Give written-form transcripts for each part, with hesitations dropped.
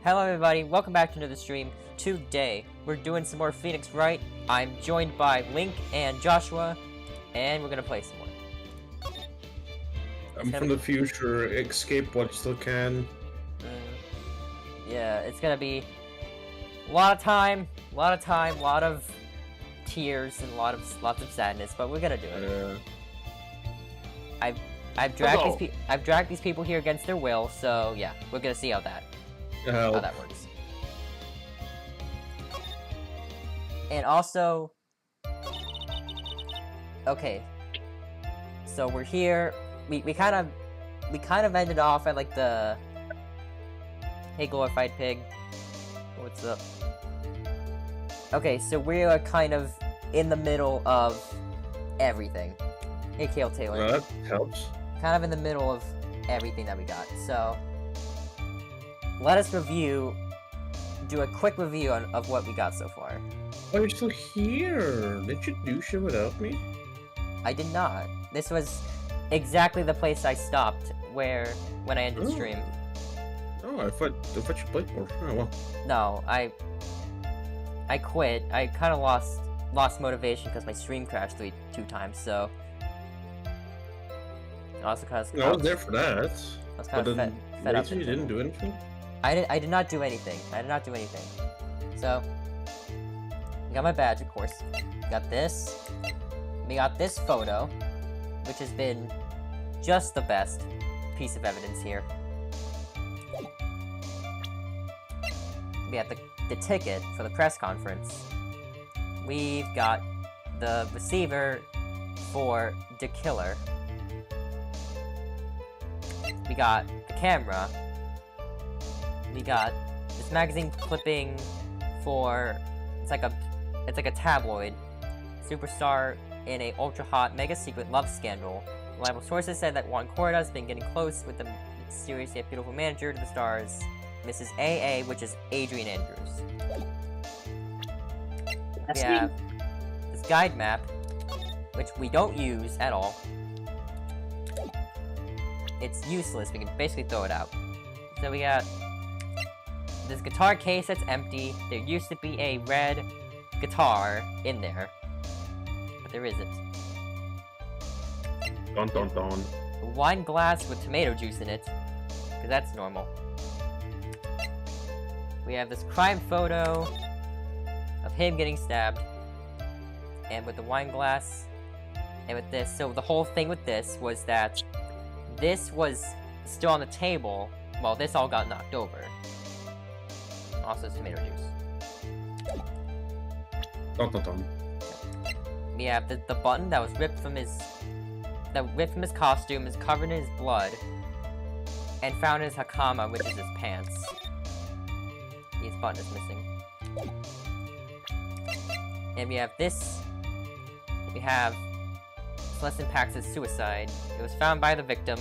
Hello everybody, welcome back to another stream. Today, we're doing some more Phoenix Wright. I'm joined by Link and Joshua, and we're gonna play some more. I'm from the future, escape what you still can. Yeah, it's gonna be a lot of time, a lot of tears, and lots of sadness, but we're gonna do it. I've dragged these people here against their will, so yeah, we're gonna see how that works. And also, okay, so we're here. We kind of ended off at like the hey glorified pig, what's up? Okay, so we're kind of in the middle of everything. Hey Kale Taylor. That helps. Kind of in the middle of everything that we got. So let us do a quick review of what we got so far. Oh, you're still here. Did you do shit without me? I did not. This was exactly the place I stopped when I ended stream. Oh, I thought you played more. Oh well. No, I quit. I kind of lost motivation because my stream crashed two times. So also because I was there for that. I was kind of fed up. You didn't do anything. I did not do anything. So we got my badge, of course. We got this. We got this photo, which has been just the best piece of evidence here. We have the ticket for the press conference. We've got the receiver for the killer. We got the camera. We got this magazine clipping for it's like a tabloid. Superstar in a ultra hot mega secret love scandal. Reliable sources said that Juan Corda has been getting close with the mysterious yet beautiful manager to the stars, Mrs. AA, which is Adrian Andrews. We have this guide map, which we don't use at all. It's useless, we can basically throw it out. So we got this guitar case that's empty. There used to be a red guitar in there, but there isn't. Dun dun dun. A wine glass with tomato juice in it, because that's normal. We have this crime photo of him getting stabbed, and with the wine glass, and with this. So the whole thing with this was that this was still on the table while this all got knocked over. Also, it's tomato juice. Dun dun dun. We have the button that was ripped from his costume, is covered in his blood, and found in his hakama, which is his pants. His button is missing. And we have this. We have Celestin Pax's suicide. It was found by the victim.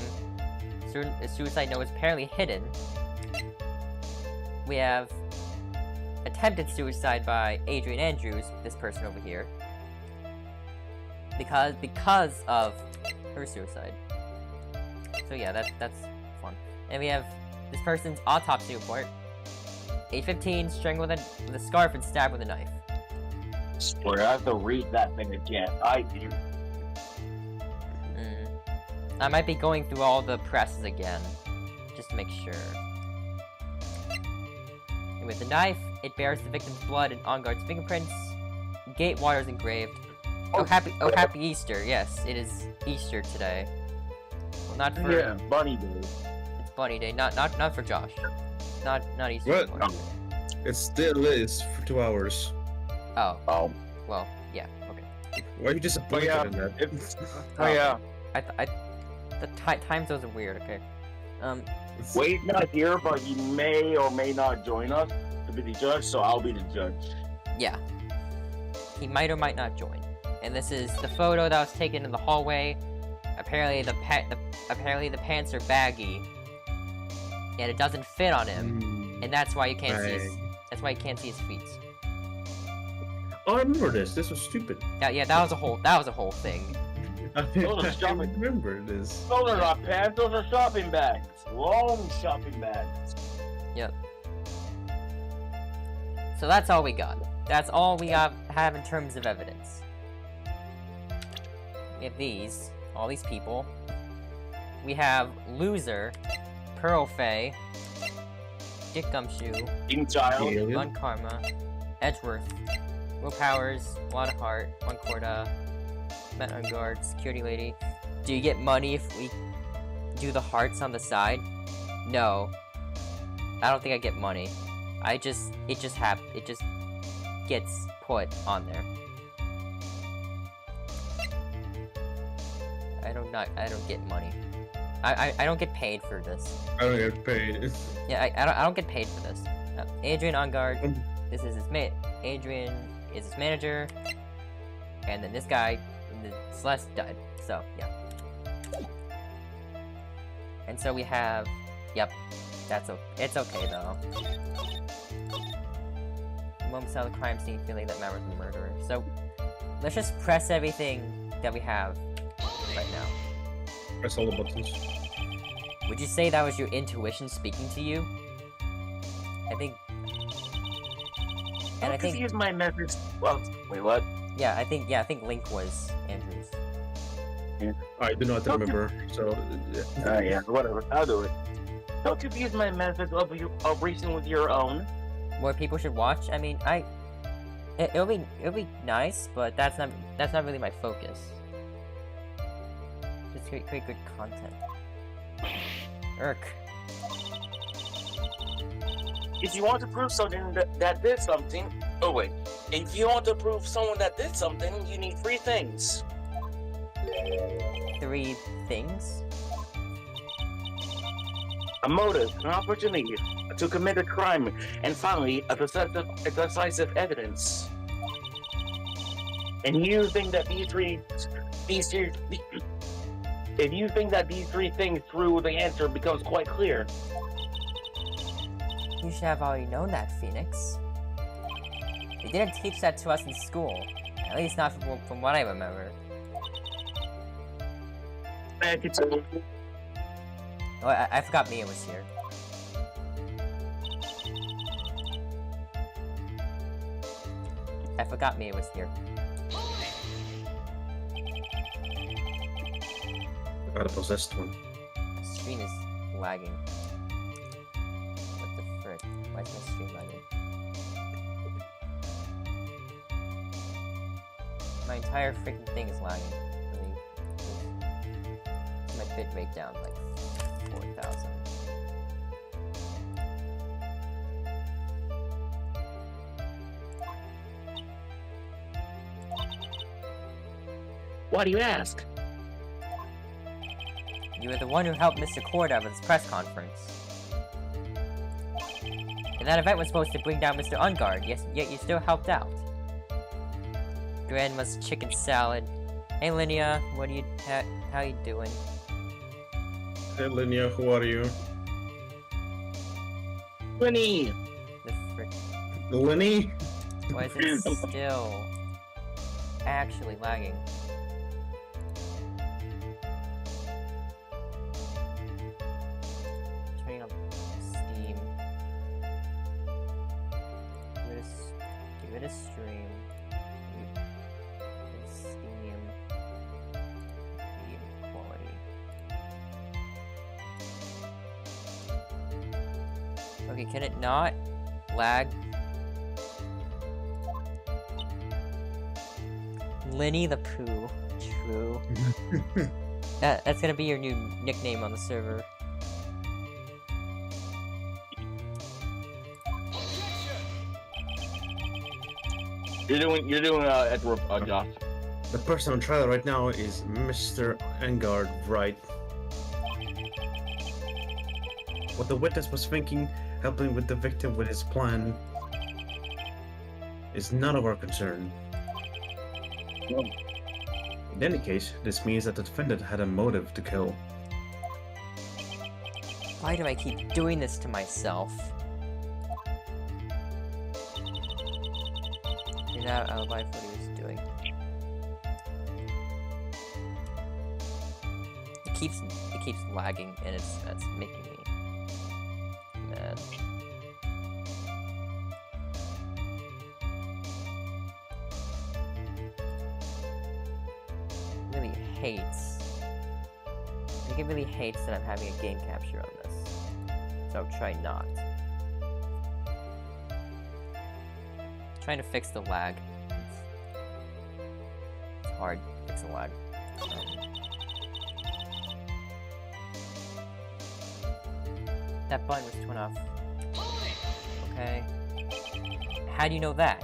A suicide note was apparently hidden. We have attempted suicide by Adrian Andrews, this person over here, because of her suicide. So yeah, that's fun. And we have this person's autopsy report. Age 15, strangled with a scarf and stabbed with a knife. Swear, I have to read that thing again. I do. I might be going through all the presses again, just to make sure. And with the knife, it bears the victim's blood and on-guard's fingerprints. Gate water is engraved. Oh happy Easter! Yes, it is Easter today. Well, not for Bunny Day. It's Bunny Day, not for Josh. Not Easter. What? Anymore. It still is for 2 hours. Oh. Well, yeah. Okay. Why are you disappointed in that? The time zones are weird. Okay. Wade's not here, but he may or may not join us to be the judge, so I'll be the judge. Yeah. He might or might not join. And this is the photo that was taken in the hallway. Apparently the pants are baggy, and it doesn't fit on him, and that's why you can't see his feet. Oh, I remember this. This was stupid. Yeah, that was a whole thing. I Those are shopping. remember this. Those are not pants, those are shopping bags. Long shopping bags. Yep. So that's all we got. That's all we have in terms of evidence. We have these, all these people. We have Loser, Pearl Faye, Dick Gumshoe, King Child. Alien. Run Karma, Edgeworth, Will Powers, Lot of Heart, One Corda, Met on Guard, Security Lady. Do you get money if we do the hearts on the side? No. I don't think I get money. it just gets put on there. I don't get money. I don't get paid for this. I don't get paid. Yeah, I don't get paid for this. Adrian on guard. This is his mate. Adrian is his manager, and then this guy, Celeste died. So yeah. And so we have, yep, it's okay though. Moments out of the crime scene, feeling that man was the murderer. So let's just press everything that we have right now. Press all the buttons. Would you say that was your intuition speaking to you? I think. And I think. Use my methods. Well, wait, what? Yeah, I think Link was Andrew's. I do not remember. So. Yeah, whatever. I'll do it. Don't confuse my methods of reasoning with your own. More people should watch. I mean, it'll be nice, but that's not really my focus. Just create good content. Irk. If you want to prove something that did something, oh wait, if you want to prove someone that did something, you need 3 things. 3 things? A motive, an opportunity to commit a crime, and finally, a decisive evidence. And you think that if you think that these 3 things through, the answer becomes quite clear. You should have already known that, Phoenix. They didn't teach that to us in school. At least not from what I remember. Oh, I forgot Mia was here. I forgot Mia was here. Got a possessed one. The stream is lagging. What the frick? Why is my stream lagging? My entire freaking thing is lagging. My bitrate down like 4,000. Why do you ask? You were the one who helped Mr. Corda with his press conference. And that event was supposed to bring down Mr. Ungard, yet you still helped out. Grandma's chicken salad. Hey Linnea, how you doing? Hey Linnea, who are you? Winnie! The frick. Lenny? Why is it still actually lagging? Turning on Steam. Give it a stream. Steam. Medium quality. Okay, can it not lag? Linny the Pooh. True. That's gonna be your new nickname on the server. You're doing Edward, Josh. The person on trial right now is Mr. Engard Wright. What the witness was thinking, helping with the victim with his plan, is none of our concern. In any case, this means that the defendant had a motive to kill. Why do I keep doing this to myself? You're not out of life what he was doing. It keeps lagging, and that's making me mad. really hates. I think it really hates that I'm having a game capture on this. So I'll try not. Trying to fix the lag. It's hard to fix the lag. That button was turned off. Okay. How do you know that?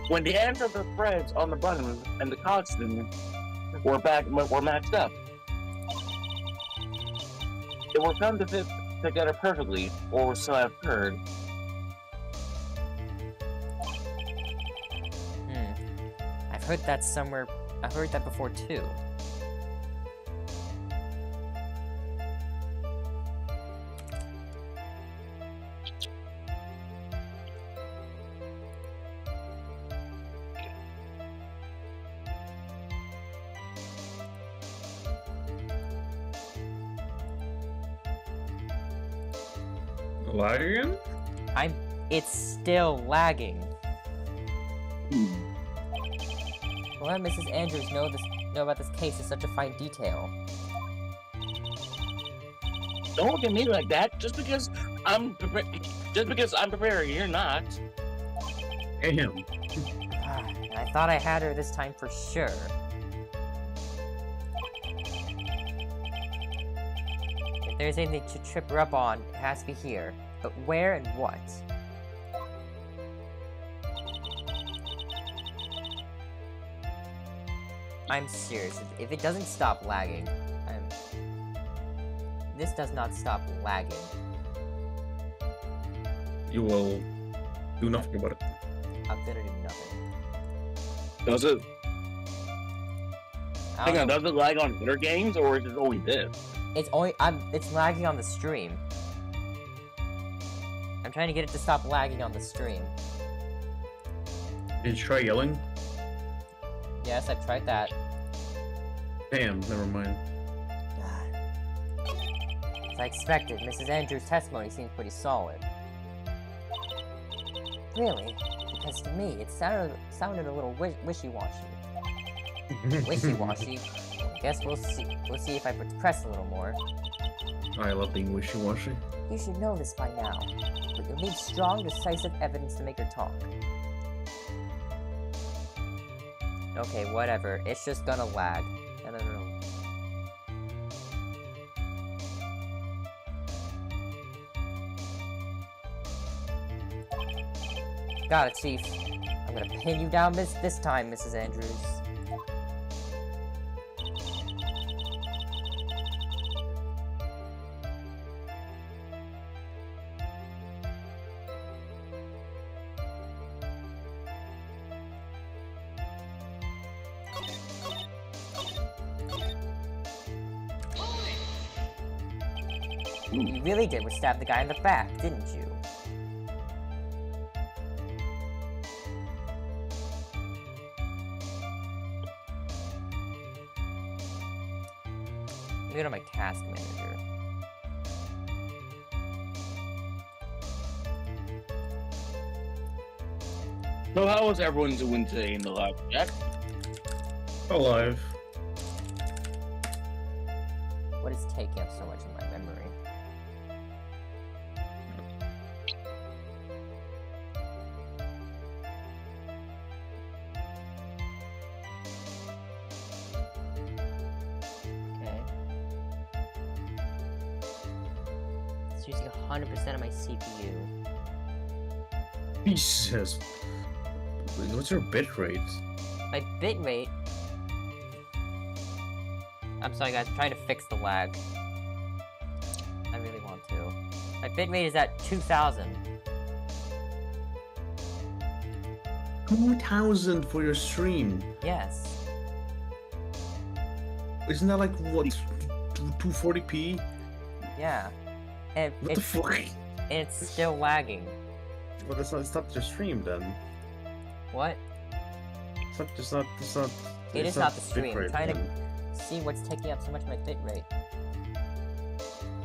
When the ends of the threads on the button and the constant were matched up, they were found to fit together perfectly, or so I've heard. I've heard that somewhere. I've heard that before too. Lag again? It's still lagging. Why let Mrs. Andrews know about this case in such a fine detail? Don't look at me like that. Just because I'm prepared, you're not. Damn. I thought I had her this time for sure. If there's anything to trip her up on, it has to be here. But where and what? I'm serious. If it doesn't stop lagging, this does not stop lagging. You will do nothing about it. I'm gonna do nothing. Does it? I don't Hang on, know. does it lag on other games, or is it only this? It's lagging on the stream. I'm trying to get it to stop lagging on the stream. Did you try yelling? Yes, I've tried that. Damn, never mind. As I expected, Mrs. Andrews' testimony seems pretty solid. Really? Because to me, it sounded a little wishy-washy. Wishy-washy? I guess we'll see. We'll see if I press a little more. I love being wishy-washy. You should know this by now, but you'll need strong, decisive evidence to make her talk. Okay, whatever. It's just gonna lag. I don't know. Got it, Chief. I'm gonna pin you down this time, Mrs. Andrews. You really did stab the guy in the back, didn't you? Let me go to my task manager. So how is everyone doing today in the live chat? Alive. What is taking up so much of my memory? Okay. It's using 100% of my CPU. Jesus. What's your bitrate? My bitrate? I'm sorry guys, I'm trying to fix the lag. I really want to. My bitrate is at 2000. 2,000 for your stream. Yes. Isn't that like, what, 240p? Yeah. And What the fuck? and it's still lagging. Well, it's not your stream then. What? It's not It is not the stream. I'm bitrate trying then. to see what's taking up so much of my bitrate.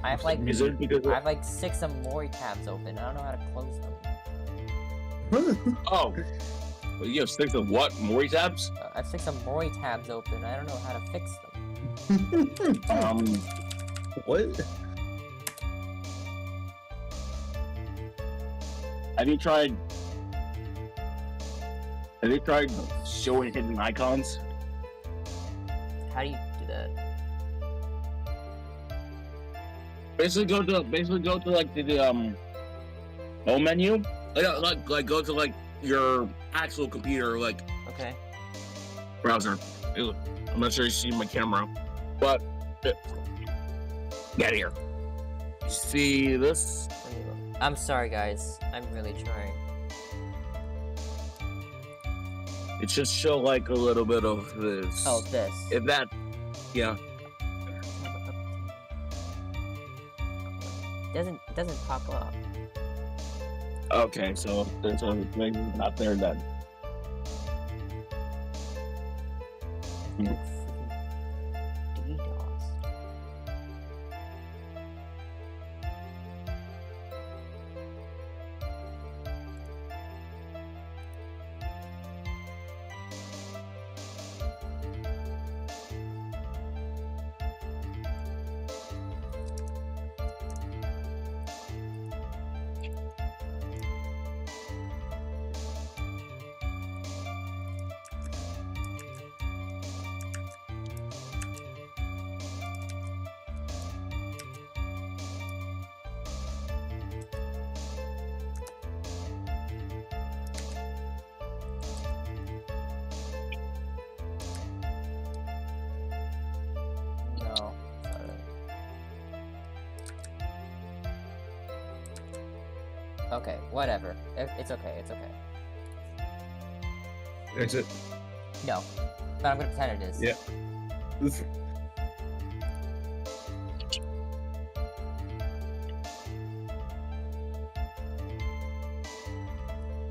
I have like Is it because I have like 6 Amori tabs open. I don't know how to close them. oh, You have 6 of what? Mori tabs? I've fixed some Mori tabs open. I don't know how to fix them. What? Have you tried showing hidden icons? How do you do that? Basically go to like the home menu. Like go to like your actual computer, like Okay. browser. I'm not sure you see my camera, but get here. You see this? I'm sorry, guys. I'm really trying. It should show like a little bit of this. Oh, this. If that, yeah. Doesn't pop up. Okay, so there's a thing not there then. Freaking DDoS. No, sorry. Okay, whatever. It's okay, it's okay. Is it? No. But I'm gonna pretend it is. Yeah.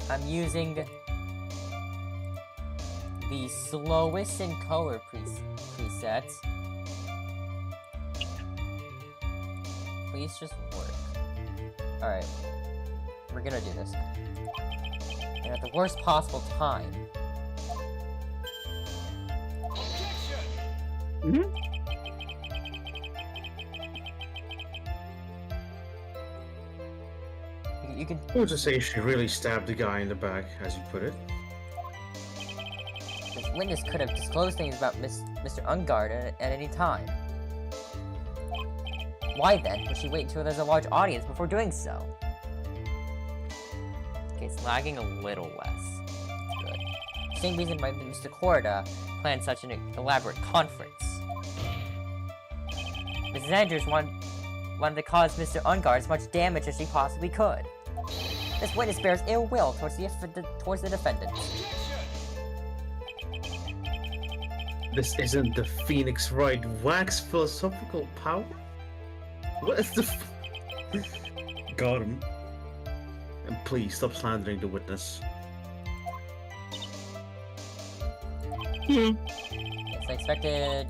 I'm using the slowest encoder preset. Please just work. Alright. We're gonna do this. And at the worst possible time. You can. I would just say she really stabbed the guy in the back, as you put it. This witness could have disclosed things about Mr. Ungard at any time. Why then would she wait until there's a large audience before doing so? Okay, it's lagging a little less. Good. Same reason why Mr. Corda planned such an elaborate conference. Mrs. Andrews wanted to cause Mr. Ungard as much damage as she possibly could. This witness bears ill will towards the defendant. This isn't the Phoenix Wright wax philosophical power? What is the Got him. And please stop slandering the witness. Yes, I expected.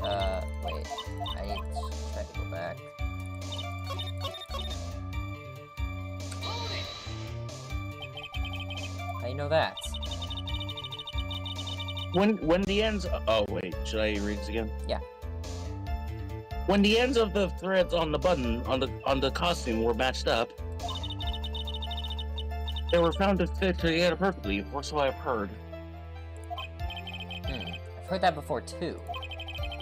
Yeah. Wait. I need to try to go back. How do you know that? When the ends. Oh wait, should I read this again? Yeah. When the ends of the threads on the button on the costume were matched up, they were found to fit together perfectly, or so I've heard. I've heard that before too.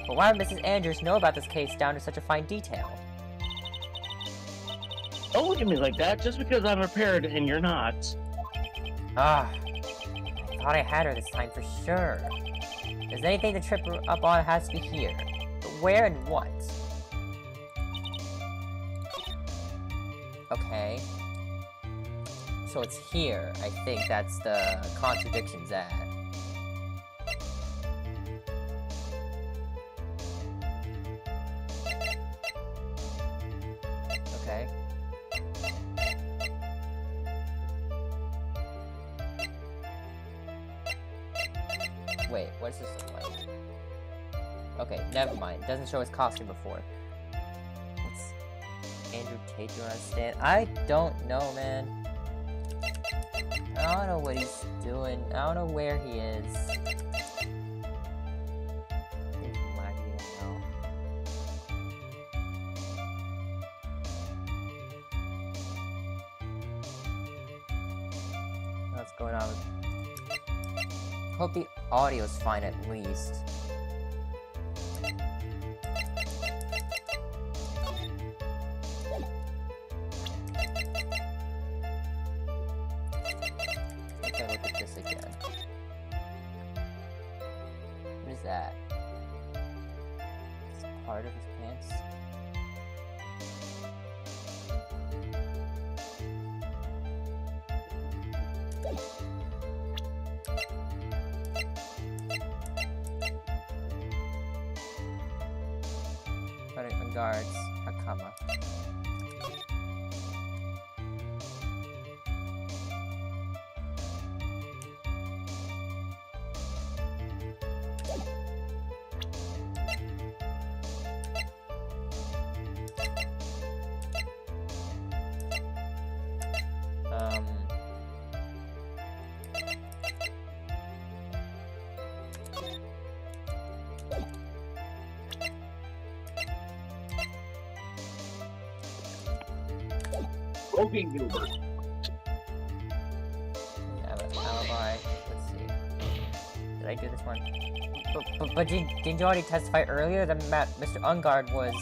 But why would Mrs. Andrews know about this case down to such a fine detail? Don't look at me like that, just because I'm prepared and you're not. Ah, I thought I had her this time for sure. If there's anything to trip her up on, it has to be here. But where and what? Okay. So it's here. I think that's the contradiction's at. Okay. Wait, what does this look like? Okay, never mind. Doesn't show his costume before. What's Andrew Tate doing on stand? I don't know, man. I don't know what he's doing. I don't know where he is. What's going on? Hope the audio's fine at least. Let's look at this again. What is that? Is it part of his pants? Guards, Hakama. Smoking Gilbert. Alibi. Let's see. Did I do this one? But didn't you already testify earlier that Mr. Ungard was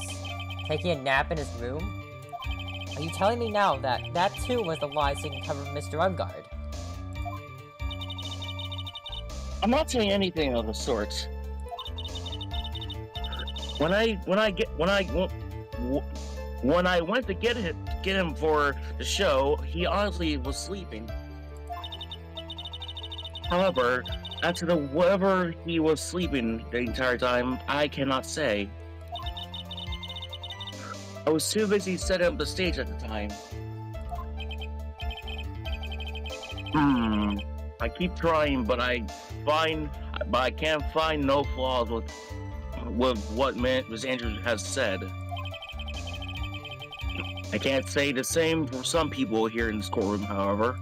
taking a nap in his room? Are you telling me now that that too was the lie so you can cover Mr. Ungard? I'm not saying anything of the sort. When I went to get him for the show, he honestly was sleeping. However, as to whether he was sleeping the entire time, I cannot say. I was too busy setting up the stage at the time. I keep trying, but I can't find no flaws with what Ms. Andrews has said. I can't say the same for some people here in this courtroom, however.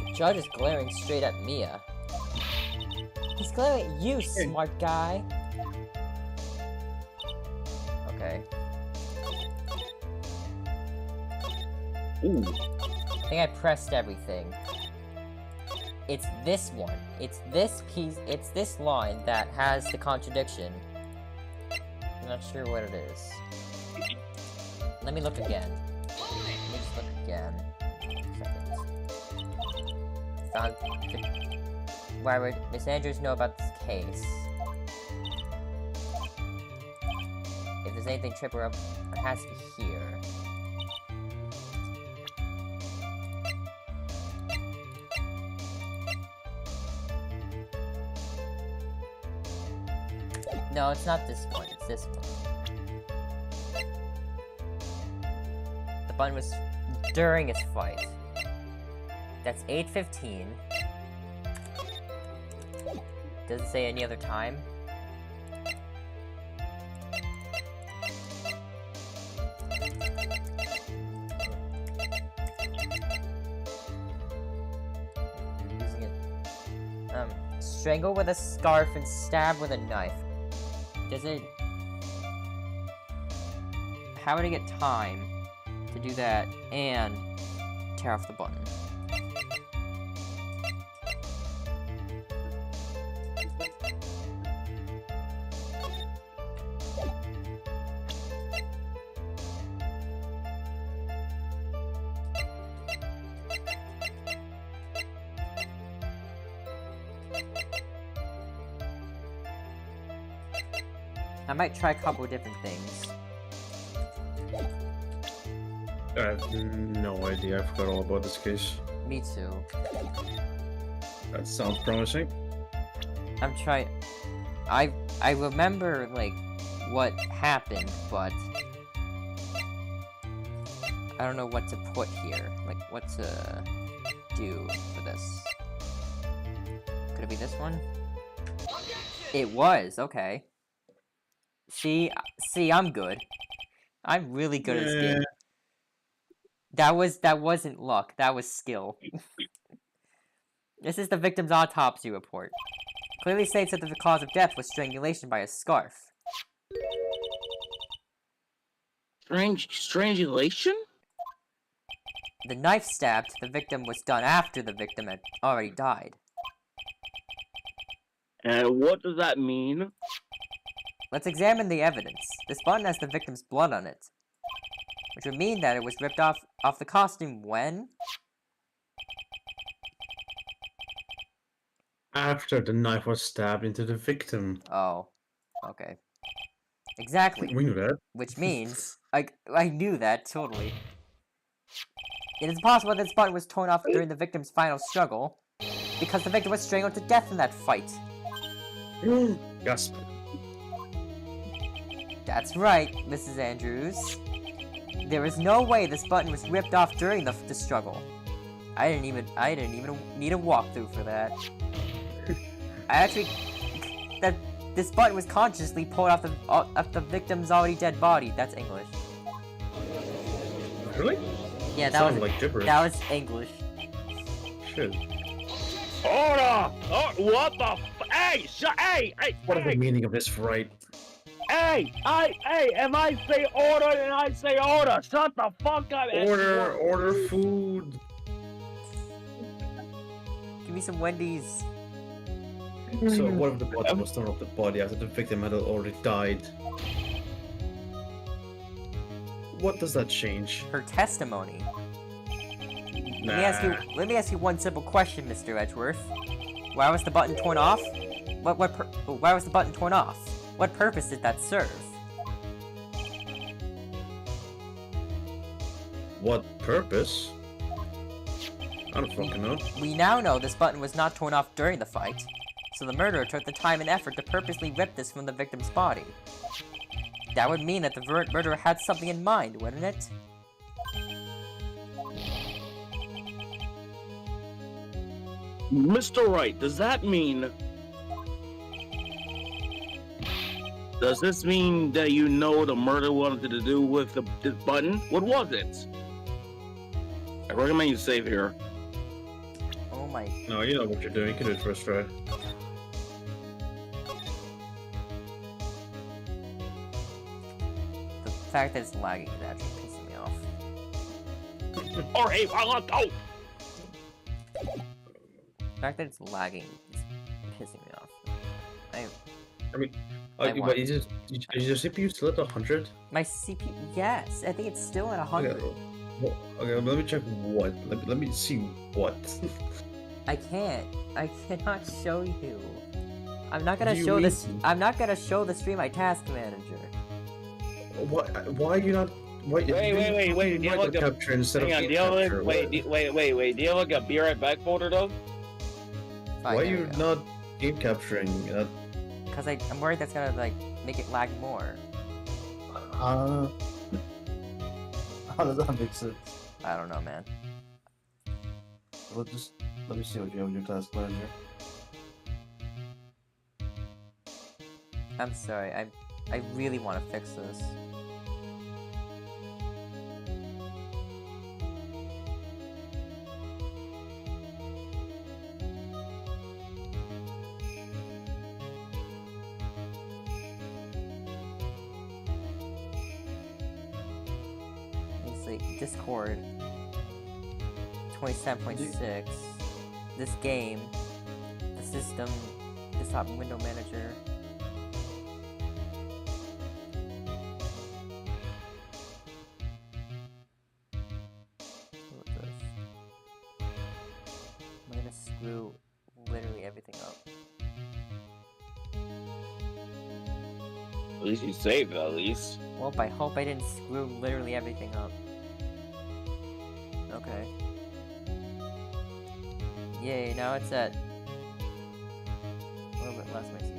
The judge is glaring straight at Mia. He's glaring at you, smart guy. Okay. Ooh. I think I pressed everything. It's this one. It's this piece. It's this line that has the contradiction. I'm not sure what it is. Let me look again. Let me just look again. Why would Miss Andrews know about this case? If there's anything trip her up, it has to be here. No, it's not this one, it's this one. The button was during his fight. That's 8:15. Does it say any other time? I'm using it. Strangle with a scarf and stab with a knife. Does it... How would I get time to do that and tear off the button? I might try a couple of different things. I have no idea. I forgot all about this case. Me too. That sounds promising. I'm trying... I remember, like, what happened, but... I don't know what to put here. Like, what to do for this. Could it be this one? It was, okay. See, I'm good. I'm really good at this game. That wasn't luck. That was skill. This is the victim's autopsy report. Clearly states that the cause of death was strangulation by a scarf. Strangulation? The knife stab to the victim was done after the victim had already died. And what does that mean? Let's examine the evidence. This button has the victim's blood on it, which would mean that it was ripped off the costume when? After the knife was stabbed into the victim. Oh, okay. Exactly. We knew that. Which means, I knew that, totally. It is possible that this button was torn off during the victim's final struggle, because the victim was strangled to death in that fight. Gasp. That's right, Mrs. Andrews. There is no way this button was ripped off during the struggle. I didn't even need a walkthrough for that. This button was consciously pulled off the victim's already dead body. That's English. Really? Yeah, Sounded like gibberish. that was English. Shit. Order! Oh, what the hey! Hey! What is the meaning of this, Wright? Hey! If I say order, then I say order! Shut the fuck up! Order food. Give me some Wendy's. So what if the button was torn off the body after the victim had already died? What does that change? Her testimony. Nah. Let me ask you one simple question, Mr. Edgeworth. Why was the button torn off? Why was the button torn off? What purpose did that serve? What purpose? I don't fucking know. We now know this button was not torn off during the fight, so the murderer took the time and effort to purposely rip this from the victim's body. That would mean that the murderer had something in mind, wouldn't it? Mr. Wright, does that mean... Does this mean that you know the murder wanted to do with this button? What was it? I recommend you save here. Oh my... No, you know what you're doing. You can do it first try. The fact that it's lagging is actually pissing me off. Or hey, let's go! The fact that it's lagging is pissing me off. I mean, I but want- is your CPU still at 100? My CPU... Yes, I think it's still at 100. Okay, let me check what. Let me see what. I can't. I cannot show you. I'm not gonna Do you show mean- this. I'm not gonna show the stream my task manager. Why are you not? Why, Wait, do you look up- capture instead of Hang on, game do you have capture? wait, do you have like a be right back folder though? Fine, Why are there we you go. not game capturing? Because I'm worried that's gonna like make it lag more. How does that make sense? I don't know, man. Well, just let me see what you have in your task manager. I'm sorry. I really want to fix this. Let's see. Discord. 27.6. This game. The system. Desktop window manager. What is this? I'm gonna screw literally everything up. At least you saved at least. Well, I hope I didn't screw literally everything up. Okay. Yay, now it's at a little bit less my CPU.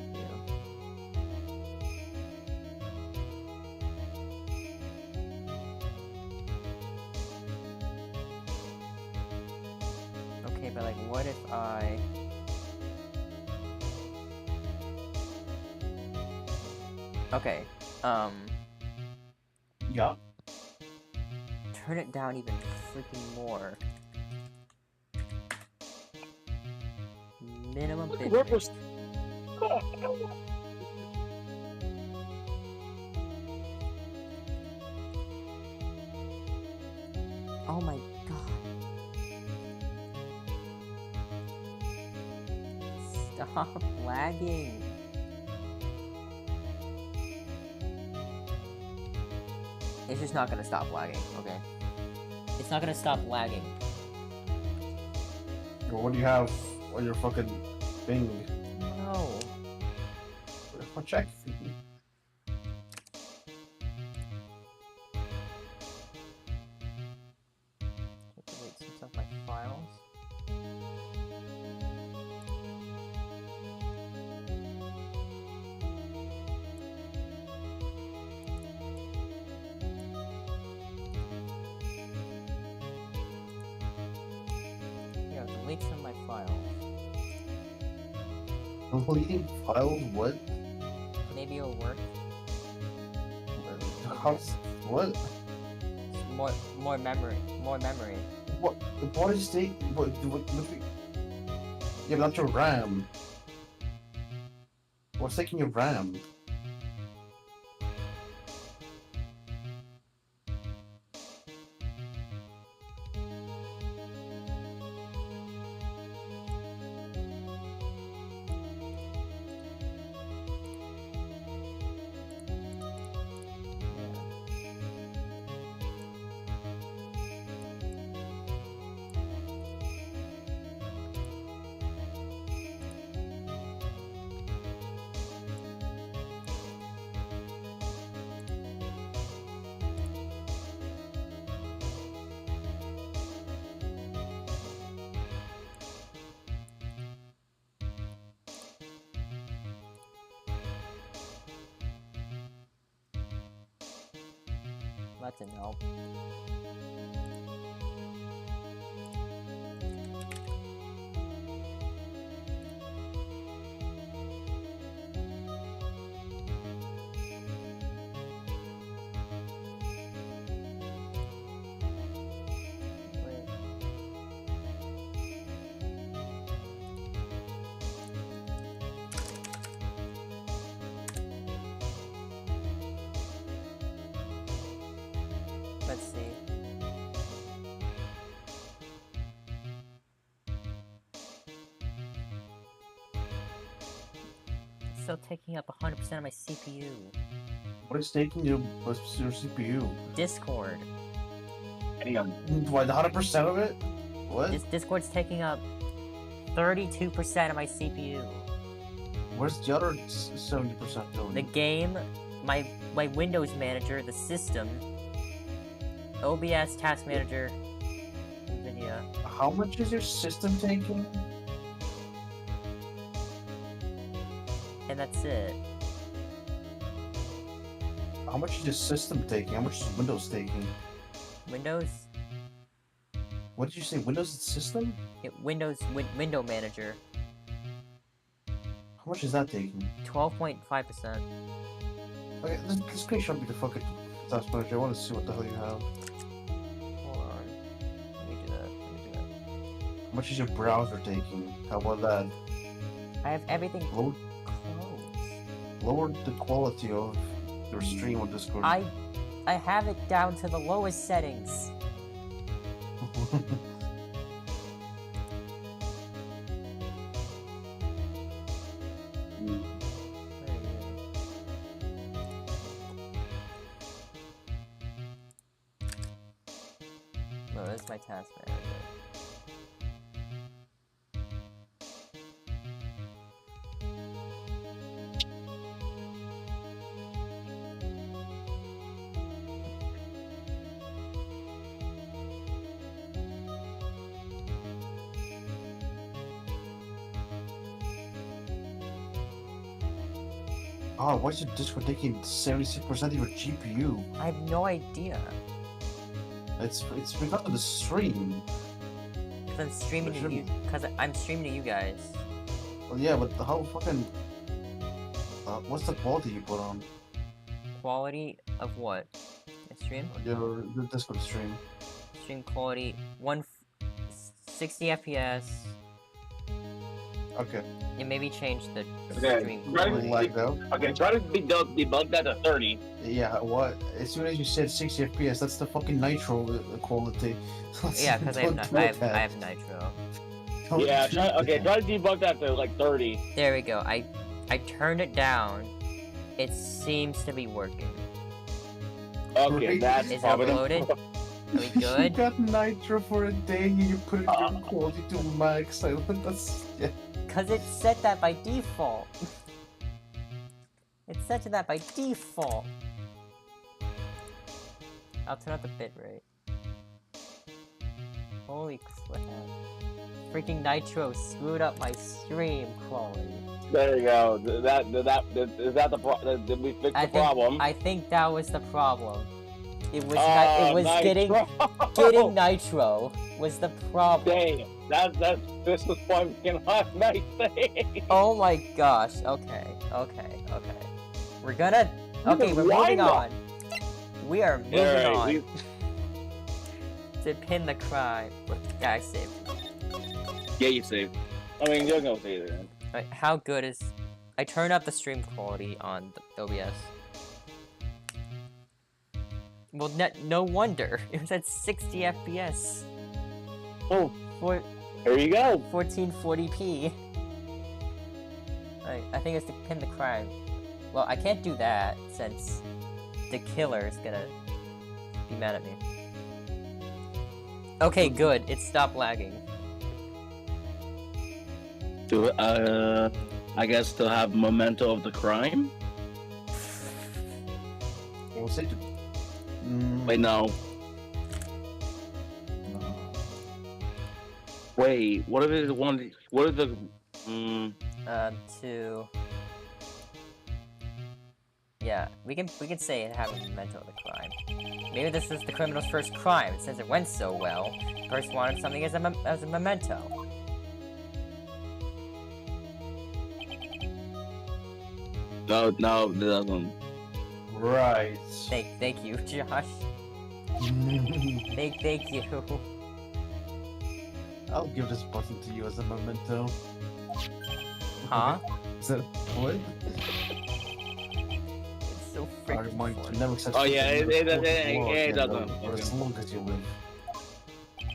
Okay, but like, what if I... Okay, Yeah. turn it down even freaking more. Minimum bit Where rate. was- Oh my god. Stop lagging. It's just not gonna stop lagging, okay? It's not gonna stop lagging. Well, what do you have on your fucking thing? No. I'll check. Delete some of my files. Yeah, delete some of my files. Deleting files? What? Maybe it'll work. How's what? More memory. More memory. What is the what? Yeah, but not your RAM. What's taking your RAM? That didn't help. Wait. Let's see. It's still taking up 100% of my CPU. What is taking your CPU? Discord. Damn. What? 100% of it? What? Discord's taking up 32% of my CPU. Where's the other 70% going? The game, my Windows manager, the system, OBS, Task Manager, NVIDIA. How much is your system taking? And that's it. How much is your system taking? How much is Windows taking? Windows? What did you say? Windows system? Windows Window Manager, How much is that taking? 12.5%. Okay, this screenshot me the fucking task manager. I want to see what the hell you have. Hold on. Let me do that. How much is your browser taking? How about that? I have everything Lower, closed. lower the quality of your stream on Discord. I have it down to the lowest settings. Where are you? No, that's my task manager. Ah, why is your Discord taking 76% of your GPU? I have no idea. It's because of the stream. Cause I'm streaming to you. Cause I'm streaming to you guys. Well, yeah, but how fucking... what's the quality you put on Quality of what? My stream? your Discord stream? stream quality 60 FPS. Okay. And maybe change the Okay, stream right. quality. Lagged out. Okay, try to debug that to 30. Yeah, what? As soon as you said 60 FPS, that's the fucking nitro quality. Yeah, because I have nitro. Yeah, try to debug that to like 30. There we go. I turned it down. It seems to be working. Okay, Right. that's Is it probably uploaded? Are we You good? got nitro for a day and you put it in quality to max. That's yeah. Because it's set that by default. It's set to that by default. I'll turn up the bitrate. Holy crap. Freaking nitro screwed up my stream quality. There you go. Is that the problem? Did we fix the problem? I think that was the problem. It was Nitro. getting nitro was the problem. Dang, this was fucking hot nice thing. Oh my gosh. Okay. We're moving on. We are moving on to pin the crime. Yeah, I saved. Yeah, you saved. I mean, you're gonna save it. Right, how good is... I turned up the stream quality on the OBS. Well, no wonder. It was at 60 FPS. Oh, there you go. 1440p. I think it's to pin the crime. Well, I can't do that since the killer is gonna be mad at me. Okay, good. It stopped lagging. I guess to have memento of the crime. We'll say Wait, no. Wait, what if it's one? What if the? To... Yeah, we can say it having a memento of the crime. Maybe this is the criminal's first crime. Since it went so well, the person wanted something as a memento. No, it doesn't. right. Thank you, Josh. Thank you. I'll give this button to you as a memento. Huh? Is that what? It's so I freaking remind you fun. to never accept Oh, yeah, something it in the fourth doesn't- wall it again, doesn't. For as long as you live.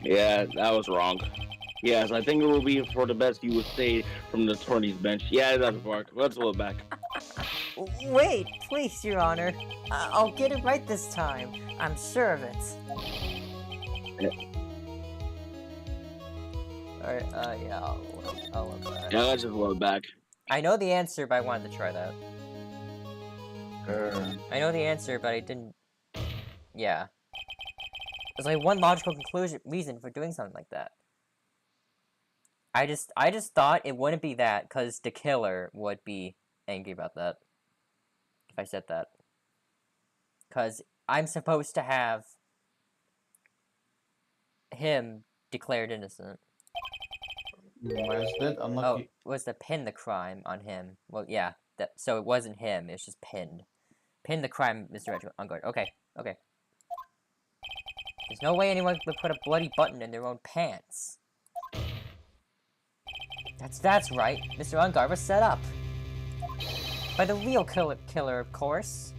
Yeah, that was wrong. Yes, I think it will be for the best you would stay from the attorney's bench. Yeah, it doesn't work. Let's look back. Wait, please, Your Honor. I'll get it right this time. I'm sure of it. Alright, yeah, I'll look at Yeah, it. let's just look back. I know the answer, but I wanted to try that. I know the answer, but I didn't... Yeah. There's like one logical reason for doing something like that. I just thought it wouldn't be that, because the killer would be angry about that. If I said that. Because I'm supposed to have him declared innocent. Where's that? Oh, Unlucky. was to pin the crime on him. Well, yeah. So it wasn't him, it's just pinned. Pin the crime, Mr. Regiment. On guard. Okay. There's no way anyone would put a bloody button in their own pants. That's right. Mr. Unguard was set up. By the real killer, of course.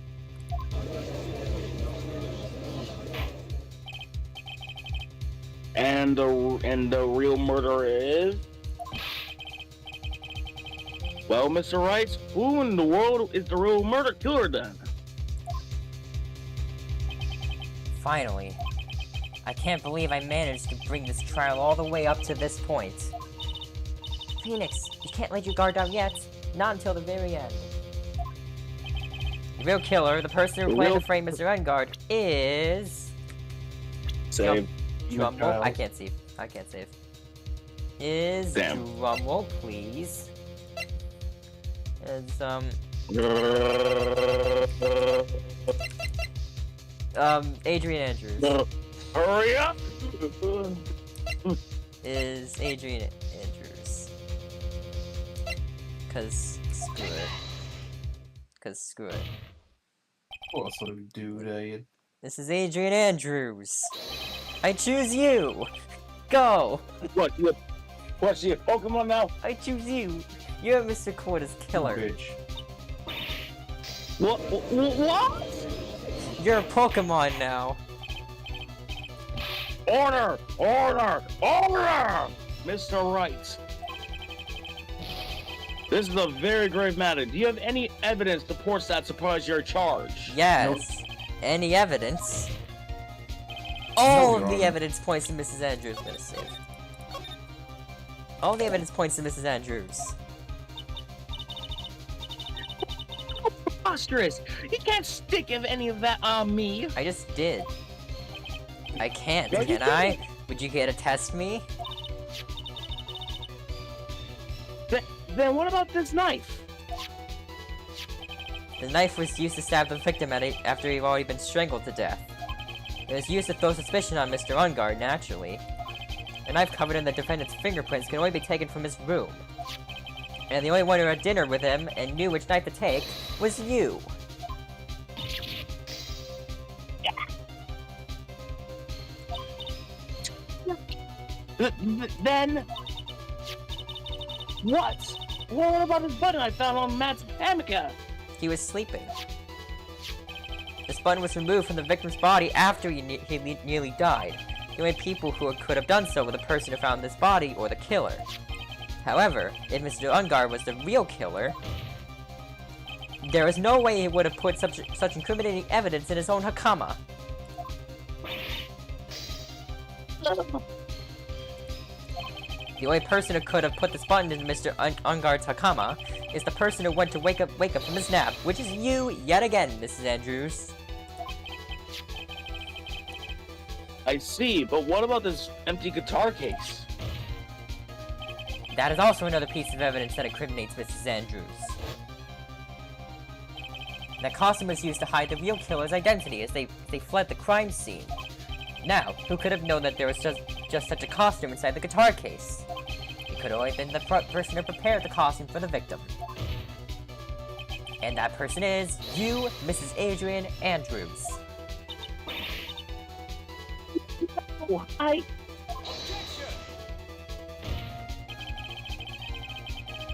And the real murderer is? Well, Mr. Wright, who in the world is the real murder killer then? Finally. I can't believe I managed to bring this trial all the way up to this point. Phoenix, you can't let your guard down yet. Not until the very end. The real killer, the person who planned to frame Mr. Unguard, is... Save. Drumroll? I can't save. Is... Damn. Drumroll, please. Is, Adrian Andrews. Hurry up! Is Adrian Andrews. Cause screw it. What sort of dude are you? This is Adrian Andrews. I choose you! Go! What's your Pokemon now? I choose you! You're Mr. Corda's killer. Bitch. What? You're a Pokemon now. Order! Order! Order! Mr. Wright. This is a very grave matter. Do you have any evidence to support that surprise your charge? Yes. Any evidence? All No, of the Your evidence points to Mrs. Andrews' ministry. All the evidence points to Mrs. Andrews. Preposterous! You can't stick of any of that on me. I just did. I can't, No, you can I? didn't. Would you care to test me? Then what about this knife? The knife was used to stab the victim after he'd already been strangled to death. It was used to throw suspicion on Mr. Ungard, naturally. The knife covered in the defendant's fingerprints can only be taken from his room. And the only one who had dinner with him and knew which knife to take was you. Then... What? What about his button I found on Matt's hammock? He was sleeping. This button was removed from the victim's body after he nearly died. The only people who could have done so were the person who found this body or the killer. However, if Mr. Ungard was the real killer, there is no way he would have put such incriminating evidence in his own hakama. The only person who could have put this button in Mr. Ungard's hakama is the person who went to wake up from his nap, which is you yet again, Mrs. Andrews. I see, but what about this empty guitar case? That is also another piece of evidence that incriminates Mrs. Andrews. That costume was used to hide the real killer's identity as they fled the crime scene. Now, who could have known that there was just such a costume inside the guitar case? It could have only been the person who prepared the costume for the victim. And that person is you, Mrs. Adrian Andrews. Oh,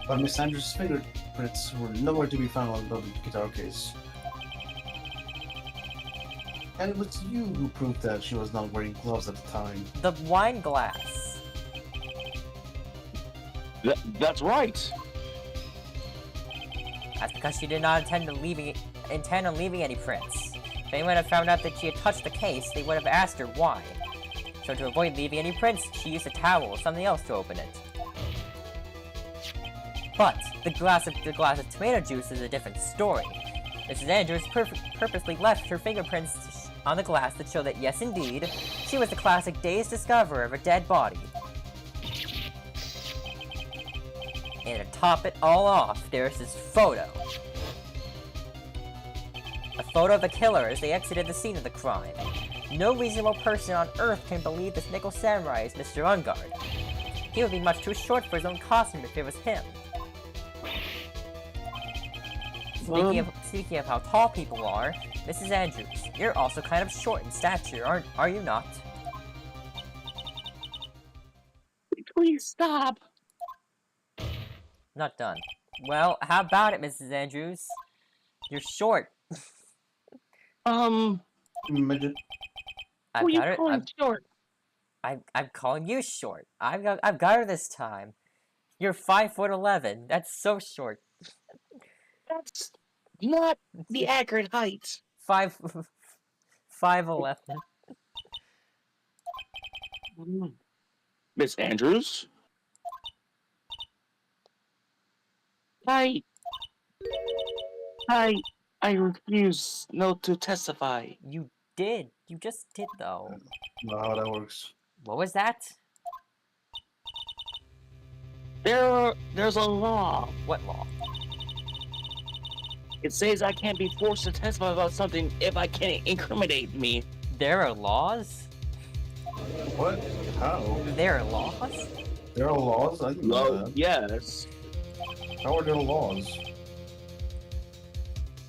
But Miss Andrews' fingerprints were nowhere to be found on the guitar case. And it was you who proved that she was not wearing gloves at the time. The wine glass. That's right. That's because she did not intend on leaving any prints. If anyone had found out that she had touched the case, they would have asked her why. So to avoid leaving any prints, she used a towel or something else to open it. But the glass of tomato juice is a different story. Mrs. Andrews purposely left her fingerprints on the glass to show that, yes indeed, she was the classic day's discoverer of a dead body. And to top it all off, there's this photo. A photo of the killer as they exited the scene of the crime. No reasonable person on Earth can believe this nickel samurai is Mr. Ungard. He would be much too short for his own costume if it was him. Speaking of how tall people are, Mrs. Andrews, you're also kind of short in stature, are you not? Please stop. Not done. Well, how about it, Mrs. Andrews? You're short. Midget. I've who are you got her. calling short? I'm calling you short. I've got her this time. You're 5'11". That's so short. That's not the accurate height. 5'11". Miss Andrews? I refuse not to testify. You did. You just did, though. Know how that works. What was that? There's a law. What law? It says I can't be forced to testify about something if I can't incriminate me. There are laws? What? How? There are laws? There are laws? I didn't know Well, that. yes. How are there laws?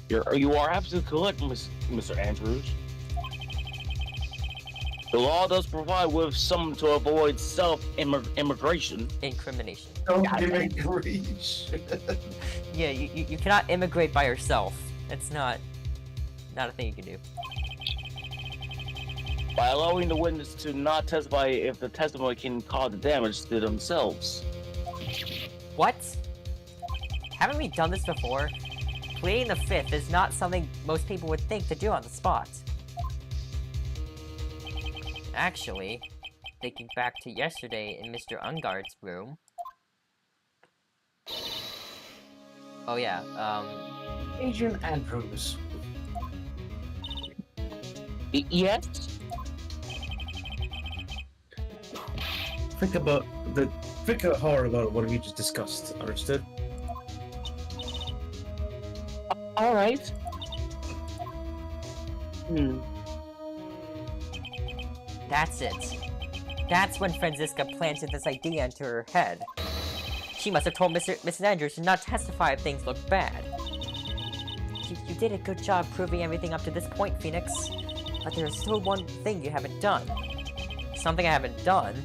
You are absolutely correct, Mr. Andrews. The law does provide with some to avoid self-immigration. Incrimination. Don't God give damn. me reach. Yeah, you cannot immigrate by yourself. That's not a thing you can do. By allowing the witness to not testify if the testimony can cause damage to themselves. What? Haven't we done this before? Pleading the fifth is not something most people would think to do on the spot. Actually, thinking back to yesterday in Mr. Ungard's room. Oh yeah, Adrian Andrews. Yes? Think hard about what we just discussed. Understood? Alright. that's it. That's when Franziska planted this idea into her head. She must have told Mrs. Andrews to not testify if things looked bad. You did a good job proving everything up to this point, Phoenix. But there's still one thing you haven't done. Something I haven't done.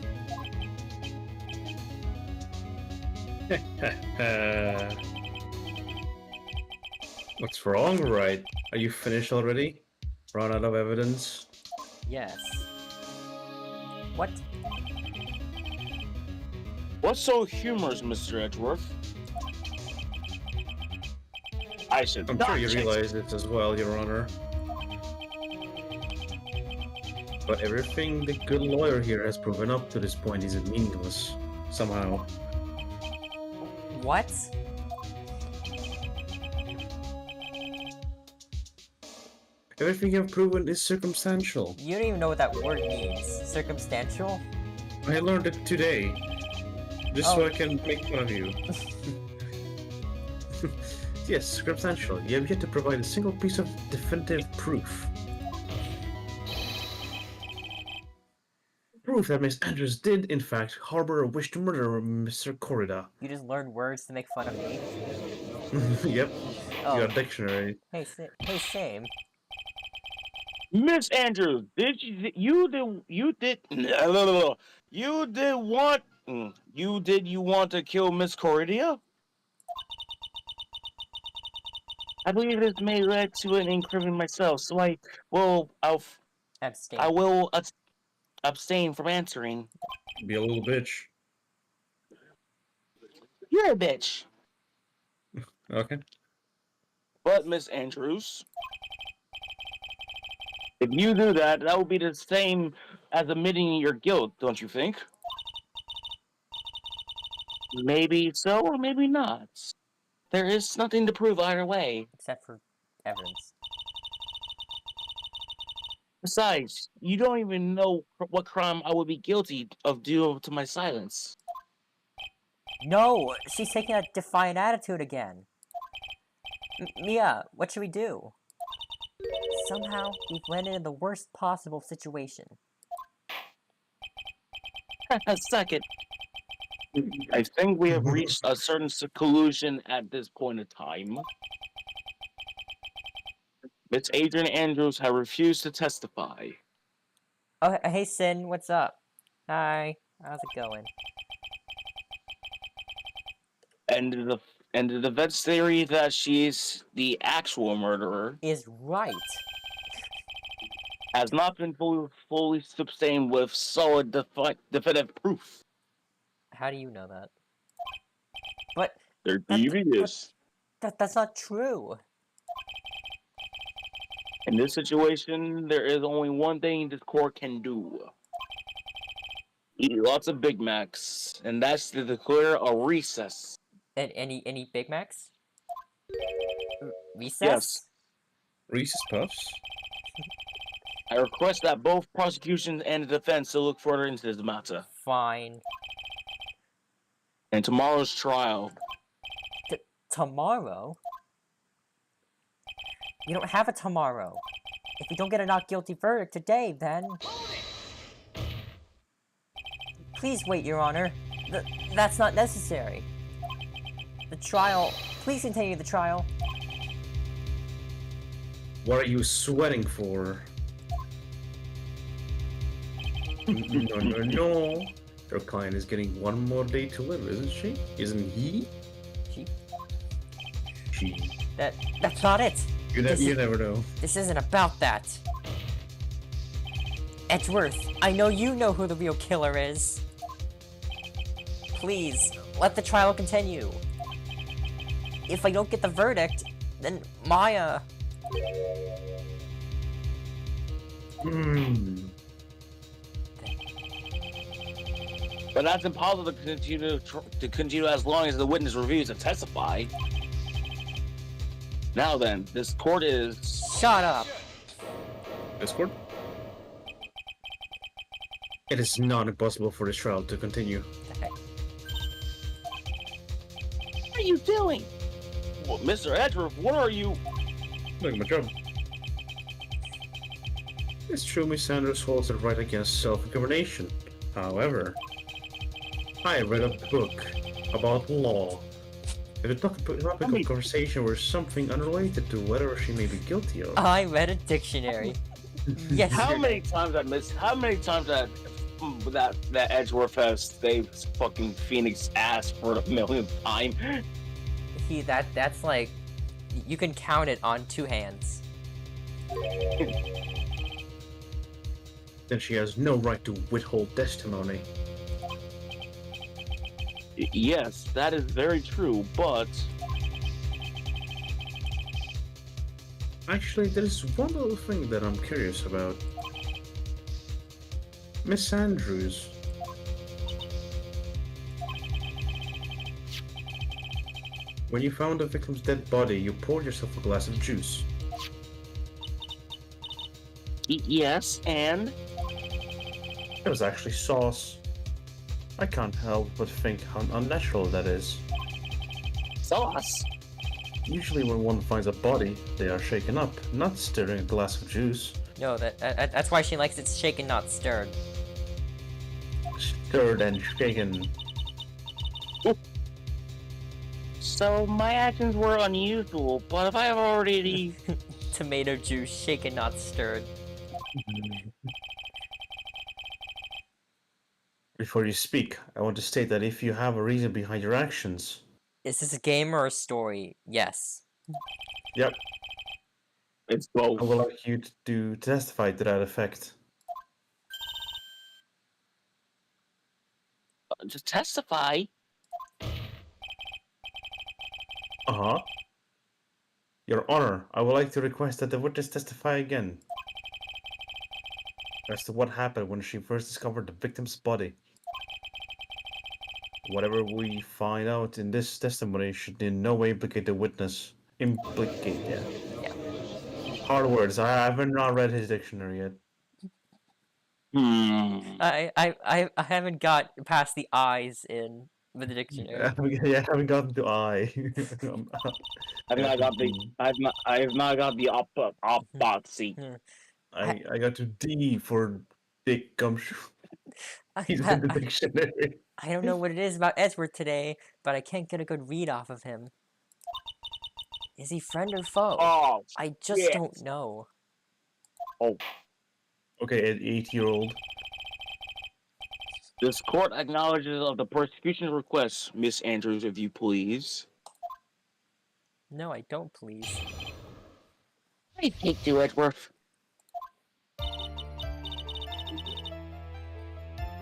What's wrong, Wright? Are you finished already? Run out of evidence? Yes. What? What's so humorous, Mr. Edgeworth? I should I'm not sure you check- realize it as well, Your Honor. But everything the good lawyer here has proven up to this point is meaningless. Somehow. What? Everything you have proven is circumstantial. You don't even know what that word means. Circumstantial? I learned it today. Just so Oh. I can make fun of you. Yes, circumstantial. You have yet to provide a single piece of definitive proof. Proof that Miss Andrews did, in fact, harbor a wish to murder Mr. Corrida. You just learned words to make fun of me? Yep, Oh, your dictionary. hey, same. Miss Andrews, you want to kill Miss Corridia? I believe this may lead to an incriminating myself, so I will Abstain. abstain from answering. Be a little bitch. You're a bitch. Okay. But Miss Andrews, if you do that, that would be the same as admitting your guilt, don't you think? Maybe so, or maybe not. There is nothing to prove either way. Except for evidence. Besides, you don't even know what crime I would be guilty of due to my silence. No! She's taking a defiant attitude again. Mia, what should we do? Somehow, we've landed in the worst possible situation. Suck it. I think we have reached a certain conclusion at this point in time. Miss Adrian Andrews has refused to testify. Oh, hey Sin, what's up? Hi, how's it going? And the defense theory that she is the actual murderer Is right. has not been fully sustained with solid definitive proof. How do you know that? But They're That's- devious. that's not true. In this situation, there is only one thing this court can do. Eat lots of Big Macs, and that's to declare a recess. And any Big Macs? Recess? Yes. Reese's Puffs? I request that both prosecution and the defense to look further into this matter. Fine. And tomorrow's trial. Tomorrow? We don't have a tomorrow. If we don't get a not guilty verdict today, then... Please wait, Your Honor. That's not necessary. The trial... Please continue the trial. What are you sweating for? No. Your client is getting one more day to live, isn't she? Isn't he? She. That's not it. You never know. This isn't about that. Edgeworth, I know you know who the real killer is. Please, let the trial continue. If I don't get the verdict, then Maya... But that's impossible to continue as long as the witness refuses to testify. Now then, this court is... Shut up. Discord? It is not impossible for this trial to continue. The heck? What are you doing? Well, Mr. Edgeworth, what are you... Doing my job. It's true Miss Sanders holds the right against self-incrimination. However, I read a book about law. The topic of conversation was something unrelated to whether she may be guilty of. I read a dictionary. Yes. How many times that Edgeworth has saved fucking Phoenix ass for the millionth time? That's like... You can count it on 2 hands. Then she has no right to withhold testimony. Yes, that is very true, but... Actually, there is one little thing that I'm curious about. Miss Andrews. When you found the victim's dead body, you poured yourself a glass of juice. Yes, and? It was actually sauce. I can't help but think how unnatural that is. Sauce? Usually when one finds a body, they are shaken up, not stirring a glass of juice. No, that's why she likes it shaken, not stirred. Stirred and shaken. So my actions were unusual, but if I have already... Tomato juice, shaken, not stirred. Before you speak, I want to state that if you have a reason behind your actions... Is this a game or a story? Yes. Yep. It's both. I would like you to testify to that effect. Just testify? Uh-huh. Your Honor, I would like to request that the witness testify again as to what happened when she first discovered the victim's body. Whatever we find out in this testimony should in no way implicate the witness. Implicate, yeah. Hard words. I haven't not read his dictionary yet. I haven't got past the I's in the dictionary. I haven't gotten to I. I've not got the opposite. I got to D for Dick Gumshoe. He's in the dictionary. I don't know what it is about Edgeworth today, but I can't get a good read off of him. Is he friend or foe? Oh, I just shit. don't know. Oh. Okay, an 8-year-old. This court acknowledges of the prosecution's request, Miss Andrews, if you please. No, I don't, please. I take to Edgeworth.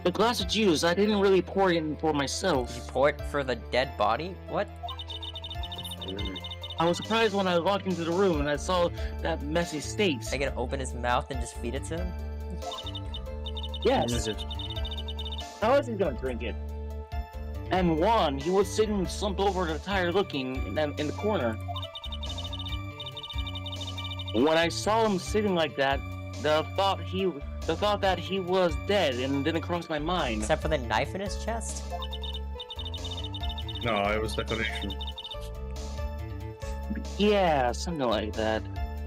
The glass of juice, I didn't really pour it in for myself. You pour it for the dead body? What? I was surprised when I walked into the room and I saw that messy state. Are you gonna open his mouth and just feed it to him? Yes. How is he gonna drink it? And Juan, he was sitting slumped over the tire looking in the corner. When I saw him sitting like that, the thought that he was dead and didn't cross my mind. Except for the knife in his chest? No, it was decoration. Yeah, something like that.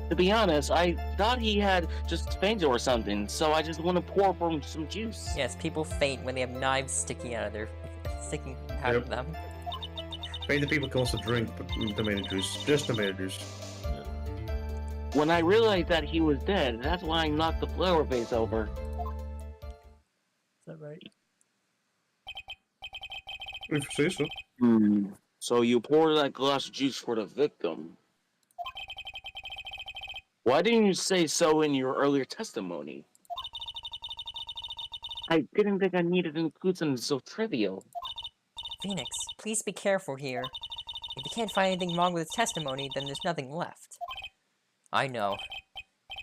To be honest, I thought he had just fainted or something, so I just want to pour for him some juice. Yes, people faint when they have knives sticking out of them. Fainted people can also drink tomato juice. Just tomato juice. When I realized that he was dead, that's why I knocked the flower vase over. If you say so. So you poured that glass of juice for the victim. Why didn't you say so in your earlier testimony? I didn't think I needed to include something so trivial. Phoenix, please be careful here. If you can't find anything wrong with his testimony, then there's nothing left. I know.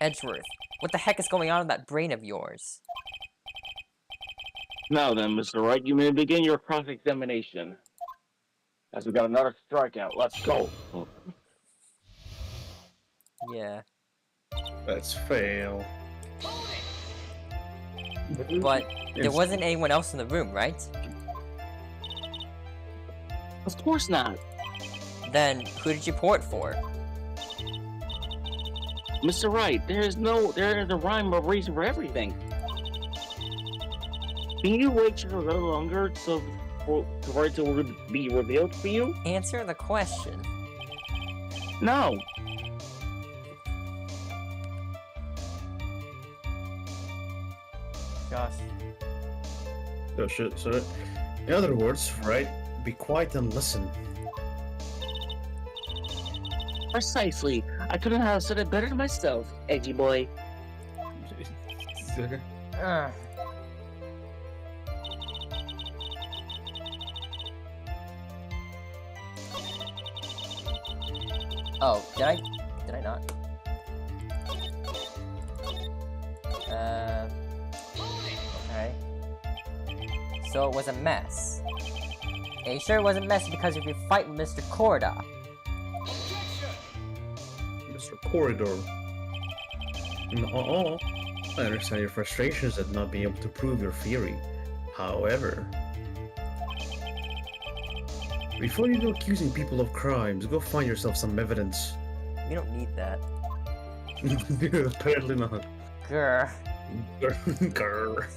Edgeworth, what the heck is going on in that brain of yours? Now then, Mr. Wright, you may begin your cross-examination. As we got another strikeout, let's go. Yeah. Let's fail. But there wasn't anyone else in the room, right? Of course not. Then, who did you pour it for? Mr. Wright, there is a rhyme or reason for everything. Can you wait a little longer for it to be revealed for you? Answer the question. No. Josh. So, in other words, right? Be quiet and listen. Precisely. I couldn't have said it better myself, edgy boy. Ugh. Oh, did I not? Okay. So it was a mess. Are you sure it wasn't messy because of your fight with Mr. Corda? Mr. Corridor. No, I understand your frustrations at not being able to prove your theory. However, before you go accusing people of crimes, go find yourself some evidence. We don't need that. Apparently not. Grr. Grr.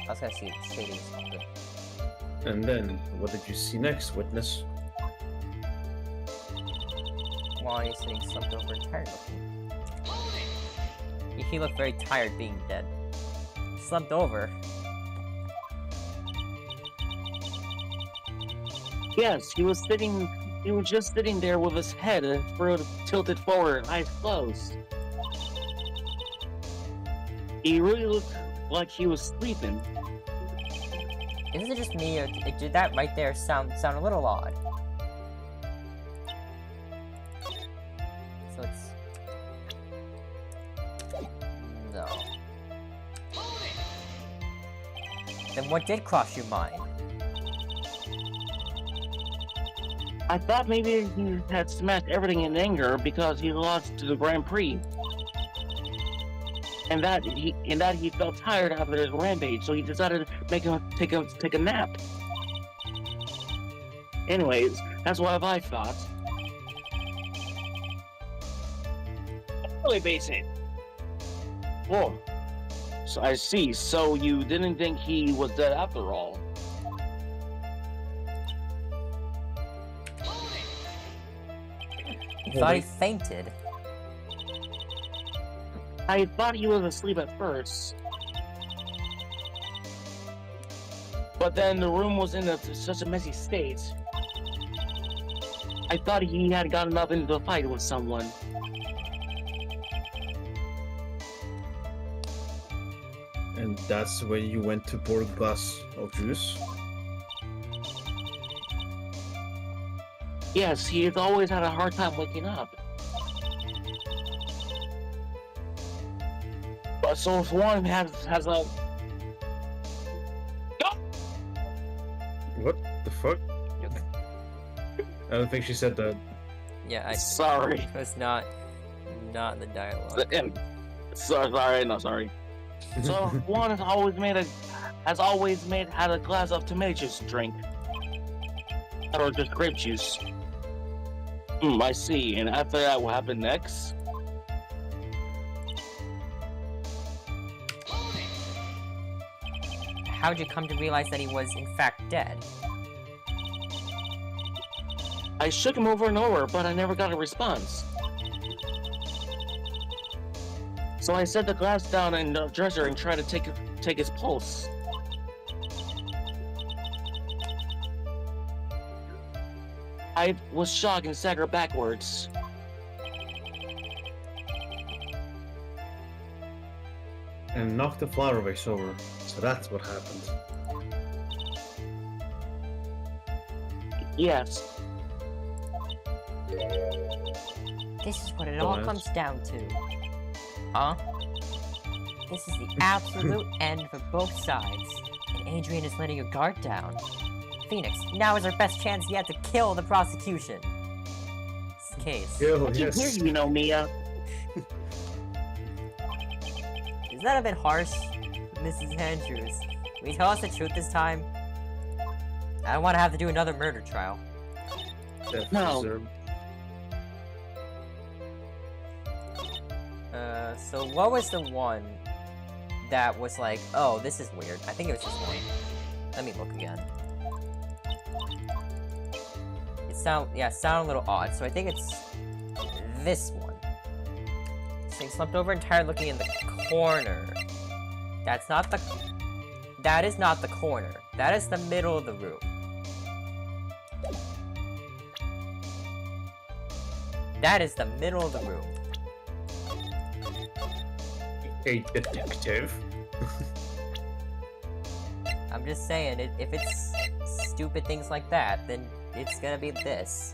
I was gonna see if shading something. And then, what did you see next, witness? While he's sitting slumped over and tired looking. He looked very tired being dead. Slumped over. Yes, he was just sitting there with his head tilted forward and eyes closed. He really looked like he was sleeping. Is it just me, or did that right there sound a little odd? So it's... No. Then what did cross your mind? I thought maybe he had smashed everything in anger because he lost to the Grand Prix. And that he felt tired after his rampage, so he decided to take a nap. Anyways, that's what I thought. Really basic. Oh, so I see. So you didn't think he was dead after all? I thought he fainted. I thought he was asleep at first. But then the room was in such a messy state. I thought he had gotten up into a fight with someone. And that's when you went to pour a glass of juice? Yes, he has always had a hard time waking up. But so if one has a... What the fuck? I don't think she said that. Yeah, Sorry. it was not in the dialogue. Sorry. So one has always had a glass of tomato juice to drink. Or just grape juice. I see. And after that, what happened next? How did you come to realize that he was in fact dead? I shook him over and over, but I never got a response. So I set the glass down in the dresser and tried to take his pulse. I was shocked and staggered backwards. And knocked the flower vase over. So that's what happened. Yes. This is what it all Nice. comes down to. Huh? This is the absolute end for both sides. And Adrian is letting your guard down. Phoenix, now is our best chance yet to kill the prosecution. This case. Yo, I can hear you know, Mia. Is that a bit harsh, Mrs. Andrews? Will you tell us the truth this time? I don't want to have to do another murder trial. No. So what was the one that was like, oh, this is weird? I think it was this one. Let me look again. It sounded a little odd, so I think it's this one. Thing slumped over and tired looking in the corner. That is not the corner. That is the middle of the room. That is the middle of the room. A detective. I'm just saying, if it's stupid things like that, then it's gonna be this.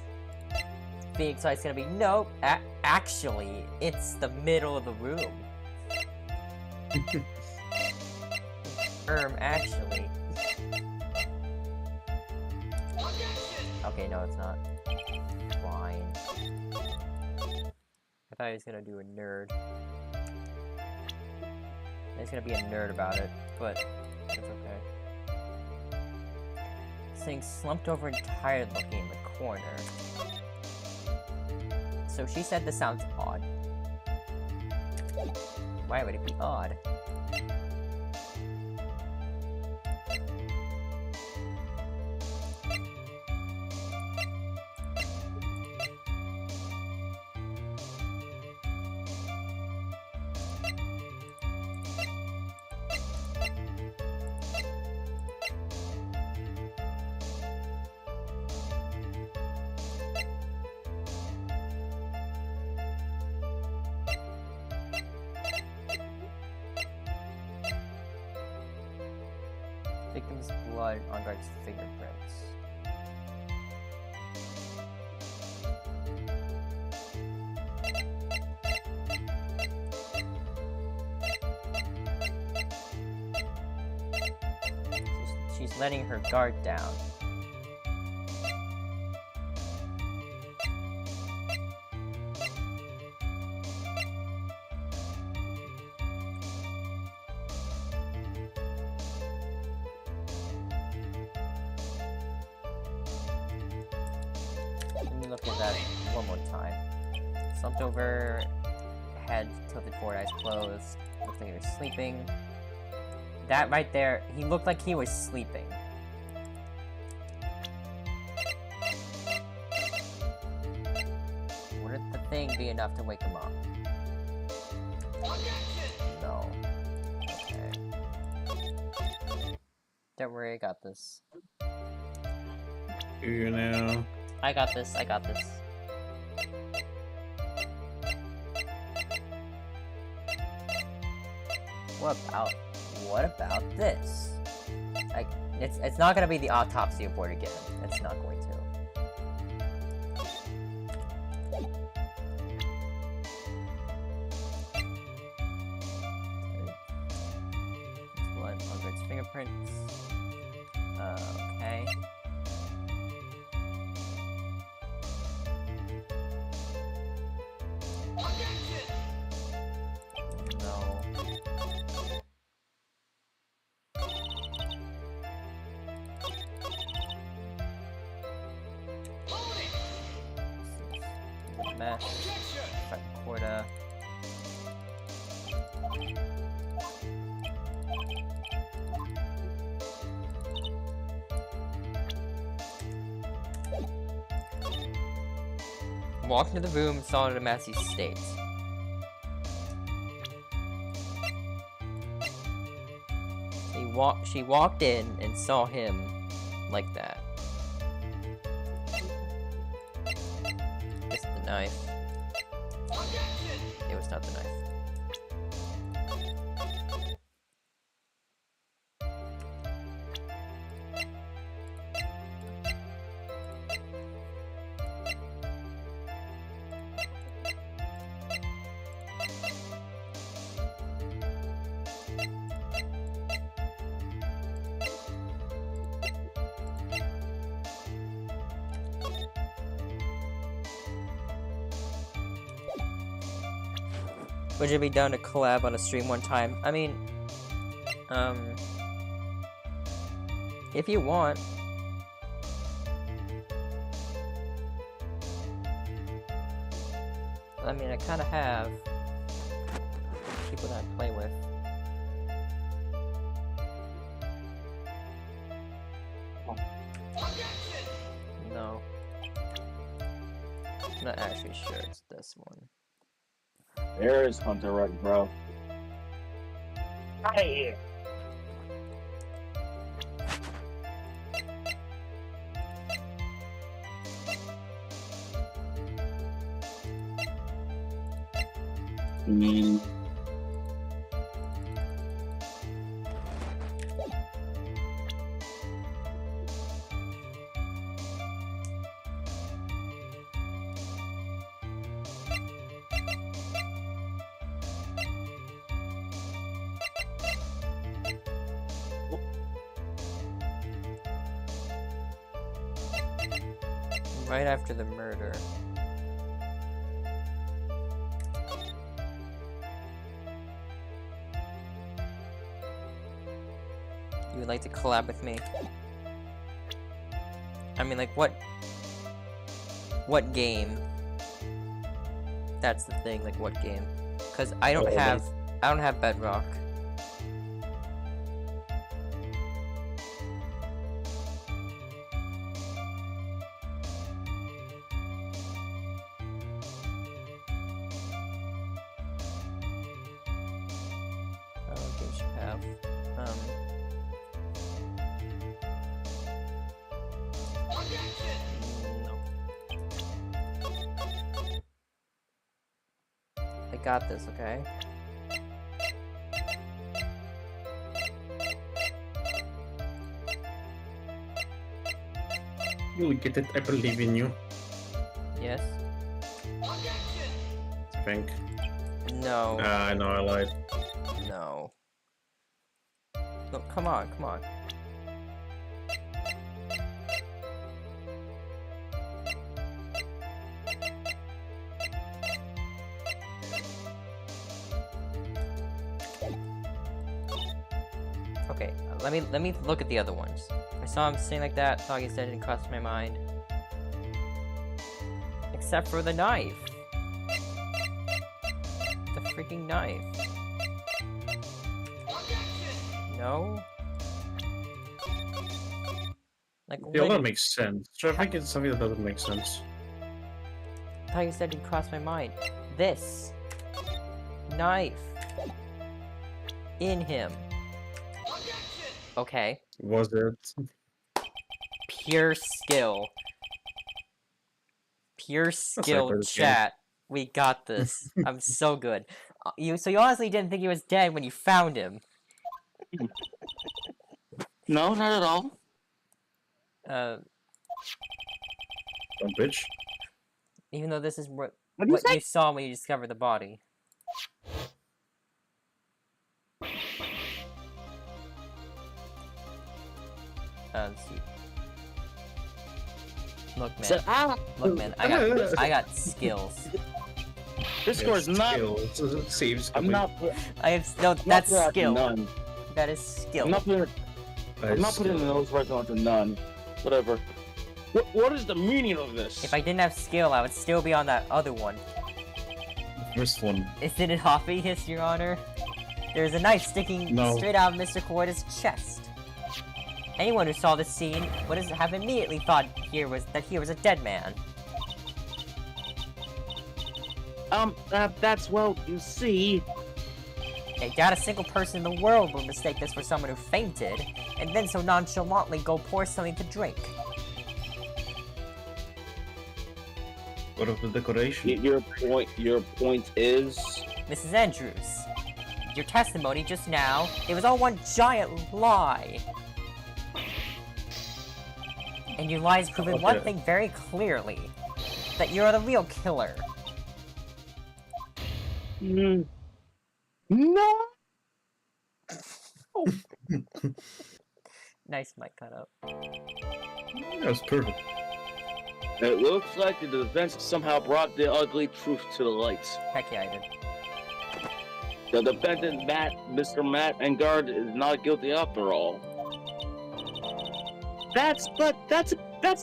Phoenix Wright's gonna be, nope, actually, it's the middle of the room. Actually. Okay, no, it's not. Fine. I thought he was gonna do a nerd. He's gonna be a nerd about it, but it's okay. This thing slumped over and tired looking in the corner. So she said this sounds odd. Why would it be odd? Victim's blood on Wright's fingerprints. She's letting her guard down. Let me look at that one more time. Slumped over, head tilted forward, eyes closed. Looks like he was sleeping. That right there, he looked like he was sleeping. Wouldn't the thing be enough to wake him up? No. Okay. Don't worry, I got this. You know. I got this, I got this. What about this? Like, it's not gonna be the autopsy report again. It's not going to. Blood on Wright's fingerprints. Okay. No. Mesh. Corda. Walked into the room, saw it in a messy state. she walked in and saw him like that. It's the knife. It was not the knife. Would you be down to collab on a stream one time? I mean, if you want. I mean, I kind of have people that I play with. No. I'm not actually sure it's this one. There's Hunter Wright, bro. Hey. Right after the murder. You would like to collab with me? I mean, like, what game? That's the thing, like, what game? Because I don't have Bedrock. Got this, okay? You'll get it, I believe in you. Yes? Frank. No. I know I lied. No. No, come on, come on. Okay, let me look at the other ones. I saw him sitting like that, thought he said it didn't cross my mind. Except for the knife. The freaking knife. No? Like, Yeah, when... that makes sense. So I think it's something that doesn't make sense. I thought you said it didn't cross my mind. This. Knife. In him. Okay. Was it? Pure skill. Pure skill, good chat. We got this. I'm so good. So you honestly didn't think he was dead when you found him? No, not at all. Dumb bitch. Even though this is what What did you say? you saw when you discovered the body. Let's see. Look, man. So, Look, man. I got skills. this score is not. It saves. I'm not. I have no. I'm not That's putting out to skill. None. That is skill. I'm not putting the nose right onto none. Whatever. What is the meaning of this? If I didn't have skill, I would still be on that other one. First one. Isn't it obvious, Your Honor? There's a knife sticking straight out of Mr. Koida's chest. Anyone who saw this scene would have immediately thought that he was a dead man. That's, well, you see... I doubt a single person in the world would mistake this for someone who fainted, and then so nonchalantly go pour something to drink. What of the decoration? Your point is. Mrs. Andrews, your testimony just now, it was all one giant lie. And your lies proven one thing very clearly, that you're the real killer. No. Nice mic cut up. That was perfect. It looks like the defense somehow brought the ugly truth to the light. Heck yeah, I did. The defendant, Mr. Matt Engard, is not guilty after all. That's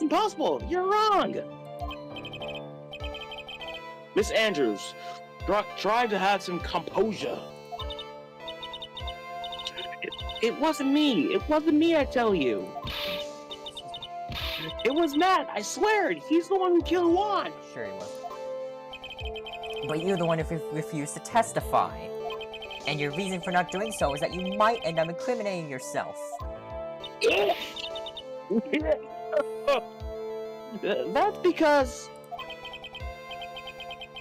impossible. You're wrong. Miss Andrews, try to have some composure. It wasn't me. It wasn't me, I tell you. It was Matt. I swear. He's the one who killed Juan. Sure he was. But you're the one who refused to testify. And your reason for not doing so is that you might end up incriminating yourself. That's because...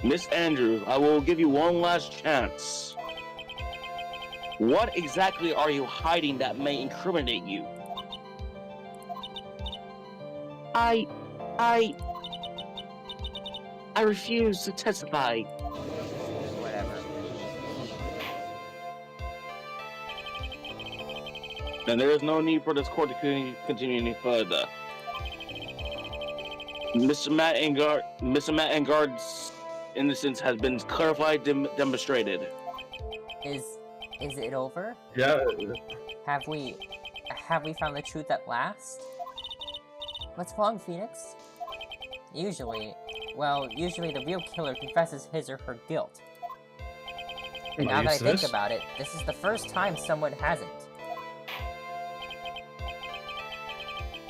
Miss Andrews, I will give you one last chance. What exactly are you hiding that may incriminate you? I refuse to testify. Whatever. Then there is no need for this court to continue any further. Mr. Matt Engard's innocence has been clarified, demonstrated. Is it over? Yeah. Have we found the truth at last? What's wrong, Phoenix? Usually the real killer confesses his or her guilt. And now that I think about it, this is the first time someone hasn't.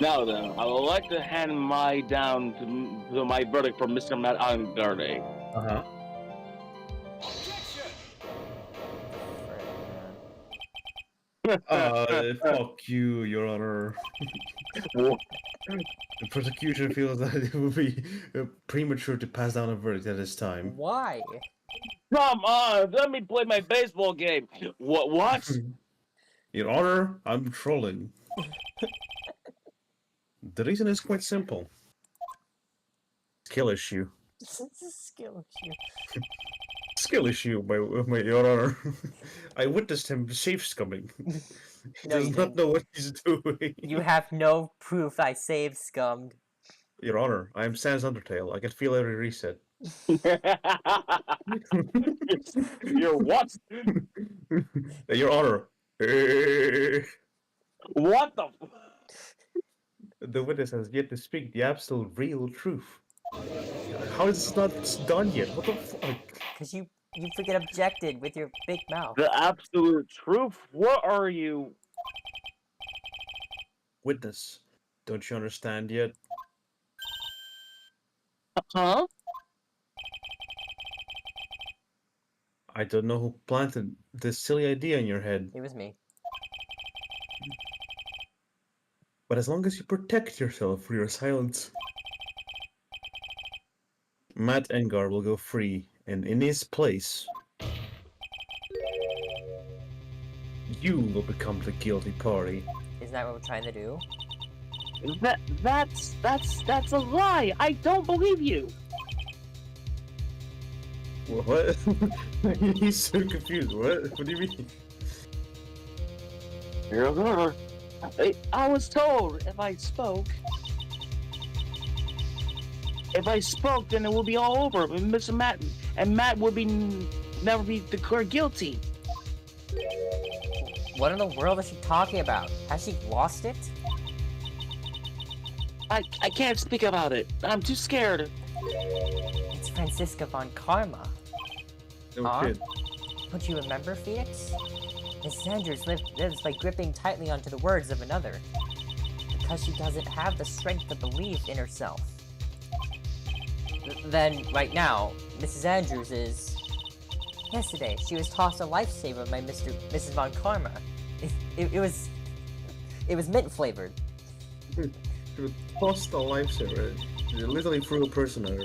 Now then, I would like to hand my verdict for Mr. Matt Engarde. Uh-huh. Fuck you, Your Honor. The prosecution feels that it would be premature to pass down a verdict at this time. Why? Come on, let me play my baseball game. What? Your Honor, I'm trolling. The reason is quite simple. Skill issue. It's a skill issue. Skill issue, my Your Honor. I witnessed him safe scumming. He No, does you not didn't. know what he's doing. You have no proof I saved scummed. Your Honor, I am Sans Undertale. I can feel every reset. You're what? Your Honor. What the? The witness has yet to speak the absolute real truth. How is this not done yet? What the fuck? Because you freaking objected with your big mouth. The absolute truth? What are you? Witness, don't you understand yet? Huh? I don't know who planted this silly idea in your head, It was me. but as long as you protect yourself for your silence, Matt Engar will go free, and in his place, you will become the guilty party. Isn't that what we're trying to do? That's a lie. I don't believe you. What? He's so confused. What? What do you mean? I was told if I spoke, then it would be all over with Mr. Matt, and Matt would never be declared guilty. What in the world is she talking about? Has she lost it? I can't speak about it. I'm too scared. It's Francisca von Karma. No Huh? kid. Don't you remember, Phoenix? Miss Sanders lives by gripping tightly onto the words of another. Because she doesn't have the strength to believe in herself. Then, right now, Mrs. Andrews is Yesterday, she was tossed a lifesaver by Mrs. Von Karma. It was mint flavored. You lost a lifesaver. You literally threw a person at her.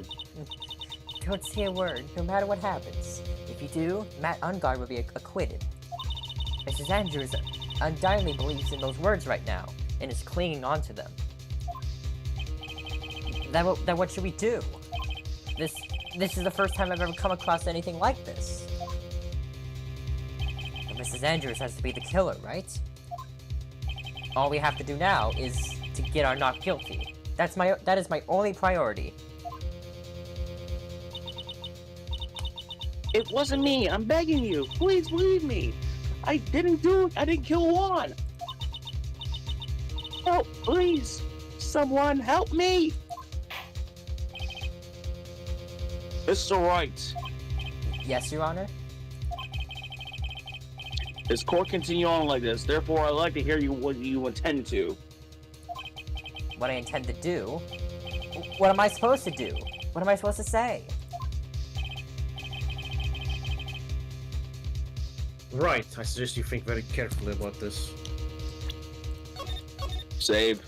Don't say a word, no matter what happens. If you do, Matt Ungard will be acquitted. Mrs. Andrews undoubtedly believes in those words right now, and is clinging onto them. Then what should we do? This is the first time I've ever come across anything like this. But Mrs. Andrews has to be the killer, right? All we have to do now is to get our not guilty. That is my only priority. It wasn't me. I'm begging you. Please believe me. I didn't do it. I didn't kill Juan. Help, please. Someone help me. Mr. Wright. Yes, Your Honor? This court continue on like this. Therefore, I'd like to hear what you intend to. What I intend to do? What am I supposed to do? What am I supposed to say? Right, I suggest you think very carefully about this. Save.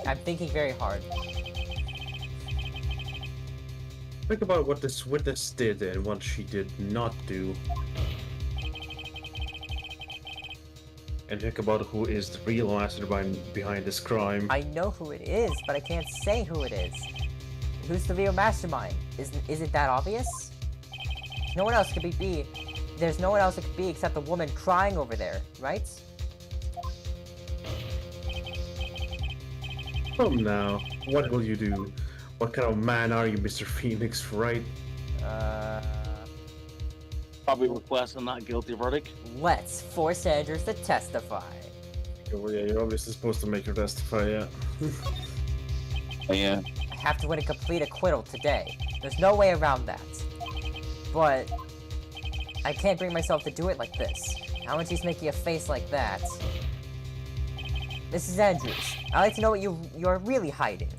I'm thinking very hard. Think about what this witness did and what she did not do. And think about who is the real mastermind behind this crime. I know who it is, but I can't say who it is. Who's the real mastermind? Is it that obvious? No one else could be. There's no one else it could be except the woman crying over there, right? Come now, what will you do? What kind of man are you, Mr. Phoenix, right? Probably request a not guilty verdict. Let's force Andrews to testify. Oh, yeah, you're obviously supposed to make her testify, yeah. Yeah. I have to win a complete acquittal today. There's no way around that. But I can't bring myself to do it like this. Not when she's making a face like that. Mrs. Andrews, I'd like to know what you're really hiding.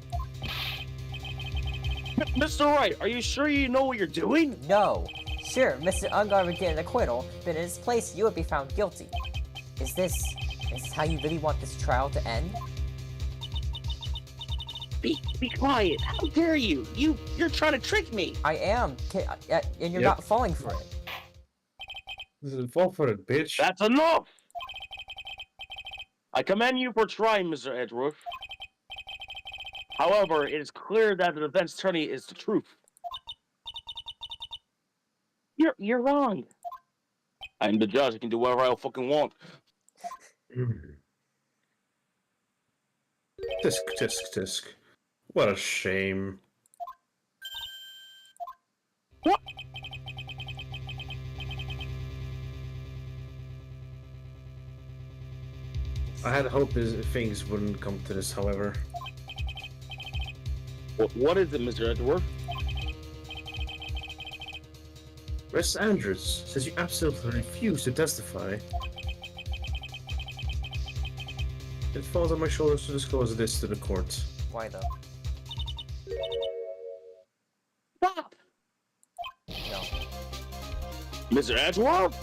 Mr. Wright, are you sure you know what you're doing? No. Sure, Mr. Ungard would get an acquittal, but in his place, you would be found guilty. Is this how you really want this trial to end? Be quiet. How dare you? You're trying to trick me. I am, and you're Yep. not falling for it. This is fall for it, bitch. That's enough. I commend you for trying, Mr. Edgeworth. However, it is clear that the defense attorney is the truth. You're wrong. I'm the judge. I can do whatever I fucking want. Tisk, tisk, tisk. What a shame. What? I had hoped things wouldn't come to this, however. What is it, Mr. Edgeworth? Miss Andrews says you absolutely refuse to testify. It falls on my shoulders to disclose this to the court. Why though? Stop! No. Mr. Edgeworth?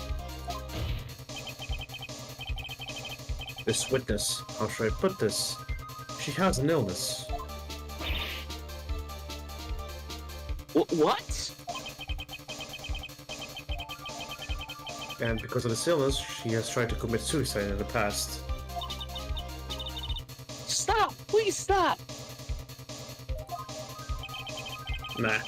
This witness, how should I put this? She has an illness. What? And because of this illness, she has tried to commit suicide in the past. Stop! Please stop! Nah.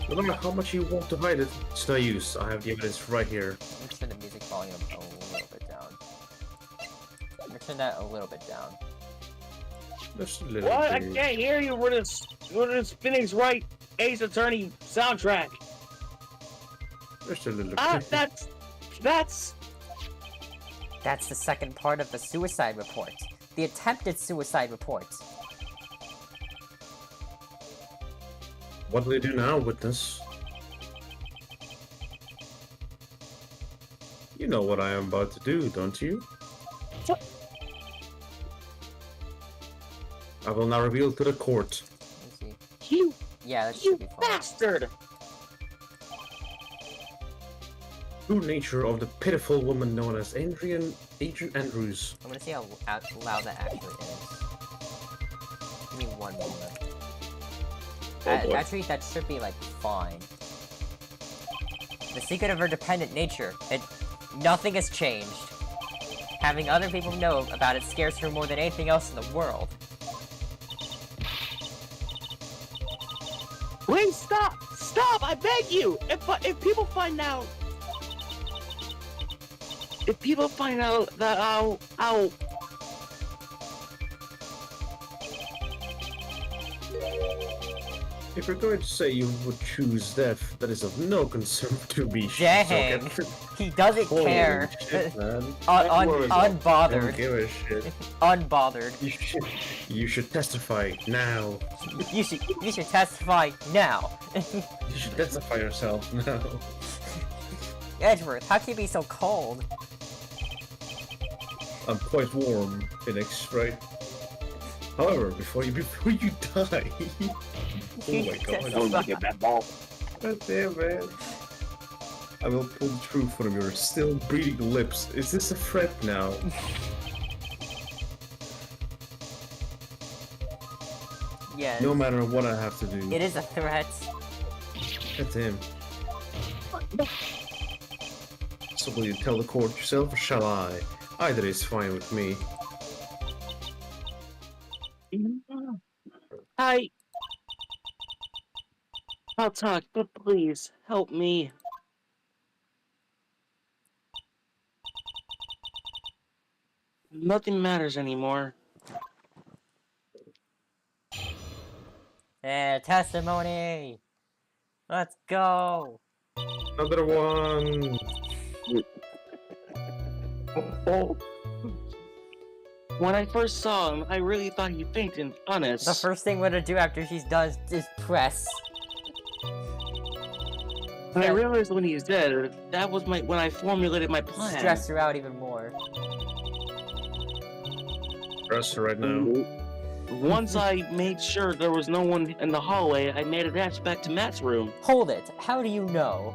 No matter how much you want to hide it, it's no use. I have the evidence right here. I'm turn the music volume a little bit down. I'm gonna turn that a little bit down. Just a little What? I bit. can't hear you with this Phoenix Wright Ace Attorney soundtrack. Just a little Ah, bit. that's... That's the second part of the suicide report. The attempted suicide report. What will you do now, witness? You know what I am about to do, don't you? What? I will now reveal to the court. Let me see. You Yeah, that should be fine. bastard! true nature of the pitiful woman known as Adrian Andrews. I'm gonna see how loud that actually is. Give me 1 moment. Oh, boy. Actually, that should be, like, fine. The secret of her dependent nature. Nothing has changed. Having other people know about it scares her more than anything else in the world. Please stop! Stop! I beg you! If people find out... If people find out that I'll... If you're going to say you would choose death, that is of no concern to me. Dang! He doesn't Holy care. shit, man. Unbothered. Don't give a shit. Unbothered. You should testify now. You should testify now. You should testify yourself now. Edgeworth, how can you be so cold? I'm quite warm, Phoenix, right? However, before you die. Oh my god. Don't look at that ball. God damn, man. I will pull the truth from your still breathing lips. Is this a threat now? Yes. No matter what I have to do. It is a threat. That's him. So will you tell the court yourself, or shall I? Either is fine with me. I'll talk, but please, help me. Nothing matters anymore. Testimony! Let's go! Another one! Oh. When I first saw him, I really thought he fainted, honest. The first thing we're gonna do after she's done is press. And I realized when he's dead, that was when I formulated my plan. Stress her out even more. Press her right now. Once I made sure there was no one in the hallway, I made a dash back to Matt's room. Hold it! How do you know?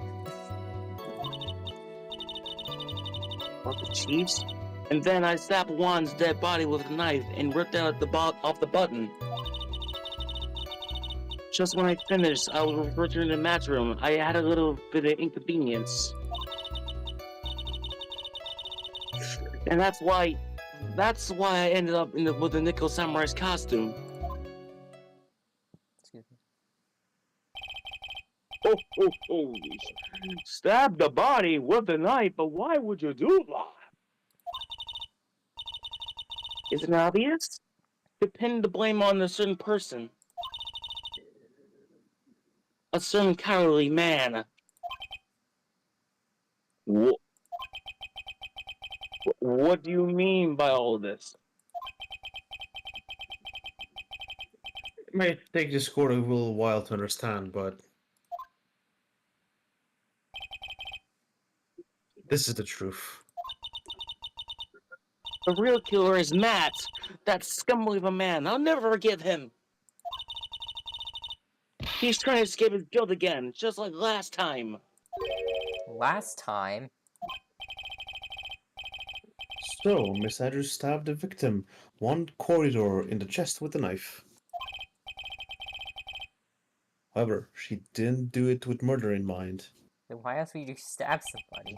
What, the Chiefs? And then I stabbed Juan's dead body with a knife and ripped out off the button. Just when I finished, I was returning to Matt's room. I had a little bit of inconvenience. And that's why I ended up with the Nickel Samurai's costume. Excuse me. Oh. Stab the body with a knife, but why would you do that? Is it obvious? To pin the blame on a certain person. A certain cowardly man. What do you mean by all this? It may take this court a little while to understand, but this is the truth. The real killer is Matt. That scumbag of a man. I'll never forgive him. He's trying to escape his guilt again, just like last time. Last time? So, Miss Andrews stabbed the victim one corridor in the chest with a knife. However, she didn't do it with murder in mind. Then why else would you stab somebody?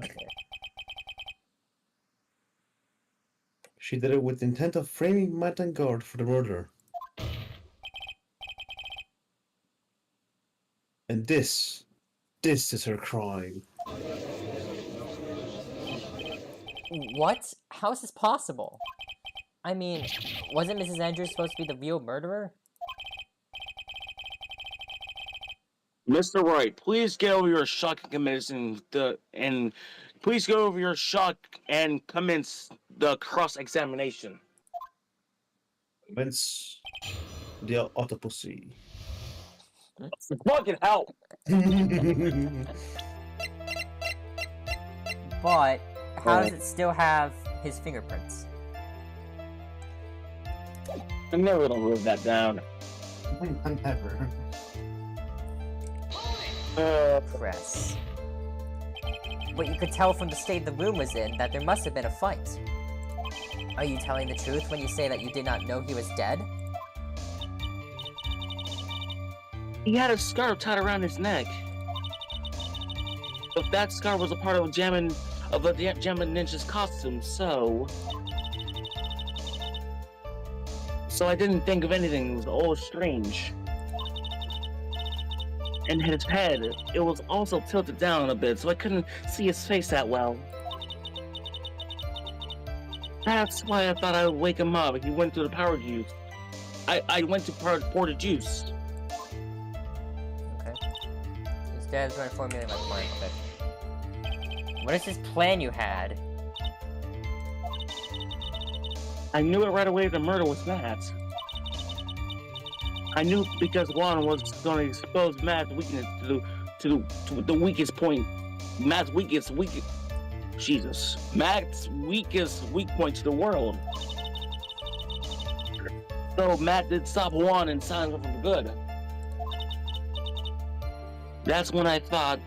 Okay. She did it with the intent of framing Matt and Guard for the murder. And this is her crime. What? How is this possible? I mean, wasn't Mrs. Andrews supposed to be the real murderer? Mr. Wright, please get over your shock and commence please get over your shock and commence the cross-examination. Commence the autopsy. Fucking hell! But how does it still have his fingerprints? I'm never gonna live that down. Never. Press. but you could tell from the state the room was in that there must have been a fight. Are you telling the truth when you say that you did not know he was dead? He had a scarf tied around his neck. If that scarf was a part of the Jammin Ninja's costume, so I didn't think of anything. It was all strange. And his head, it was also tilted down a bit, so I couldn't see his face that well. That's why I thought I would wake him up. He went to the power juice. I went to pour the juice. Okay. His dad's going to formulate my plan. Okay. What is this plan you had? I knew it right away the murder was Matt's. I knew because Juan was going to expose Matt's weakness to the weakest point. Matt's weakest weak point to the world. So Matt did stop Juan and silence him for good. That's when I thought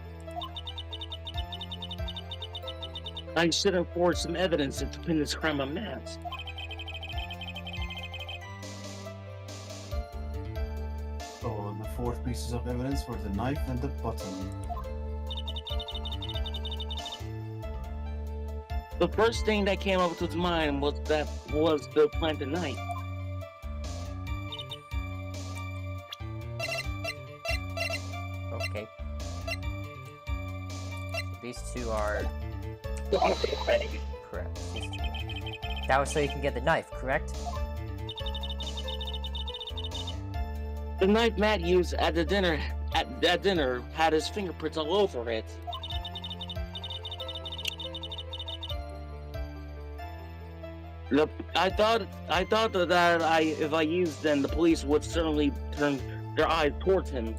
I should have forged some evidence to pin this crime on Matt. So the 4 pieces of evidence were the knife and the button. The first thing that came up to his mind was the planted knife. Okay. So these two are... Correct. These two. That was so you can get the knife, correct? The knife Matt used at dinner had his fingerprints all over it. Look, I thought that if I used them, the police would certainly turn their eyes towards him.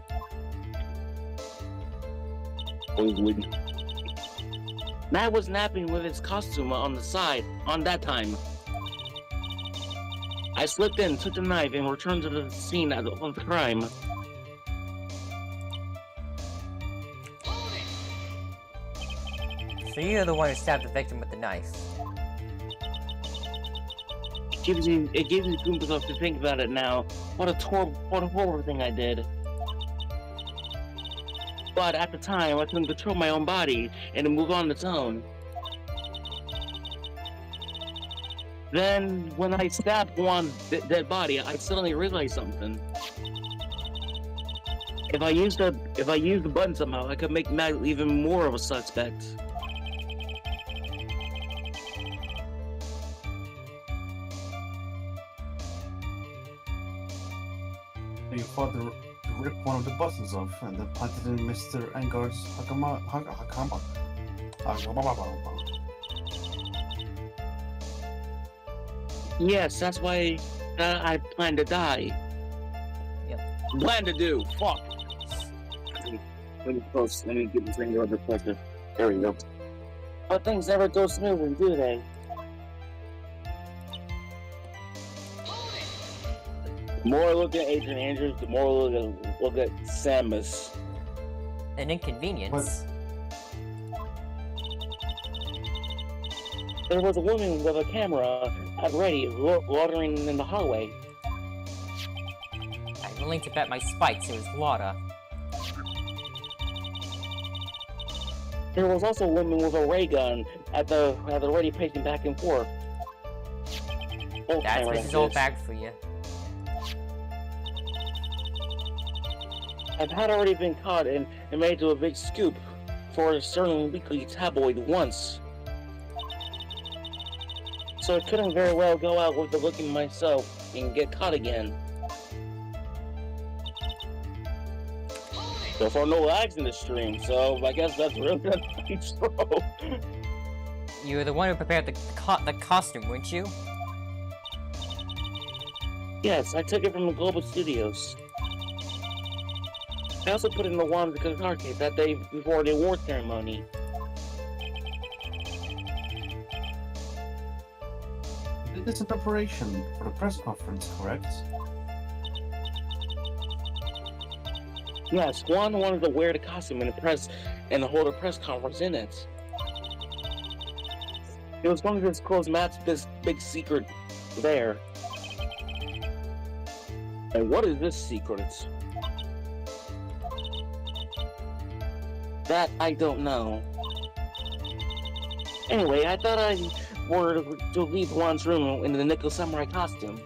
Matt was napping with his costume on the side on that time. I slipped in, took the knife, and returned to the scene of the crime. So you're the one who stabbed the victim with the knife. It gives me goosebumps to think about it now. What a horrible thing I did. But at the time, I couldn't control my own body and move on its own. Then, when I stabbed Juan's dead body, I suddenly realized something. If I used the button somehow, I could make Matt even more of a suspect. You thought to rip one of the buttons off and then planted in Mr. Engard's hakama. Yes, that's why I plan to die. Yep. Plan to do. Fuck. Let me get this thing over closer. There we go. But things never go smoothly, do they? The more I look at Adrian Andrews, the more I look at Samus. An inconvenience. There was a woman with a camera at ready, loitering in the hallway. I'm willing to bet my spikes it was Lotta. There was also a woman with a ray gun at the ready, pacing back and forth. That's Mrs. Old Bag for you. I've had already been caught and made to a big scoop for a certain weekly tabloid once. So I couldn't very well go out with the looking myself and get caught again. So far, no lags in the stream, so I guess that's real good. You were the one who prepared the costume, weren't you? Yes, I took it from the Global Studios. I also put it in the one of the car case that day before the award ceremony. You did this in preparation for the press conference, correct? Yes, Juan wanted to wear the costume in the press and hold a press conference in it. It was going to disclose Matt's this big secret there. And what is this secret? That I don't know. Anyway, I thought I were to leave Juan's room in the Nickel Samurai costume.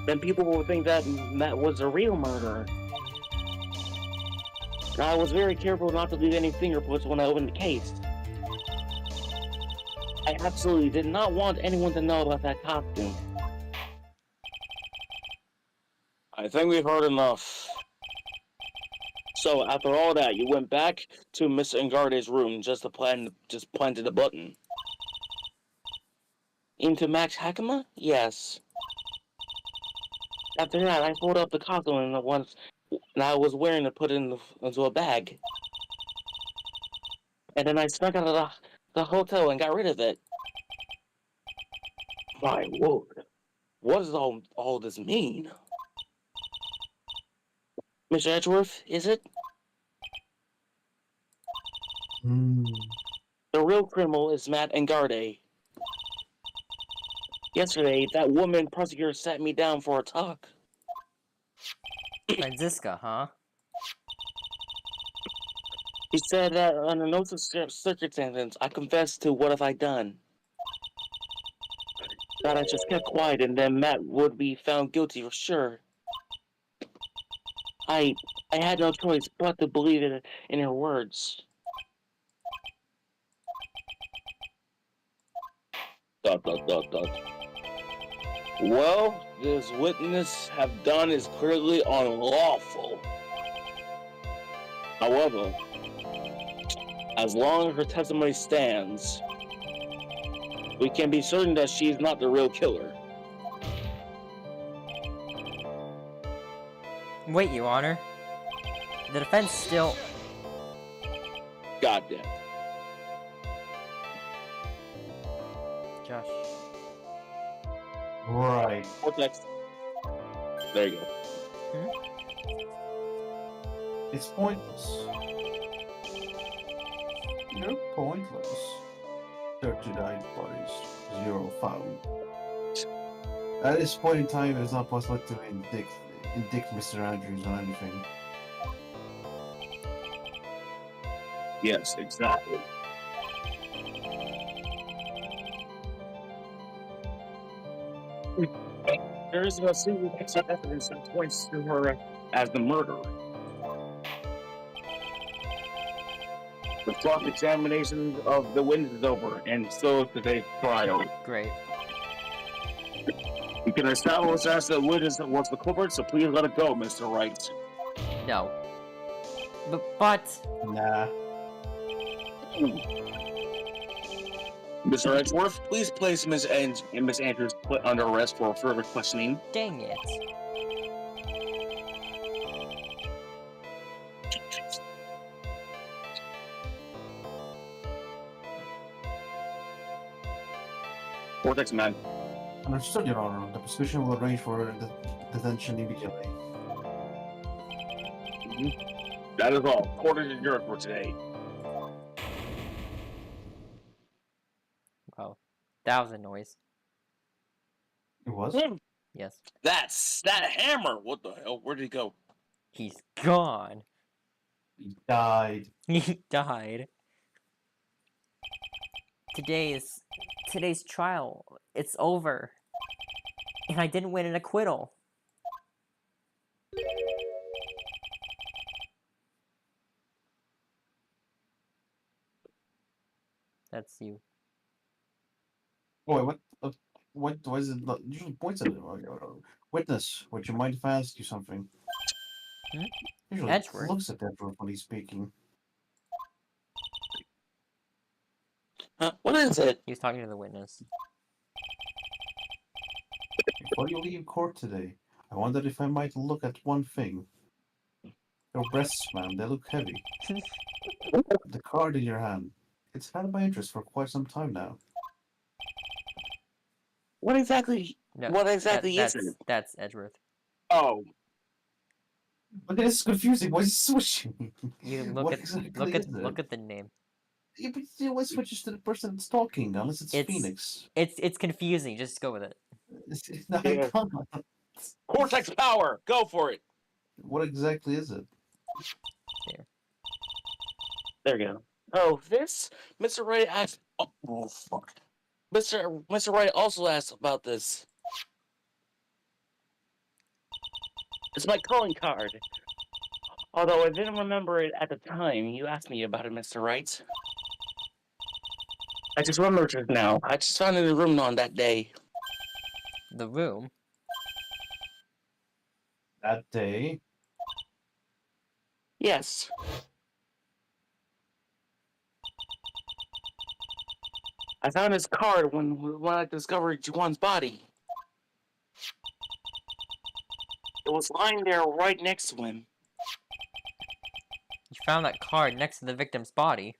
Then people will think that Matt was a real murderer. I was very careful not to leave any fingerprints when I opened the case. I absolutely did not want anyone to know about that costume. I think we've heard enough. So after all that, you went back to Miss Engarde's room just planted the button. Into Max Hakama? Yes. After that, I pulled up the costume and the ones I was wearing to put into a bag. And then I snuck out of the hotel and got rid of it. My word. What does all this mean? Mr. Edgeworth, is it? The real criminal is Matt Engarde. Yesterday, that woman prosecutor sat me down for a talk. Franziska, huh? He said that under no circumstances, I confessed to what have I done. That I just kept quiet and then Matt would be found guilty for sure. I had no choice but to believe in her words. Dot, dot, dot, dot. Well, this witness have done is clearly unlawful. However, as long as her testimony stands, we can be certain that she is not the real killer. Wait, Your Honor. The defense still... Goddamn. Josh. Right. Vortex. There you go. It's pointless. You're pointless. 39 bodies, 0 found. At this point in time, it's not possible to indict Mr. Andrews on anything. Yes, exactly. There is no single piece of evidence that points to her as the murderer. The cross-examination of the witness is over, and so is today's trial. Great. You can establish as the witness was the culprit, so please let it go, Mr. Wright. No. But... Nah. Mr. Edgeworth, please place Miss Andrews put under arrest for further questioning. Dang it. Vortex man. Understood, Your Honor. The prosecution will arrange for the detention immediately. That is all. Court is adjourned for today. Wow. That was a noise. It was? Yes. That's that hammer! What the hell? Where did he go? He's gone. He died. He died. Today's trial. It's over. And I didn't win an acquittal. That's you. Oh, wait, what was it? Usually points at it. Witness, would you mind if I ask you something? Hmm? Usually Edgeworth. looks at Edgeworth when he's speaking. Huh? What is it? He was talking to the witness. Before you leave court today, I wondered if I might look at one thing. Your breasts, ma'am, they look heavy. The card in your hand. It's had my interest for quite some time now. What exactly? No, What exactly is that's, it? That's Edgeworth. Oh, But it's confusing. Why is he switching? You What exactly is it? look at the name. It always switches to the person that's talking, unless it's Phoenix. It's confusing. Just go with it. Yeah. Come on. Cortex power! Go for it! What exactly is it? There you go. Oh, this? Mr. Wright asked... Oh, fuck. Mr. Wright also asked about this. It's my calling card. Although I didn't remember it at the time you asked me about it, Mr. Wright. I just remembered it now. I just found it in the room on that day. The room. That day? Yes. I found his card when I discovered Juwan's body. It was lying there right next to him. You found that card next to the victim's body.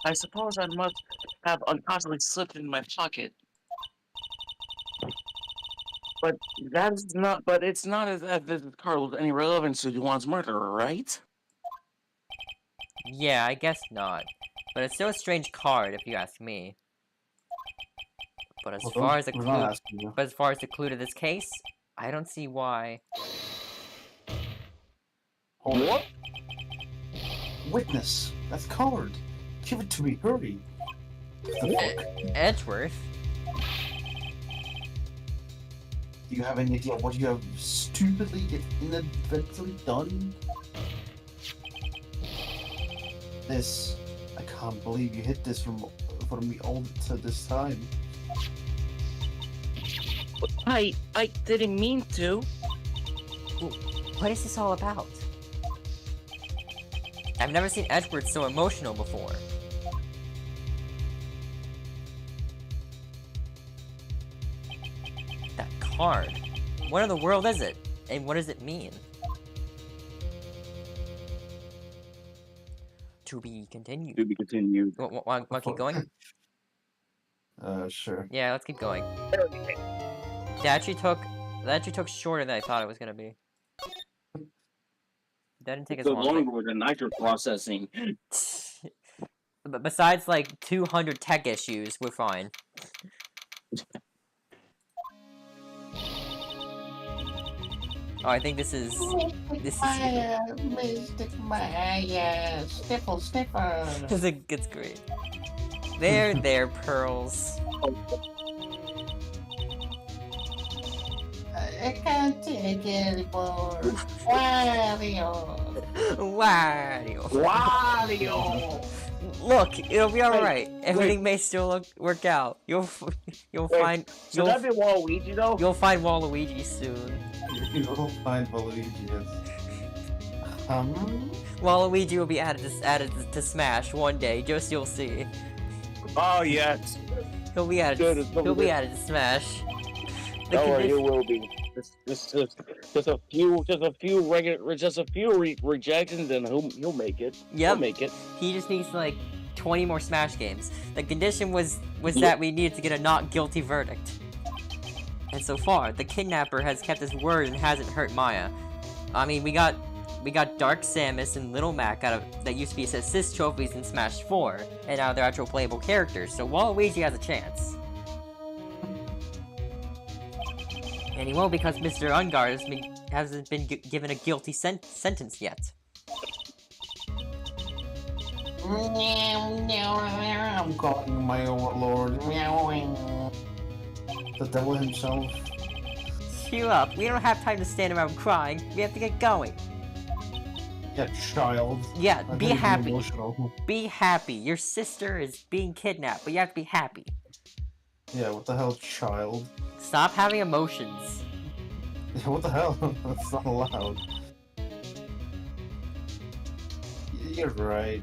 I suppose I must have unconsciously slipped it in my pocket. But that's not. But it's not as if this card was any relevance to Juwan's murderer, right? Yeah, I guess not. But it's still a strange card, if you ask me. But as far as the clue to this case, I don't see why. What? Witness. That's card. Give it to me. Hurry. What the fuck? Edgeworth. Do you have any idea what you have stupidly yet inadvertently done? This. I can't believe you hid this from me all to this time. I didn't mean to. What is this all about? I've never seen Edgeworth so emotional before. That card. What in the world is it? And what does it mean? To be continued. To be continued. Want to keep going? Sure. Yeah, let's keep going. That actually took shorter than I thought it was gonna be. That didn't take as So long. longer than nitro processing. But besides like 200 tech issues, we're fine. Oh, I think this is. Mystic Maya, sniffle, sniffer. It's great. There, Pearls. I can't take it anymore. Wario. Wario. Wario! Look, it'll be alright. Everything may still work out. You'll find. Should that be Waluigi though? You'll find Waluigi soon. You'll find Waluigi. Waluigi will be added to Smash one day. Just you'll see. Oh yes. He'll be added. He'll be added to Smash. Don't worry, it will be. Just a few rejections, and he'll make it. Yep. He'll make it. He just needs like 20 more Smash games. The condition was that we needed to get a not guilty verdict. And so far, the kidnapper has kept his word and hasn't hurt Maya. I mean, we got Dark Samus and Little Mac that used to be assist trophies in Smash 4, and now they're actual playable characters. So Waluigi has a chance. And he won't because Mr. Unguard hasn't been given a guilty sentence yet. I'm calling my overlord. The devil himself. Cheer up, we don't have time to stand around crying. We have to get going. Yeah, child. Yeah, I'm be getting happy. emotional. Be happy. Your sister is being kidnapped, but you have to be happy. Yeah, what the hell, child? Stop having emotions. Yeah, what the hell? That's not allowed. You're right.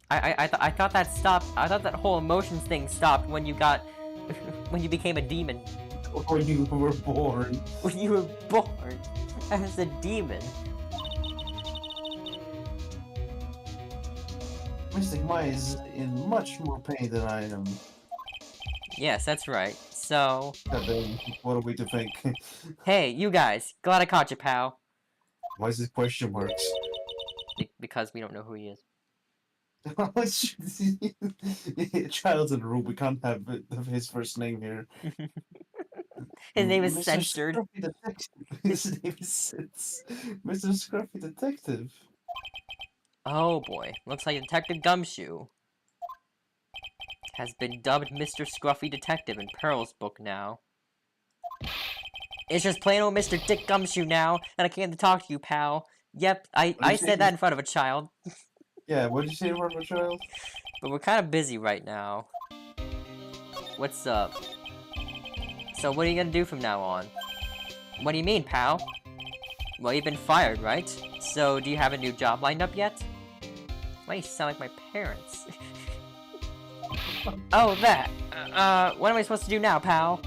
I thought that stopped. I thought that whole emotions thing stopped when you got when you became a demon. When you were born. When you were born as a demon. Mystic Maya is in much more pain than I am. Yes, that's right. So, God damn, what are we to think? hey, you guys, glad I caught you, pal. Why is it question marks? Because we don't know who he is. Child's in the room. We can't have his first name here. His name is Mr. censored. Scruffy Detective. His name is Mr. Scruffy Detective. Oh boy, looks like Detective Gumshoe has been dubbed Mr. Scruffy Detective in Pearl's book now. It's just plain old Mr. Dick Gumshoe now, and I came to talk to you, pal. Yep, I said that in front of a child, Yeah, what did you say in front of a child? but we're kind of busy right now. What's up? So what are you gonna do from now on? What do you mean, pal? Well, you've been fired, right? So, do you have a new job lined up yet? Why do you sound like my parents? Oh, that! What am I supposed to do now, pal?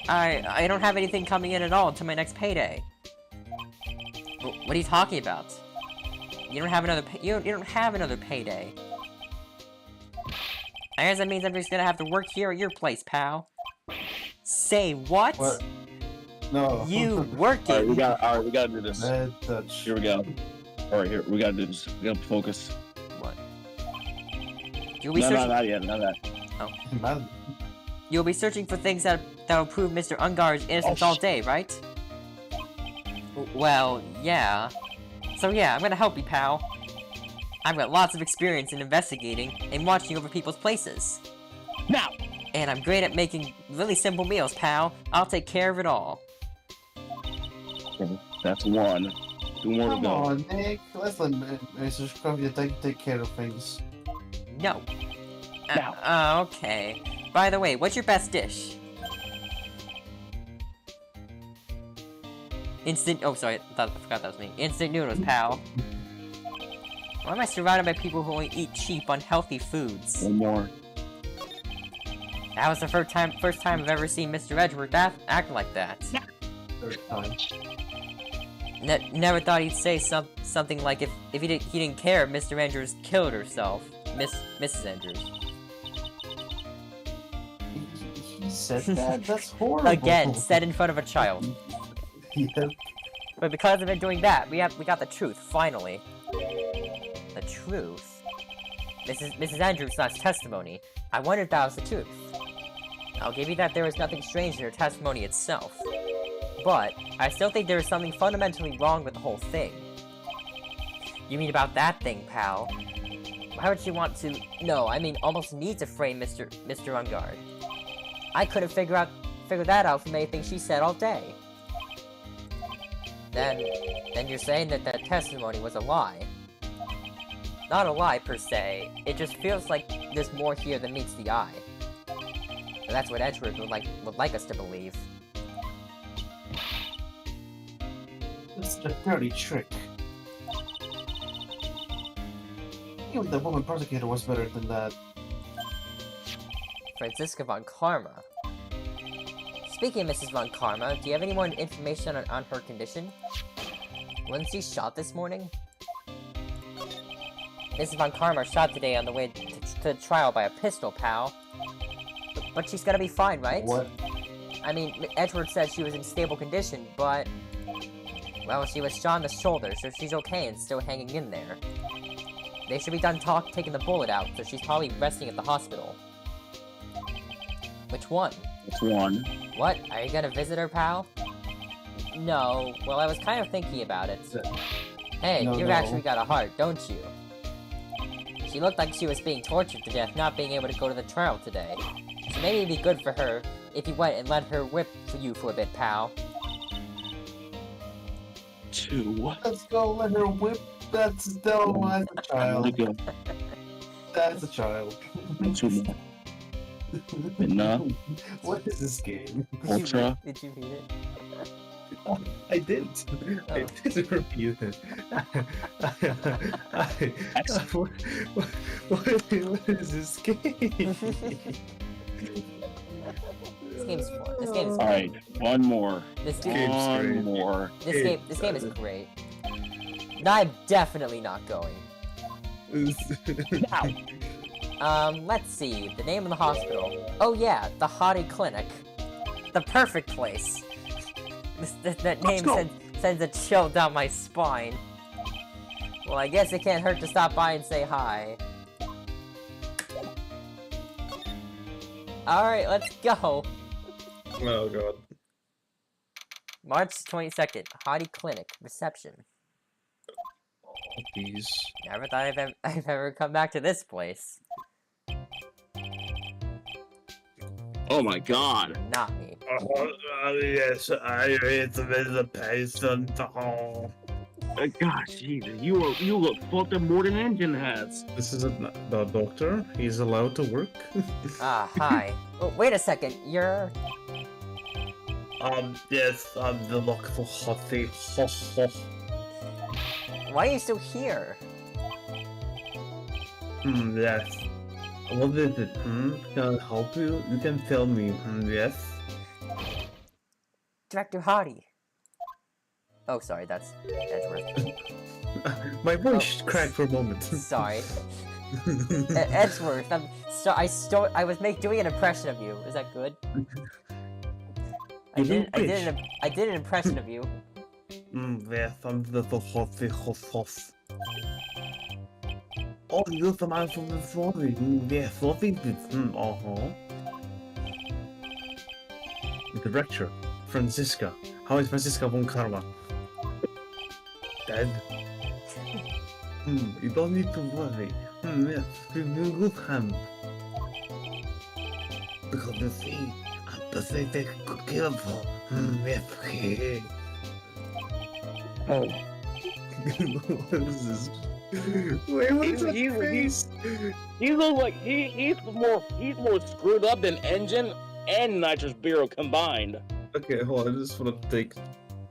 I don't have anything coming in at all until my next payday. What are you talking about? You don't have another you don't have another payday. I guess that means I'm just gonna have to work here at your place, pal. Say what? What? No. You working? Alright, we gotta do this. Bad touch. Here we go. Alright, here, we gotta do this. We gotta focus. What? You'll be No, searching. not yet, not that. Man. You'll be searching for things that will prove Mr. Ungar's innocence all day, right? Well, yeah. So yeah, I'm gonna help you, pal. I've got lots of experience in investigating and watching over people's places. Now! And I'm great at making really simple meals, pal. I'll take care of it all. That's one. Two more to Come go. on, Nick. Let's let Mr. Scruffy Detective take care of things. No. Now. Okay. By the way, what's your best dish? Oh, sorry. I forgot that was me. Instant noodles, pal. Why am I surrounded by people who only eat cheap, unhealthy foods? One more. That was the first time I've ever seen Mr. Edward act like that. Third time. Never thought he'd say something like if he didn't care if Mr. Andrews killed herself. Mrs. Andrews. He said that? That's horrible. Again, said in front of a child. Yeah. But because of it doing that, we got the truth, finally. The truth? Mrs. Andrews' last testimony. I wondered if that was the truth. I'll give you that there was nothing strange in her testimony itself. But, I still think there is something fundamentally wrong with the whole thing. You mean about that thing, pal? Why would she want to... No, I mean almost need to frame Mr. Ungard. I couldn't figure that out from anything she said all day. Then you're saying that that testimony was a lie. Not a lie, per se. It just feels like there's more here than meets the eye. And that's what Edgeworth would like us to believe. It's a dirty trick. Even the woman prosecutor was better than that. Franziska von Karma. Speaking of Mrs. von Karma, do you have any more information on her condition? Wasn't she shot this morning? Mrs. von Karma shot today on the way to trial by a pistol, pal. But she's gonna be fine, right? What? I mean, Edward said she was in stable condition, but... Well, she was shot in the shoulder, so she's okay and still hanging in there. They should be done taking the bullet out, so she's probably resting at the hospital. Which one? That's one. What? Are you gonna visit her, pal? No. Well, I was kind of thinking about it. Hey, No, you've no. actually got a heart, don't you? She looked like she was being tortured to death, not being able to go to the trial today. So maybe it'd be good for her if you went and let her whip for you for a bit, pal. Two. Let's go let her whip. That's no, as a child. Let it go. That's a child. Two more. Enough. What is this game? Ultra. Did you read it? I did. I did review it. What is this game? This game's fun. This game is All right, one more. This game, Game's One great. more. this game is great. I'm definitely not going. Let's see. The name of the hospital. Oh yeah, the Hottie Clinic. The perfect place. That name sends a chill down my spine. Well, I guess it can't hurt to stop by and say hi. Alright, let's go. Oh god. March 22nd, Hottie Clinic, reception. These. Never thought I've ever come back to this place. Oh my god. Not me. Yes, I read the patient. Gosh, Jesus, you look fucked up more than Engine has. This is the doctor. He's allowed to work. Ah, hi. Oh, wait a second, you're... Yes, I'm the doctor. Hottie. Ho, ho. Why are you still here? Yes. What is it? Can I help you? You can tell me. Yes. Director Hottie. Oh, sorry, that's Edgeworth. My voice cracked for a moment. Sorry. Edgeworth, I was doing an impression of you. Is that good? I did an impression of you. Yes, I'm the hottie. Oh, you're the man from the story. Yes, what is it? The director, Franziska. How is Franziska von Karma? Dead? You don't need to worry. Yes, she's in good hands. Because you see, they take good care of her. Yes, okay. Oh. What is this? Wait, what is that face? He looks like he's more screwed up than Engine and Nitrous Bureau combined. Okay, hold on, I just want to take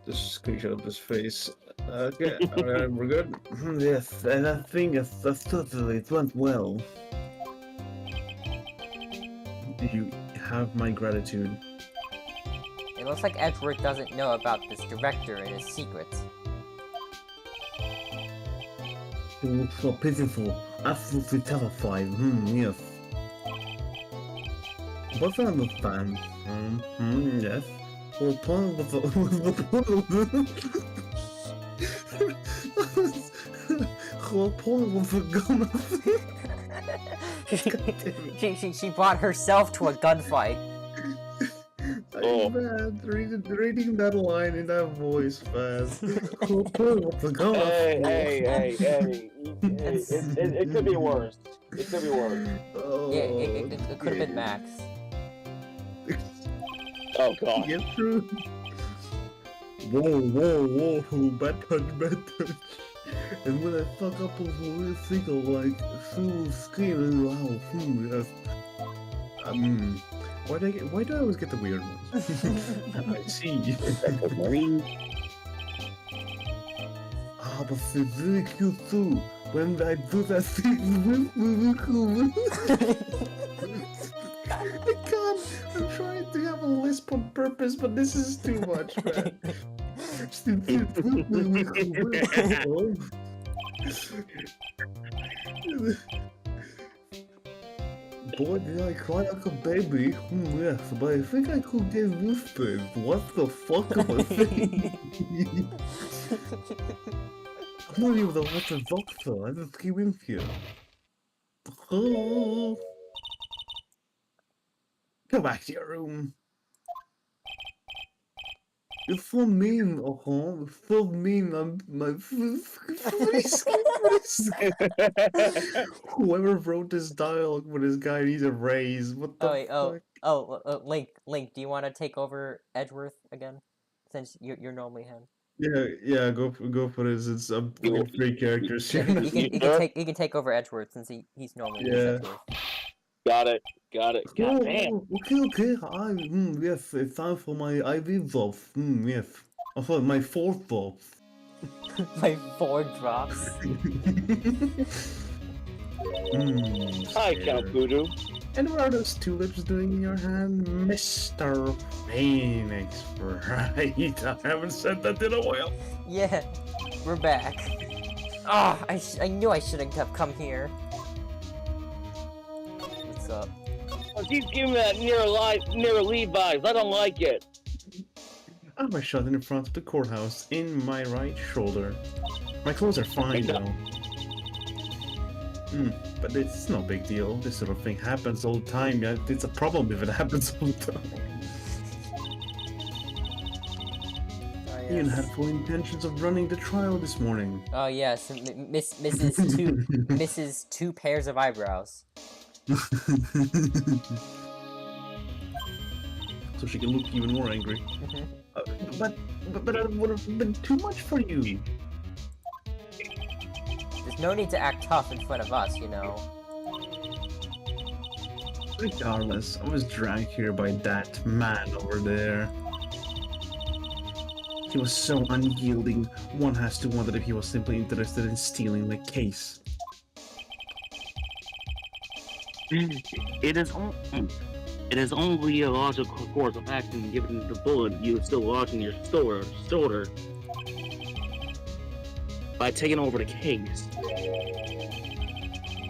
this screenshot of his face. Okay, alright, we're good? Yes, and I think that's totally, it went well. You have my gratitude. It looks like Edgeworth doesn't know about this director and his secrets. It looks so pitiful, absolutely terrified. Yes. But I understand. Yes. Well, point was the whole point was the gun. She brought herself to a gunfight. Oh. Man, reading that line in that voice, man. Whole point was the gun. Hey. It could be worse. It could be worse. Oh, Yeah, it could have been Max. Oh god. Get through. Whoa, bad touch. And when I fuck up with a little single, like, so screaming loud, yes. Why do I always get the weird ones? I see. But it's really cute too. When I do that thing, it's really cool. I can't. I'm trying to have a lisp on purpose, but this is too much, man. Boy, did I cry like a baby? Yes, but I think I could get used to it. What the fuck am I saying? I'm not even the water doctor. I just came in here. Oh. Go back to your room. You're so mean, You're so mean. I'm my Whoever wrote this dialogue with this guy needs a raise. What the fuck? Link, do you want to take over Edgeworth again? Since you're normally him. Yeah, go for this. It's fucking three characters here. He can take over Edgeworth since he's normally Edgeworth. Got it. God damn. Okay. Yes, it's time for my IV drops. Yes. Also, my 4 drops. My 4 drops. Hi, Count Voodoo. And what are those tulips doing in your hand, Mr. Phoenix? Right, I haven't said that in a while. Yeah, we're back. Oh, I knew I shouldn't have come here. What's up? Oh, keep giving me that near lead vibes. I don't like it. I'm shot in front of the courthouse in my right shoulder. My clothes are fine though. But it's no big deal. This sort of thing happens all the time. Yeah, it's a problem if it happens all the time. Ian had full intentions of running the trial this morning. Oh yes, Mrs. Two pairs of eyebrows. So she can look even more angry. But that would have been too much for you. There's no need to act tough in front of us, you know. Regardless, I was dragged here by that man over there. He was so unyielding, one has to wonder if he was simply interested in stealing the case. It is only a logical course of action given the bullet you still lodged in your shoulder by taking over the case.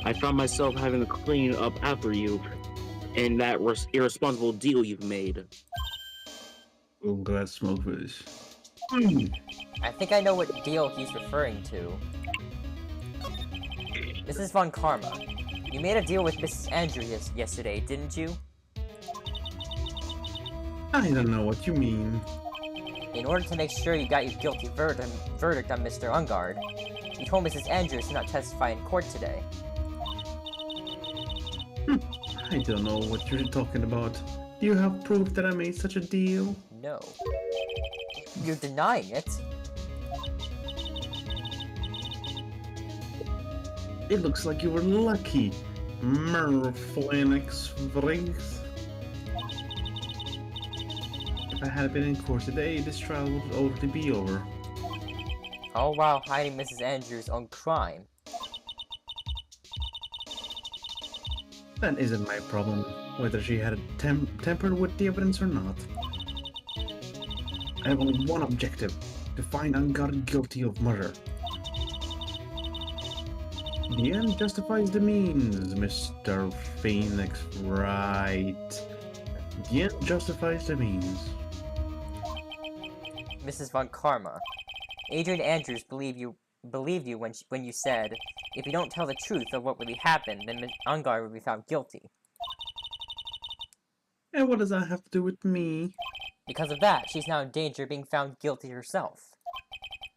I found myself having to clean up after you and that irresponsible deal you've made. Oh, glad smoke for this. I think I know what deal he's referring to. Mrs. Von Karma, you made a deal with Mrs. Andrew yesterday, didn't you? I don't know what you mean. In order to make sure you got your guilty verdict on Mr. Ungard, you told Mrs. Andrews to not testify in court today. I don't know what you're talking about. Do you have proof that I made such a deal? No. You're denying it. It looks like you were lucky, Merflenix Vrings. If I had been in court today, this trial would already be over. All while hiding Mrs. Andrews' own crime. That isn't my problem, whether she had tempered with the evidence or not. I have only one objective, to find Ungard guilty of murder. The end justifies the means, Mr. Phoenix Wright. The end justifies the means. Mrs. Von Karma, Adrian Andrews believed you when you said, if you don't tell the truth of what really happened, then Ms. Ungard will be found guilty. And what does that have to do with me? Because of that, she's now in danger of being found guilty herself.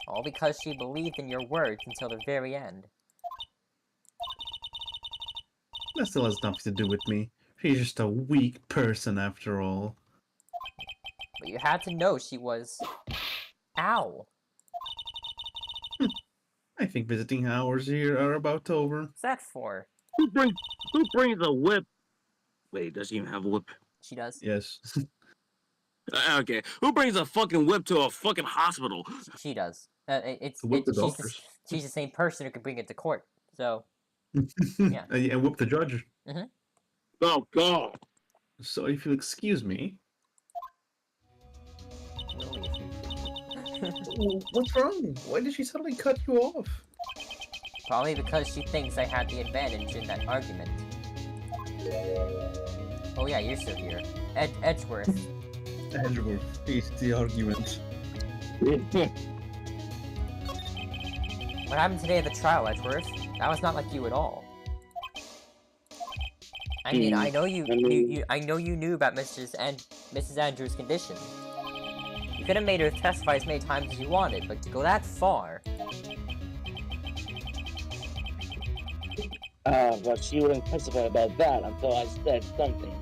All because she believed in your words until the very end. That still has nothing to do with me. She's just a weak person after all. But you had to know she was... Ow! I think visiting hours here are about over. What's that for? Who brings a whip? Wait, does she even have a whip? She does. Yes. Okay. Who brings a fucking whip to a fucking hospital? She does. Whip the doctors. She's the same person who could bring it to court. So, yeah. And whip the judge. Oh god. So if you'll excuse me. What's wrong? Why did she suddenly cut you off? Probably because she thinks I had the advantage in that argument. Oh yeah, you're still here. Edgeworth. Edgeworth, face the argument. What happened today at the trial, Edgeworth? That was not like you at all. I mean, I know you knew about Mrs. Andrews' condition. You could have made her testify as many times as you wanted, but to go that far... But she wouldn't testify about that until I said something.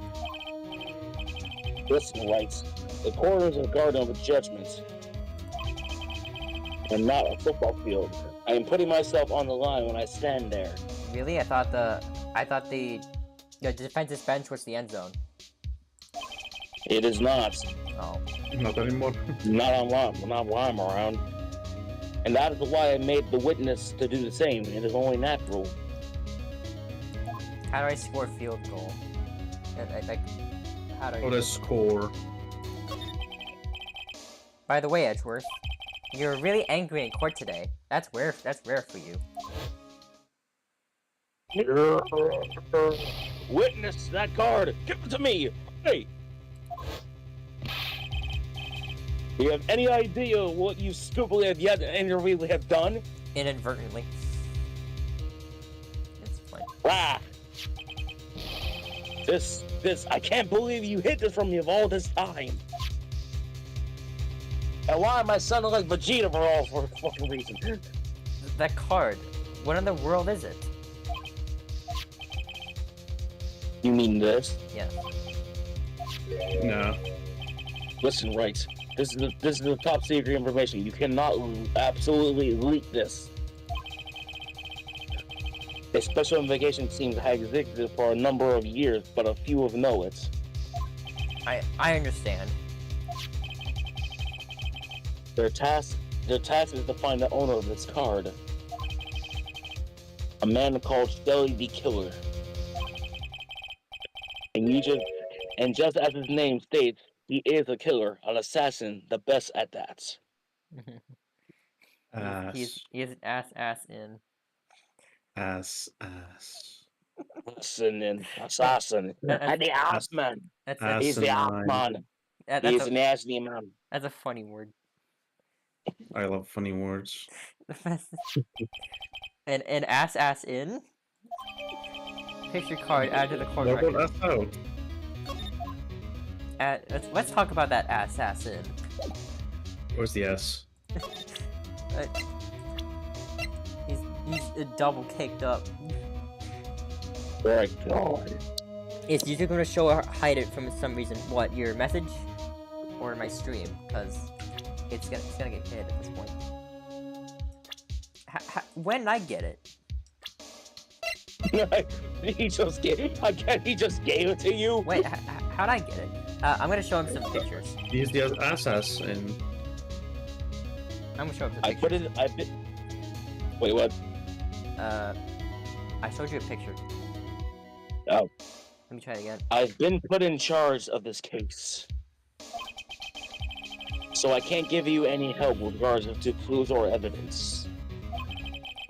Listen, Wright. The court is a garden of judgment, and not a football field. I am putting myself on the line when I stand there. Really? I thought the defense's bench was the end zone. It is not. Oh. Not anymore. Not while I'm around. And that is why I made the witness to do the same. It is only natural. How do I score a field goal? How do I... What a score. By the way, Edgeworth, you're really angry in court today. That's rare for you. Witness that card! Give it to me! Hey! Do you have any idea what you stupidly have yet and really have done? Inadvertently. It's funny. Ah! This, I can't believe you hid this from me of all this time. And why am I sounding like Vegeta for fucking reason? That card. What in the world is it? You mean this? Yes. No. Listen, Wright. This is the top secret information. You cannot absolutely leak this. A special investigation team has existed for a number of years, but a few of know it. I understand. Their task is to find the owner of this card. A man called Shelly the Killer. And just as his name states, he is a killer, an assassin, the best at that. He's an ass in. Ass. Assassin. And the ass man. He's the ass man. He's a nasty man. That's a funny word. I love funny words. And ass in? Picture card add to the card What record. about out? Let's talk about that ass in. Where's the S? He's double caked up. Oh my god. Is YouTube gonna show or hide it from some reason? What, your message? Or my stream? Because it's gonna get hid at this point. When did I get it? He just gave it to you. Wait, how'd I get it? I'm gonna show him some pictures. Use the ass and I'm gonna show him some pictures. Wait, what? I showed you a picture. Oh. Let me try it again. I've been put in charge of this case. So I can't give you any help with regards to clues or evidence.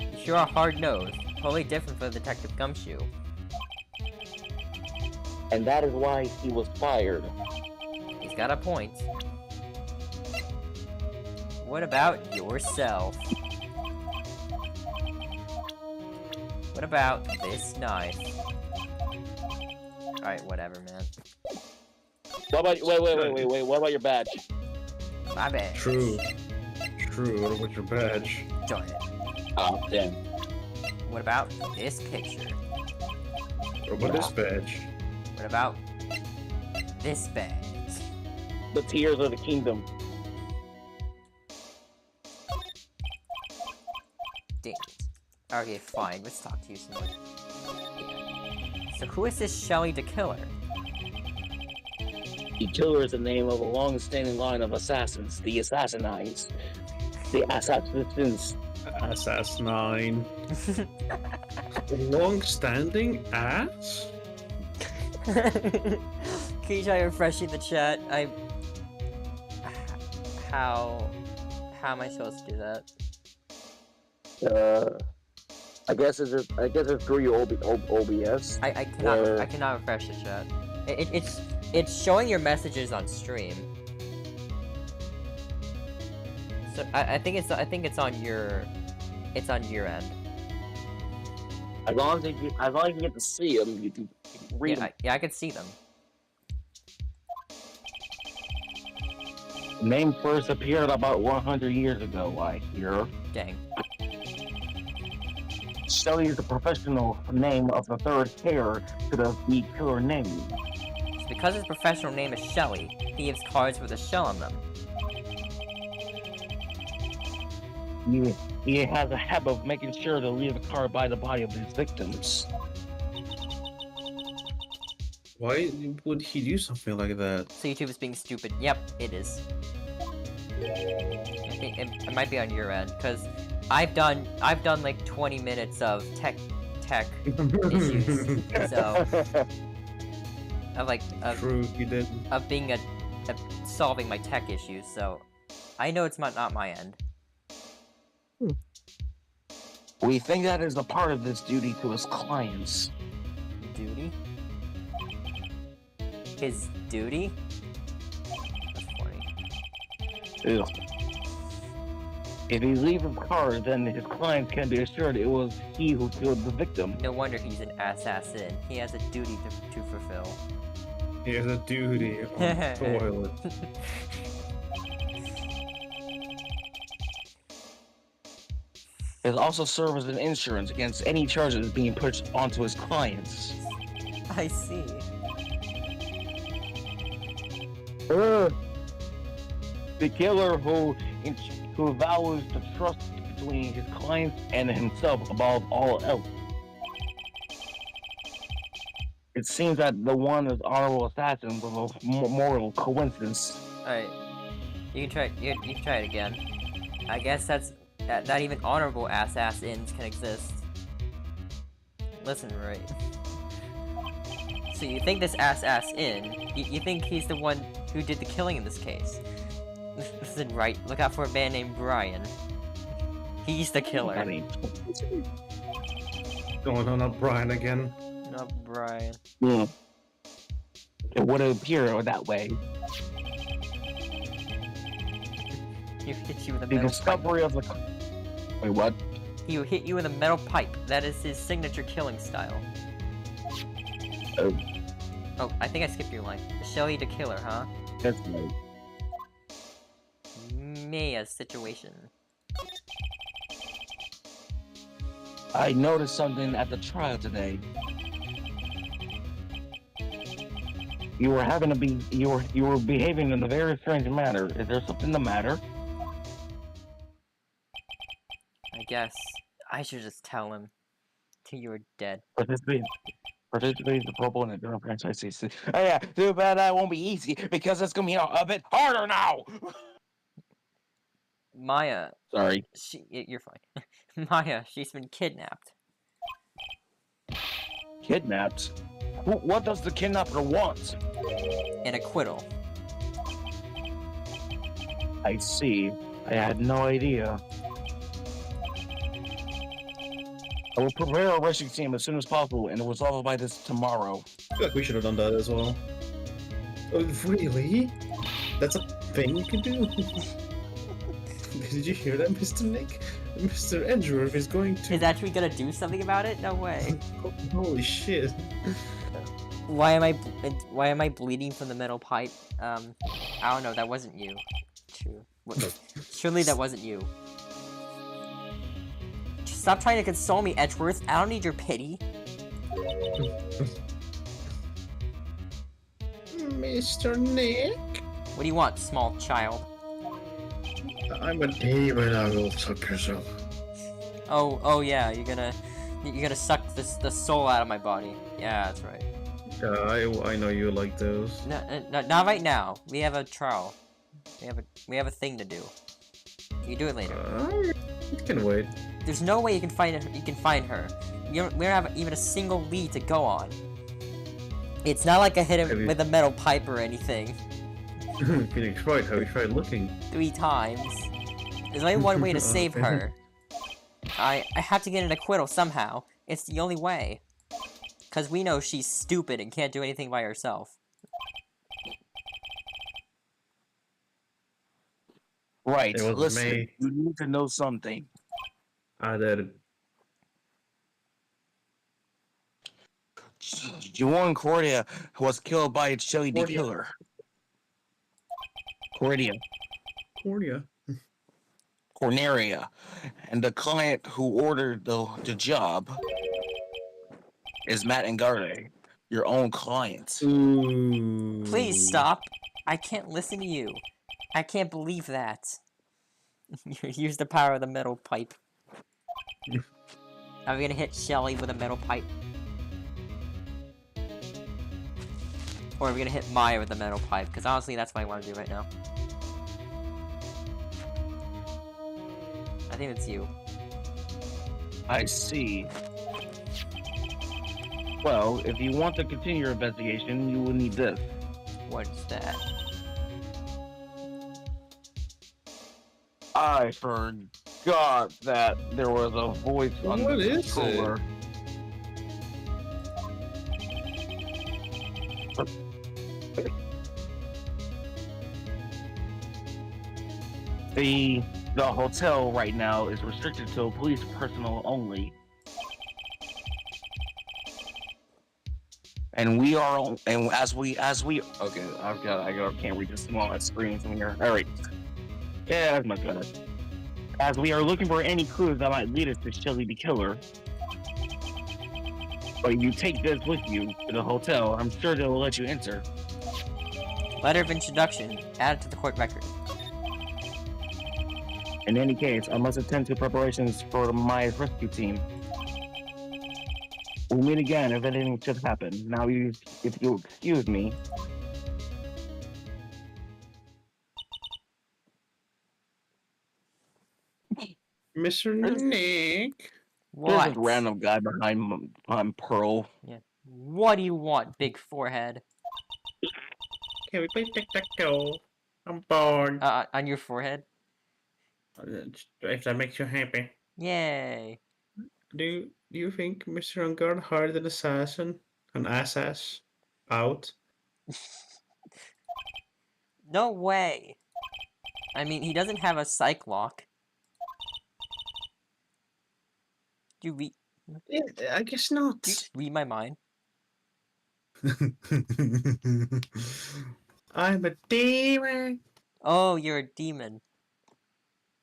You sure are hard-nosed. Totally different from Detective Gumshoe. And that is why he was fired. He's got a point. What about yourself? What about this knife? Alright, whatever, man. What about wait, what about your badge? My bad. True. What about your badge? Darn it. Oh, damn. What about this picture? What about this badge? What about this badge? The Tears of the Kingdom. Dang it. Okay, fine. Let's talk to you some more. So who is this Shelly the Killer? The Killer is the name of a long-standing line of assassins. The Assassinines. The Assassins. Assassinine. Long-standing ass? Can you try refreshing the chat? How am I supposed to do that? I guess it's through your OBS. I cannot refresh the chat. It's showing your messages on stream. So I think it's on your end. As long as you get to see them, you can read them. Yeah, I can see them. Name first appeared about 100 years ago, I hear. Dang. Shelly is the professional name of the third heir to the killer name. So because his professional name is Shelly, he gives cards with a shell on them. He has a habit of making sure to leave a card by the body of his victims. Why would he do something like that? So YouTube is being stupid. Yep, it is. I think it might be on your end, because I've done like 20 minutes of tech issues. So True, you did. of being solving my tech issues. So I know it's not my end. We think that is a part of his duty to his clients. Duty? His duty? That's funny. Ew. If he leaves his car, then his clients can be assured it was he who killed the victim. No wonder he's an assassin. He has a duty to fulfill. He has a duty on the toilet. It also serves as an insurance against any charges being pushed onto his clients. I see. The killer who values the trust between his clients and himself above all else. It seems that the one is honorable assassin was a moral coincidence. Alright. You can try. You can try it again. I guess that's not even honorable assassins can exist. Listen, right. So you think this assassin? You think he's the one who did the killing in this case? Listen, right. Look out for a man named Brian. He's the killer. I mean, Going on up Brian again. Not Brian. yeah. It would appear that way. He hit you with a The metal pipe. discovery of the. Wait, what? He hit you with a metal pipe. That is his signature killing style. Oh, Oh, I think I skipped your line. Shelly the killer, huh? that's right. Mia's situation. I noticed something at the trial today. You were behaving in a very strange manner. Is there something the matter? I guess I should just tell him till you were dead. Participate in the proposal and the franchise. Oh yeah, too bad that won't be easy because it's gonna be a bit harder now. Maya, Sorry. you're fine. Maya, she's been kidnapped. Kidnapped? What does the kidnapper want? An acquittal. I see. I had no idea. I will prepare a rescue team as soon as possible and resolve it by this tomorrow. I feel like we should have done that as well. Oh, really? That's a thing you can do? Did you hear that, Mr. Nick? Mr. Edgeworth is going to... Is actually gonna do something about it? No way. Holy shit. Why am I bleeding from the metal pipe? I don't know. That wasn't you. True. Surely that wasn't you. Stop trying to console me, Edgeworth. I don't need your pity. Mr. Nick? What do you want, small child? I'm a demon, I will suck yourself. Oh yeah, you're gonna suck the soul out of my body. Yeah, that's right. Yeah, I know you like those. No, not right now. We have a trial. We have a thing to do. You do it later. It can wait. There's no way you can find her. We don't have even a single lead to go on. It's not like I hit him Maybe. with a metal pipe or anything Phoenix Wright, have you tried looking? 3 times. There's only one way to save her. I have to get an acquittal somehow. It's the only way. Cause we know she's stupid and can't do anything by herself. Right. It was Listen, me. you need to know something. I did. Juan Cordia was killed by a Shelly the Cordia. killer. Cordia. Corneria. And the client who ordered the job is Matt Engarde, your own client. Ooh. Please stop. I can't listen to you. I can't believe that. Use the power of the metal pipe. Are we gonna hit Shelly with a metal pipe? Or are we gonna hit Maya with a metal pipe? Because honestly, that's what I want to do right now. I think it's you. I see. Well, if you want to continue your investigation, you will need this. What's that? I forgot that there was a voice on What the is controller. The The hotel right now is restricted to police personnel only. And we are, and as we, okay, I can't read this small screen from here. All right, yeah, that's much better. As we are looking for any clues that might lead us to Shelly the killer. But you take this with you to the hotel, I'm sure they will let you enter. Letter of introduction. Added to the court record. In any case, I must attend to preparations for my rescue team. We'll meet again if anything should happen. Now, if you excuse me. Mr. Nick. There's What? this random guy behind Pearl. Yeah. What do you want, big forehead? Can we play tic-tac-toe? I'm bored. On your forehead? If that makes you happy. Yay. Do you think Mr. Ungard hired an assassin? An ass out? No way. I mean, he doesn't have a psych lock. Do you read? Yeah, I guess not. Do you just read my mind? I'm a demon. Oh, you're a demon.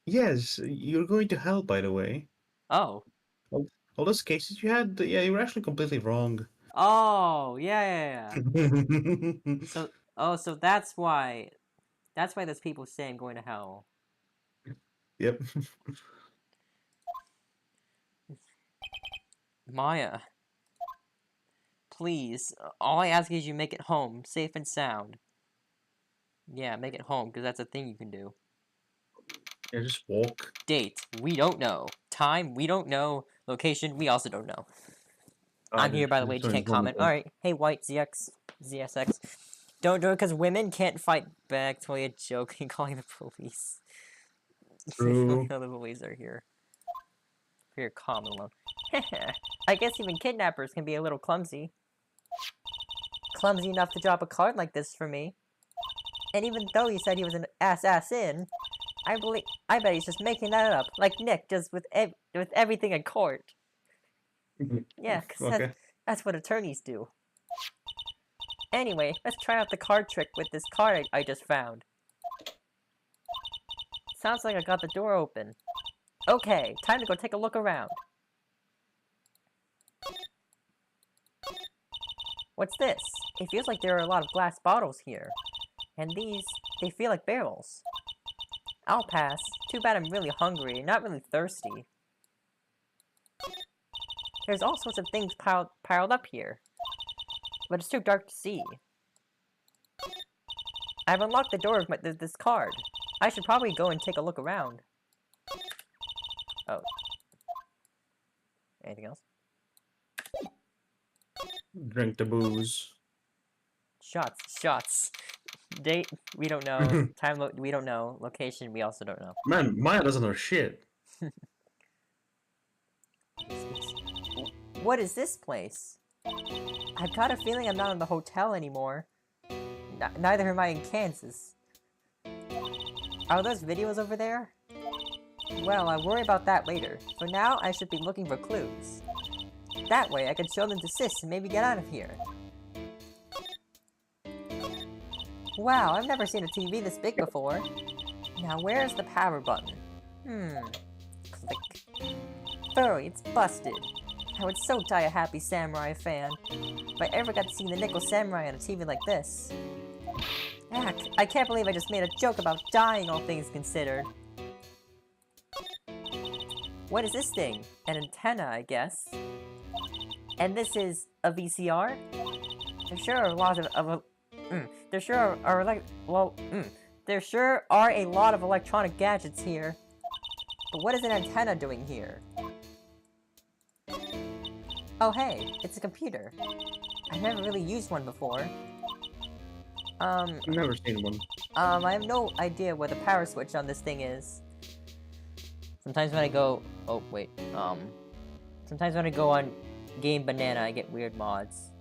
Yes, you're going to hell, by the way. Oh. All those cases you had, yeah, you were actually completely wrong. Oh, yeah. So that's why those people say I'm going to hell. Yep. Maya. Please, all I ask is you make it home, safe and sound. Yeah, make it home, because that's a thing you can do. Yeah, just walk. Date, we don't know. Time, we don't know. Location, we also don't know. I'm here, by the way, just can't comment. Alright, hey, White, ZSX. Don't do it because women can't fight back. Totally a joke. Calling the police. True. The police are here. For your common loan. I guess even kidnappers can be a little clumsy. Clumsy enough to drop a card like this for me. And even though he said he was an assassin, I bet he's just making that up, like Nick does with everything in court. Yeah, because that's what attorneys do. Anyway, let's try out the card trick with this card I just found. Sounds like I got the door open. Okay, time to go take a look around. What's this? It feels like there are a lot of glass bottles here. And these, they feel like barrels. I'll pass. Too bad I'm really hungry, not really thirsty. There's all sorts of things piled up here. But it's too dark to see. I've unlocked the door of this card. I should probably go and take a look around. Oh. Anything else? Drink the booze. Shots. Date, we don't know. Time, we don't know. Location, we also don't know. Man, Maya doesn't know shit. What is this place? I've got a feeling I'm not in the hotel anymore. Neither am I in Kansas. Are those videos over there? Well, I'll worry about that later. For now, I should be looking for clues. That way, I can show them to Sis and maybe get out of here. Wow, I've never seen a TV this big before. Now, where's the power button? Click. Furry, it's busted. I would so die a happy samurai fan. If I ever got to see the Nickel Samurai on a TV like this. I can't believe I just made a joke about dying, all things considered. What is this thing? An antenna, I guess. And this is a VCR? There sure are a lot there sure are a lot of electronic gadgets here. But what is an antenna doing here? Oh hey, it's a computer. I've never really used one before. I've never seen one. I have no idea where the power switch on this thing is. Sometimes when I go... Oh, wait. Sometimes when I go on Game Banana, I get weird mods.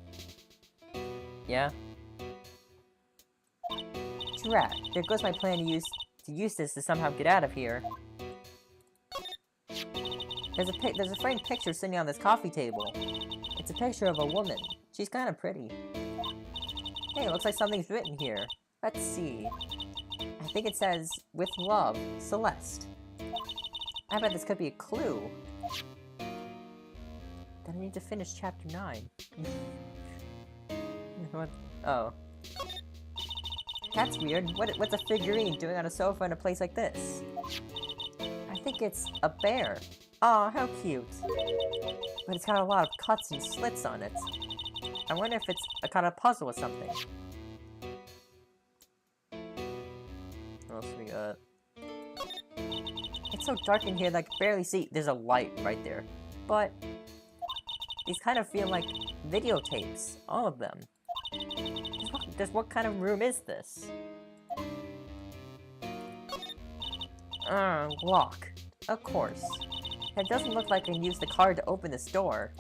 Yeah? Drat. There goes my plan to use this to somehow get out of here. There's a framed picture sitting on this coffee table. It's a picture of a woman. She's kind of pretty. Hey, it looks like something's written here. Let's see. I think it says, "With love, Celeste." I bet this could be a clue. Then I need to finish chapter 9. What? Oh. That's weird. What's a figurine doing on a sofa in a place like this? I think it's a bear. Aw, how cute. But it's got a lot of cuts and slits on it. I wonder if it's a kind of puzzle or something. What else we got? It's so dark in here that I can barely see. There's a light right there. But these kind of feel like videotapes. All of them. What kind of room is this? Lock. Of course. It doesn't look like I can use the card to open this door.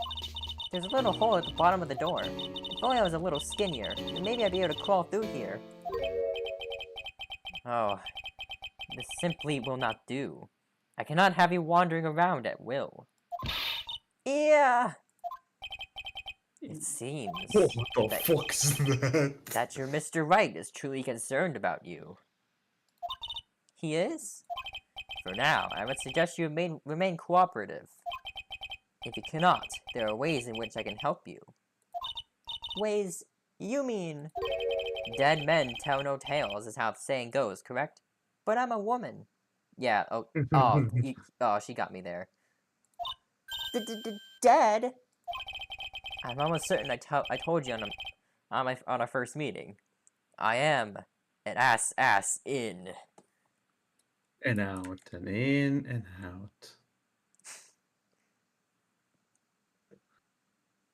There's a little hole at the bottom of the door. If only I was a little skinnier, then maybe I'd be able to crawl through here. Oh. This simply will not do. I cannot have you wandering around at will. Yeah! It seems What the fuck's that? that your Mr. Wright is truly concerned about you. He is? For now, I would suggest you remain cooperative. If you cannot, there are ways in which I can help you. Ways? You mean... Dead men tell no tales is how the saying goes, correct? But I'm a woman. Yeah, oh, she got me there. Dead? I'm almost certain I told you on our first meeting. I am an ass in. And out, and in, and out.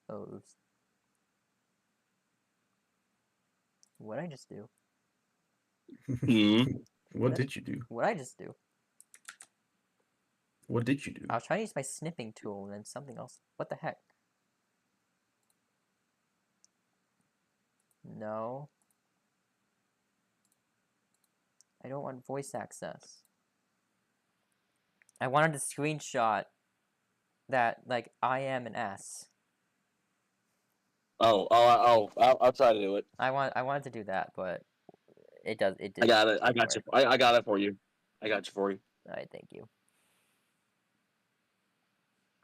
Oh. What'd I just do? What did you do? What'd I just do? What did you do? I was trying to use my snipping tool and then something else. What the heck? No. I don't want voice access. I wanted to screenshot that, like, I am an S. I'll try to do it. I wanted to do that, but it didn't. I got it. I got you. I got it for you. I got you for you. Alright, thank you.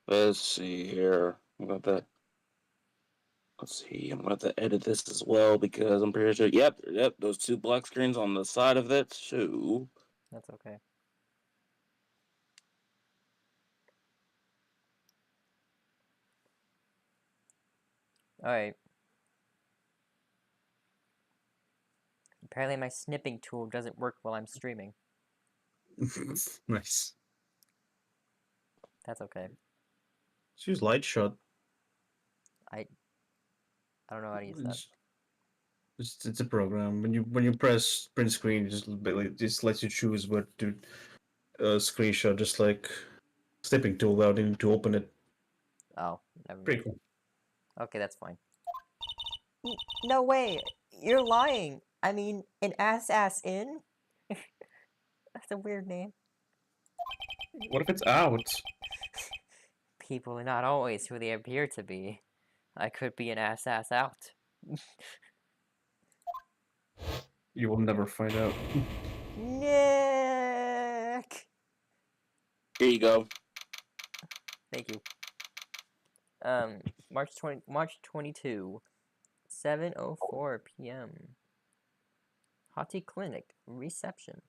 Let's see here. About that. Let's see. I'm going to have to edit this as well because I'm pretty sure. Yep. Those two black screens on the side of it. So. That's okay. Alright. Apparently my snipping tool doesn't work while I'm streaming. Nice. That's okay. Let's use light shot. I don't know how to use that. It's a program. When you press print screen, it just lets you choose what to screenshot, just like snipping tool without needing to open it. Oh, never mind. Pretty cool. Okay, that's fine. No way! You're lying! I mean, an ass in? That's a weird name. What if it's out? People are not always who they appear to be. I could be an ass out. You will never find out. Nick! Here you go. Thank you. March 22, 7:04 p.m. Hottie Clinic reception.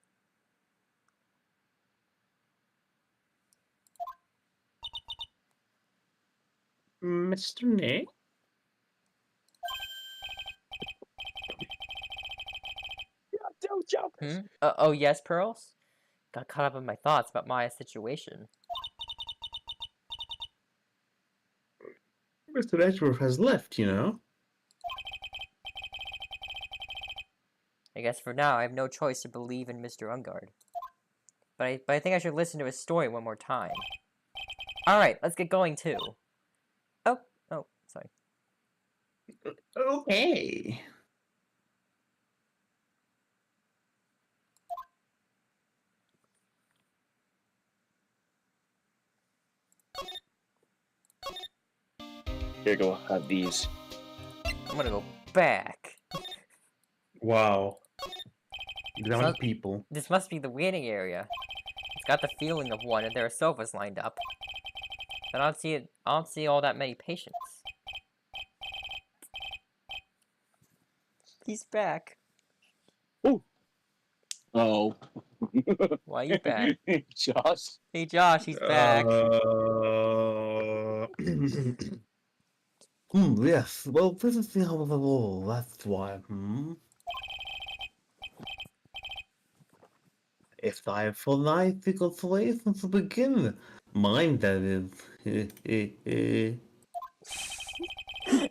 Mr. Nick? Don't jump. Oh yes, Pearls? Got caught up in my thoughts about Maya's situation. Mr. Edgeworth has left, you know? I guess for now I have no choice to believe in Mr. Ungard. But I think I should listen to his story one more time. Alright, let's get going too. Oh, sorry. Okay. Here, go have these. I'm gonna go back. Wow. Young So- people. This must be the waiting area. It's got the feeling of one, and there are sofas lined up. But I don't see all that many patients. He's back. Oh. Why are you back? Josh. Hey Josh, he's back. Yes. Well, this is the end of the wall. That's why. If I have for life the consolation to begin, mine that is.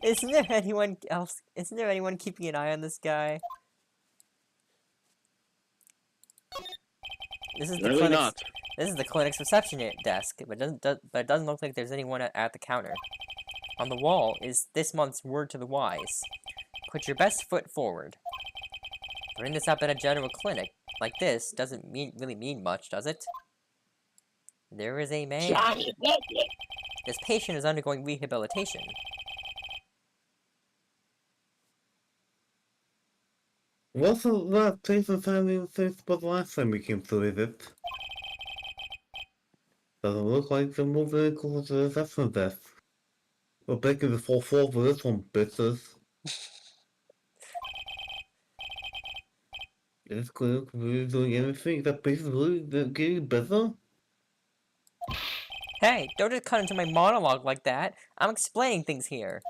Isn't there anyone else? Isn't there anyone keeping an eye on this guy? This is the Really clinic's. not. This is the clinic's reception desk, but it doesn't look like there's anyone at the counter. On the wall is this month's word to the wise. Put your best foot forward. Bring this up at a general clinic like this doesn't really mean much, does it? There is a man. Johnny. This patient is undergoing rehabilitation. Wasn't that place of family since but last time we came to visit? Doesn't look like the more vehicles to the assessment desk. We're breaking the fourth floor for this one, bitches. Is clinic really doing anything that basically getting better? Hey, don't just cut into my monologue like that. I'm explaining things here.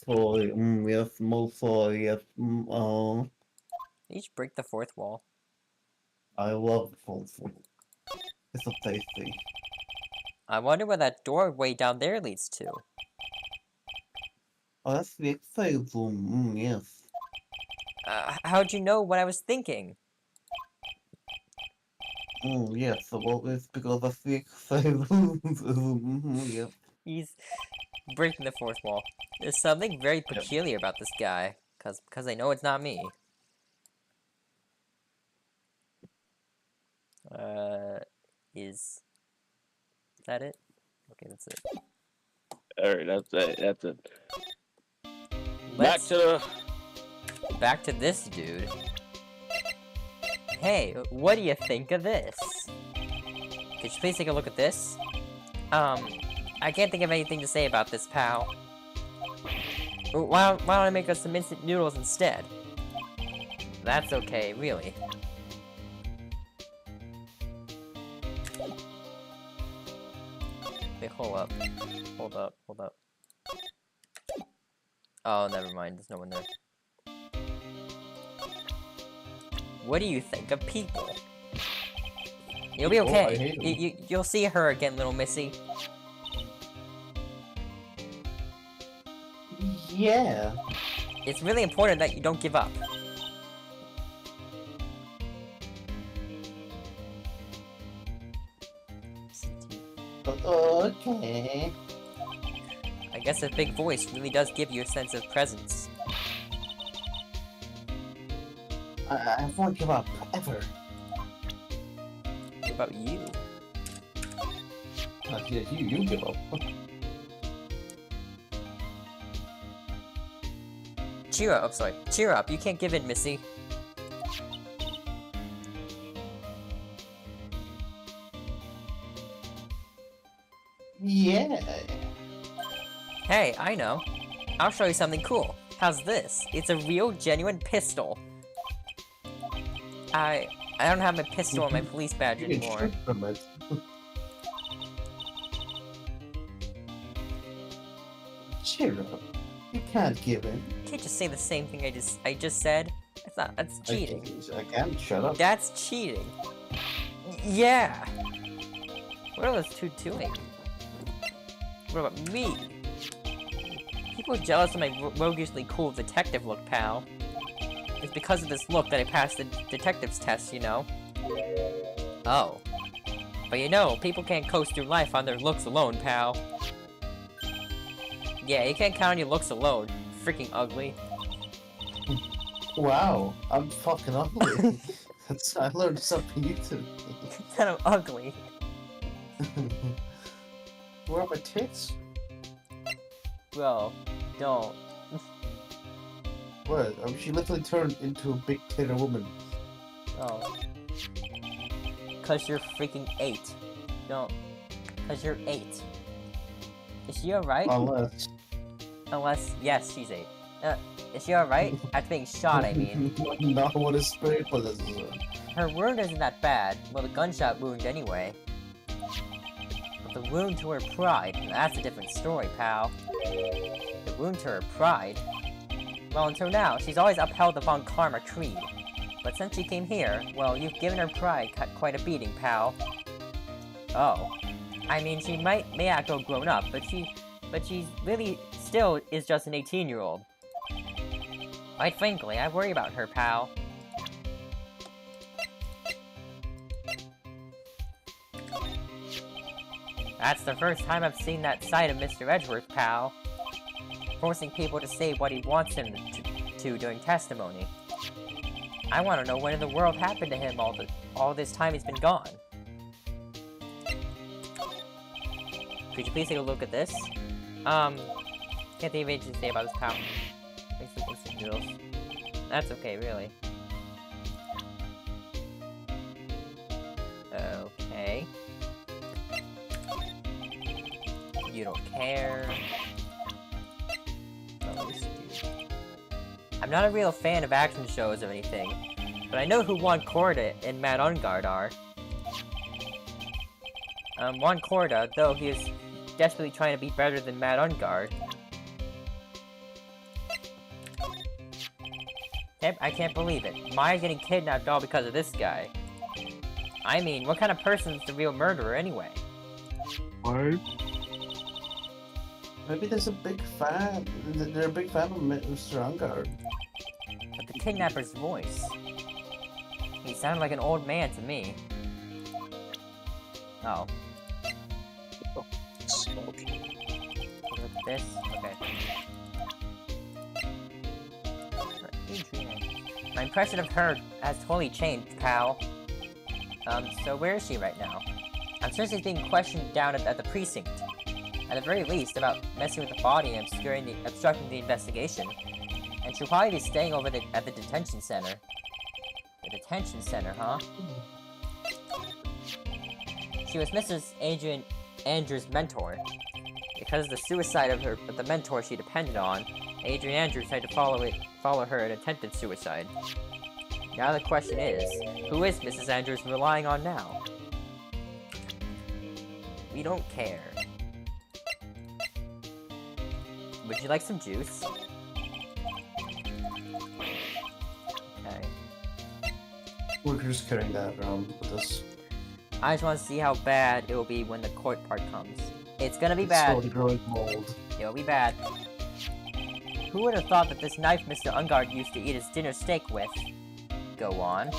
Sorry, yes, most sorry, yes, You just break the fourth wall. I love the fourth floor. It's so tasty. I wonder where that doorway down there leads to. Oh, that's the exercise room, yes. How'd you know what I was thinking? Yes, well, it's because that's the exercise room, yes. He's breaking the fourth wall. There's something very peculiar about this guy, cause I know it's not me. Is that it? Okay, that's it. Alright, that's it. That's it. Let's Back back to this dude. Hey, what do you think of this? Could you please take a look at this? I can't think of anything to say about this, pal. Why don't I make us some instant noodles instead? That's okay, really. Wait, hold up. Hold up, hold up. Oh, never mind, there's no one there. What do you think of people? You'll be People? I okay. hate 'em. You'll see her again, little missy. Yeah. It's really important that you don't give up. Okay. I guess a big voice really does give you a sense of presence. I won't give up, ever. What about you? Yeah, you give up. Cheer up, oh, sorry. Cheer up, you can't give in, Missy. Yeah. Hey, I know. I'll show you something cool. How's this? It's a real, genuine pistol. I don't have my pistol and my police badge You get anymore. stripped from it. Cheer up. You can't give in. You can't just say the same thing I just said. That's cheating. I can't shut up. That's cheating. Yeah. What are those two doing? What about me? People are jealous of my roguishly cool detective look, pal. It's because of this look that I passed the detective's test, you know. Oh. But you know, people can't coast through life on their looks alone, pal. Yeah, you can't count on your looks alone. Freaking ugly. Wow, I'm fucking ugly. I learned something new today. Kind of ugly. Where are my tits? Bro, don't. What? She literally turned into a big cleaner woman. Oh. Cause you're freaking 8. Don't. Cause you're 8. Is she alright? Unless, yes, she's 8. Is she alright? After being shot, I mean. Not what a spirit possesses. Her wound isn't that bad. Well, the gunshot wound anyway. But the wound to her pride, that's a different story, pal. The wound to her pride? Well, until now, she's always upheld the Von Karma creed. But since she came here, well, you've given her pride quite a beating, pal. Oh. I mean, she may act all grown up, but she's really still is just an 18-year-old. Quite frankly, I worry about her, pal. That's the first time I've seen that side of Mr. Edgeworth, pal. Forcing people to say what he wants them to during testimony. I want to know what in the world happened to him all this time he's been gone. Could you please take a look at this? Can't think of anything to say about this pal. Thanks for instant noodles. That's okay, really. Okay. You don't care. I'm not a real fan of action shows or anything, but I know who Juan Corda and Matt Ungard are. Juan Corda, though he is desperately trying to be better than Matt Ungard. I can't believe it. Maya's getting kidnapped all because of this guy. I mean, what kind of person is the real murderer anyway? What? Maybe there's a big fan. They're a big fan of Mr. Ungard. But the kidnapper's voice. He sounded like an old man to me. Oh. Look at this. Okay. My impression of her has totally changed, pal. So where is she right now? I'm seriously being questioned down at the precinct. At the very least, about messing with the body and obstructing the investigation. And she'll probably be staying over at the detention center. The detention center, huh? She was Mrs. Adrian Andrews' mentor. Because of the suicide of the mentor she depended on, Adrian Andrews had to follow her in attempted suicide. Now the question is, who is Mrs. Andrews relying on now? We don't care. Would you like some juice? Okay. We're just carrying that around with us. I just want to see how bad it will be when the court part comes. It's gonna be It's bad. slowly growing mold. It'll be bad. Who would have thought that this knife Mr. Ungard used to eat his dinner steak with? Go on.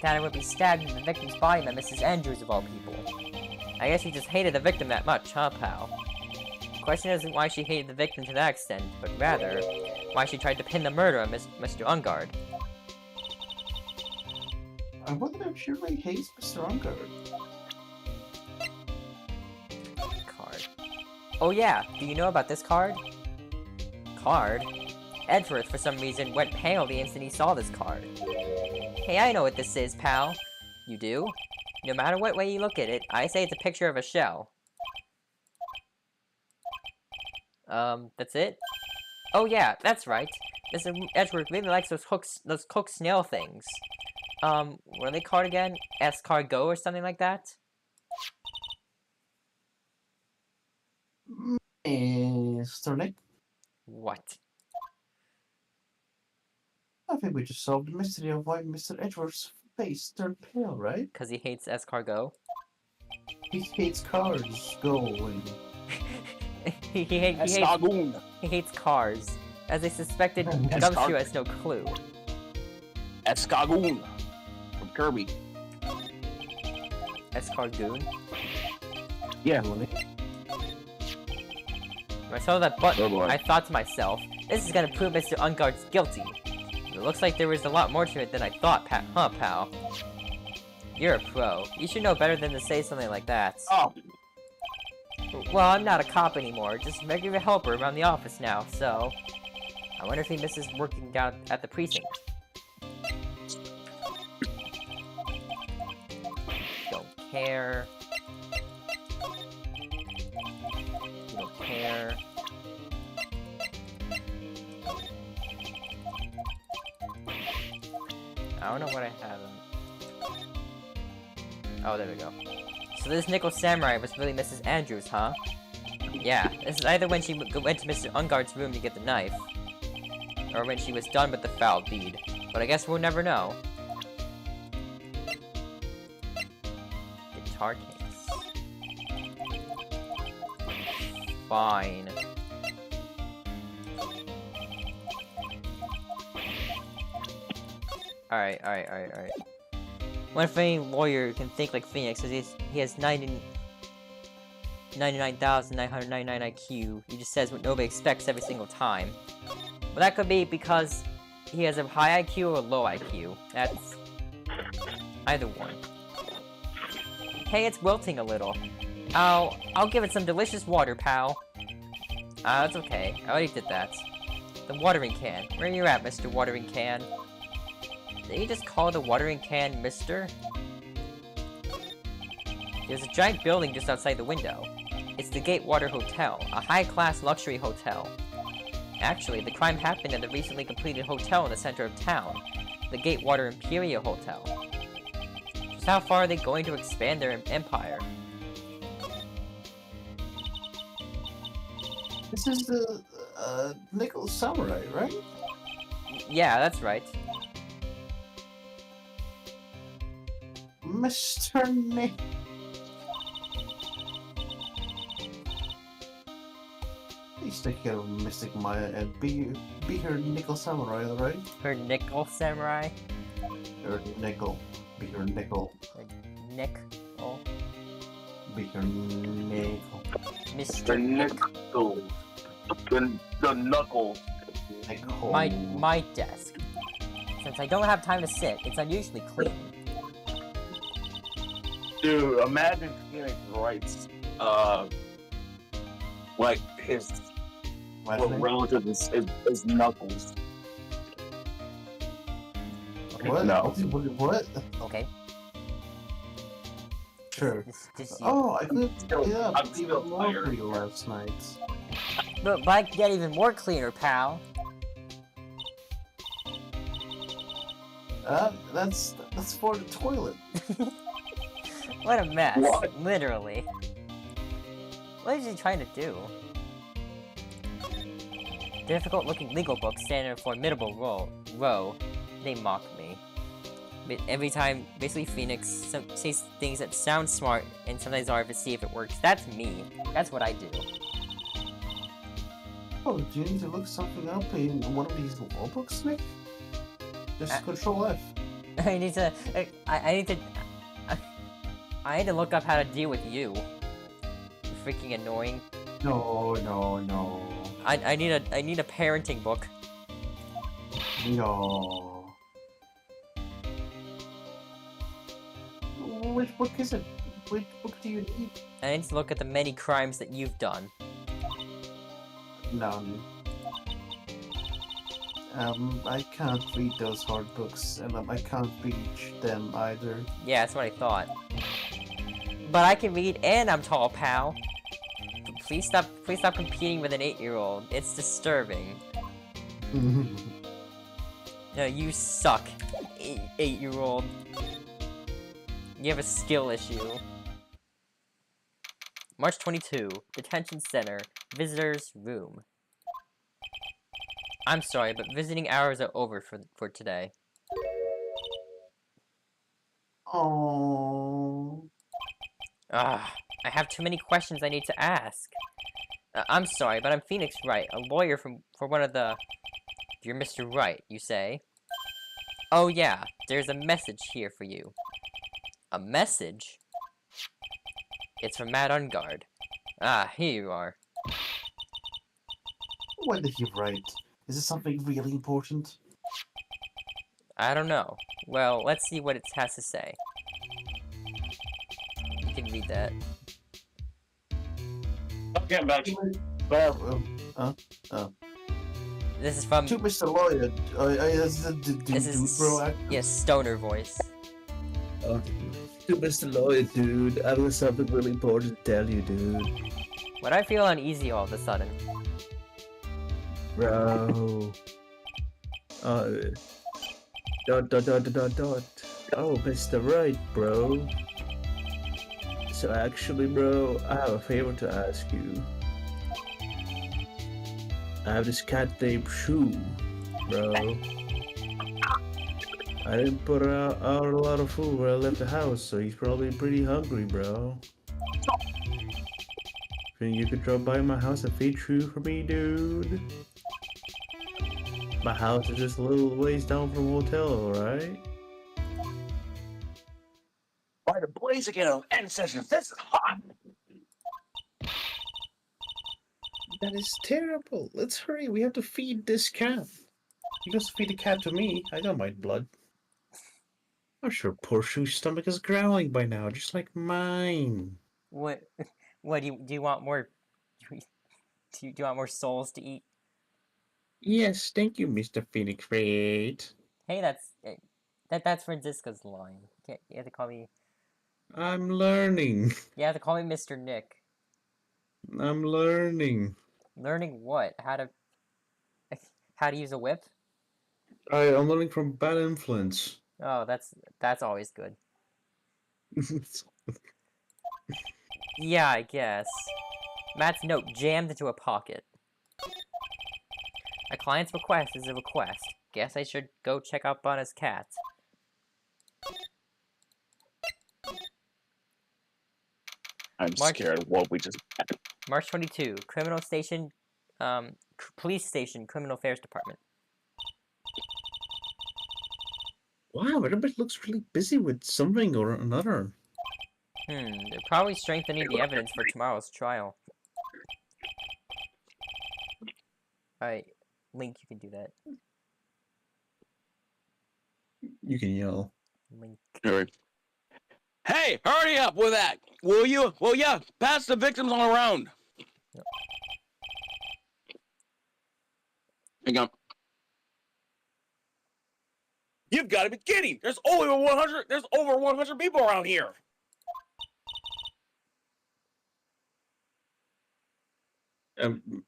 Tanner would be stabbed in the victim's body by Mrs. Andrews of all people. I guess he just hated the victim that much, huh, pal? The question isn't why she hated the victim to that extent, but rather, why she tried to pin the murder on Mr. Ungard. I wonder if she really hates Mr. Ungard. Card. Oh yeah, do you know about this card? Card? Edgeworth, for some reason, went pale the instant he saw this card. Hey, I know what this is, pal. You do? No matter what way you look at it, I say it's a picture of a shell. That's it? Oh yeah, that's right. Mr. Edgeworth really likes those hook snail things. What are they called again? Escargot or something like that? Mr. Nick, What? I think we just solved the mystery of why Mr. Edgeworth's face turned pale, right? Because he hates escargot? He hates cars going. he hates cars. As I suspected, Gumshoe has no clue. Escargoon from Kirby. Escargoon? Yeah. When I saw that button, Oh boy. I thought to myself, this is gonna prove Mr. Ungard's guilty. It looks like there was a lot more to it than I thought, pal? You're a pro. You should know better than to say something like that. Oh. Well, I'm not a cop anymore, just a regular helper around the office now, so... I wonder if he misses working down at the precinct. Don't care. You don't care. I don't know what I have. Oh, there we go. So this Nickel Samurai was really Mrs. Andrews, huh? Yeah, this is either when she went to Mr. Unguard's room to get the knife, or when she was done with the foul deed. But I guess we'll never know. Guitar case. Fine. Alright. What if any lawyer can think like Phoenix, because he has 99,999 IQ. He just says what nobody expects every single time. Well, that could be because he has a high IQ or a low IQ. That's... either one. Hey, it's wilting a little. I'll give it some delicious water, pal. That's okay. I already did that. The watering can. Where are you at, Mr. Watering Can? Did you just call the watering can Mister? There's a giant building just outside the window. It's the Gatewater Hotel, a high-class luxury hotel. Actually, the crime happened at the recently completed hotel in the center of town, the Gatewater Imperial Hotel. Just how far are they going to expand their empire? This is the Nickel Samurai, right? Yeah, that's right. Mr. Nick. Please take care of Mystic Maya and be her Nickel Samurai, alright? Her Nickel Samurai? Her Nickel. Be her Nickel. Nick? Oh. Be her Nickel. Mr. Nickel. The knuckles. Nickel. My desk. Since I don't have time to sit, it's unusually clean. Dude, imagine Phoenix Wright's, like his relative is Knuckles. What? No. What? Okay. Sure. Just Oh, I couldn't Still- stay up I'm even still more tired. for you last night. But I can get even more cleaner, pal. That's for the toilet. What a mess. What? Literally. What is he trying to do? Difficult looking legal books stand in a formidable row. They mock me. But every time, basically Phoenix says things that sound smart and sometimes are to see if it works. That's me. That's what I do. Oh, do you need to look something up in one of these law books, Nick? Just Control F. I need to. I need to look up how to deal with you. You're freaking annoying. No. I need a parenting book. No. Which book is it? Which book do you need? I need to look at the many crimes that you've done. None. I can't read those hard books, and I can't reach them either. Yeah, that's what I thought. But I can read and I'm tall, pal. Please stop competing with an 8-year-old. It's disturbing. No, you suck, 8-year-old. You have a skill issue. March 22, Detention Center, Visitors Room. I'm sorry, but visiting hours are over for today. Oh. Ah, I have too many questions I need to ask. I'm sorry, but I'm Phoenix Wright, a lawyer for one of the... You're Mr. Wright, you say? Oh yeah, there's a message here for you. A message? It's from Matt Ungard. Ah, here you are. When did you write? Is it something really important? I don't know. Well, let's see what it has to say. You can read that. Get back. This is from. To Mr. Lawyer, This is bro. yes, stoner voice. To Mr. Lawyer, dude, I have something really important to tell you, dude. But I feel uneasy all of a sudden. Bro. Dot. Oh, Mr. Wright, bro. So actually, bro, I have a favor to ask you. I have this cat named Shoe, bro. I didn't put out a lot of food when I left the house, so he's probably pretty hungry, bro. Think you could drop by my house and feed Shoe for me, dude? My house is just a little ways down from the hotel, alright? By the blaze again of end sessions. This is hot. That is terrible. Let's hurry. We have to feed this cat. You just feed the cat to me. I don't mind blood. I'm sure poor Shoe's stomach is growling by now, just like mine. What? What do you want more? Do you want more souls to eat? Yes, thank you, Mr. Phoenix Wright. Hey, that's Francisca's line. You have to call me. I'm learning. You have to call me Mr. Nick. I'm learning. Learning what? How to use a whip? I'm learning from bad influence. Oh, that's always good. Yeah, I guess. Matt's note jammed into a pocket. A client's request is a request. Guess I should go check up on his cat. I'm scared of what we just had. March 22, police station, criminal affairs department. Wow, everybody looks really busy with something or another. They're probably strengthening the evidence for tomorrow's trial. Alright, Link, you can do that. You can yell. Link. Alright. Hey, hurry up with that! Will you? Well, yeah, pass the victims on around. Yep. Hang on. You've got to be kidding! There's over 100. There's over 100 people around here.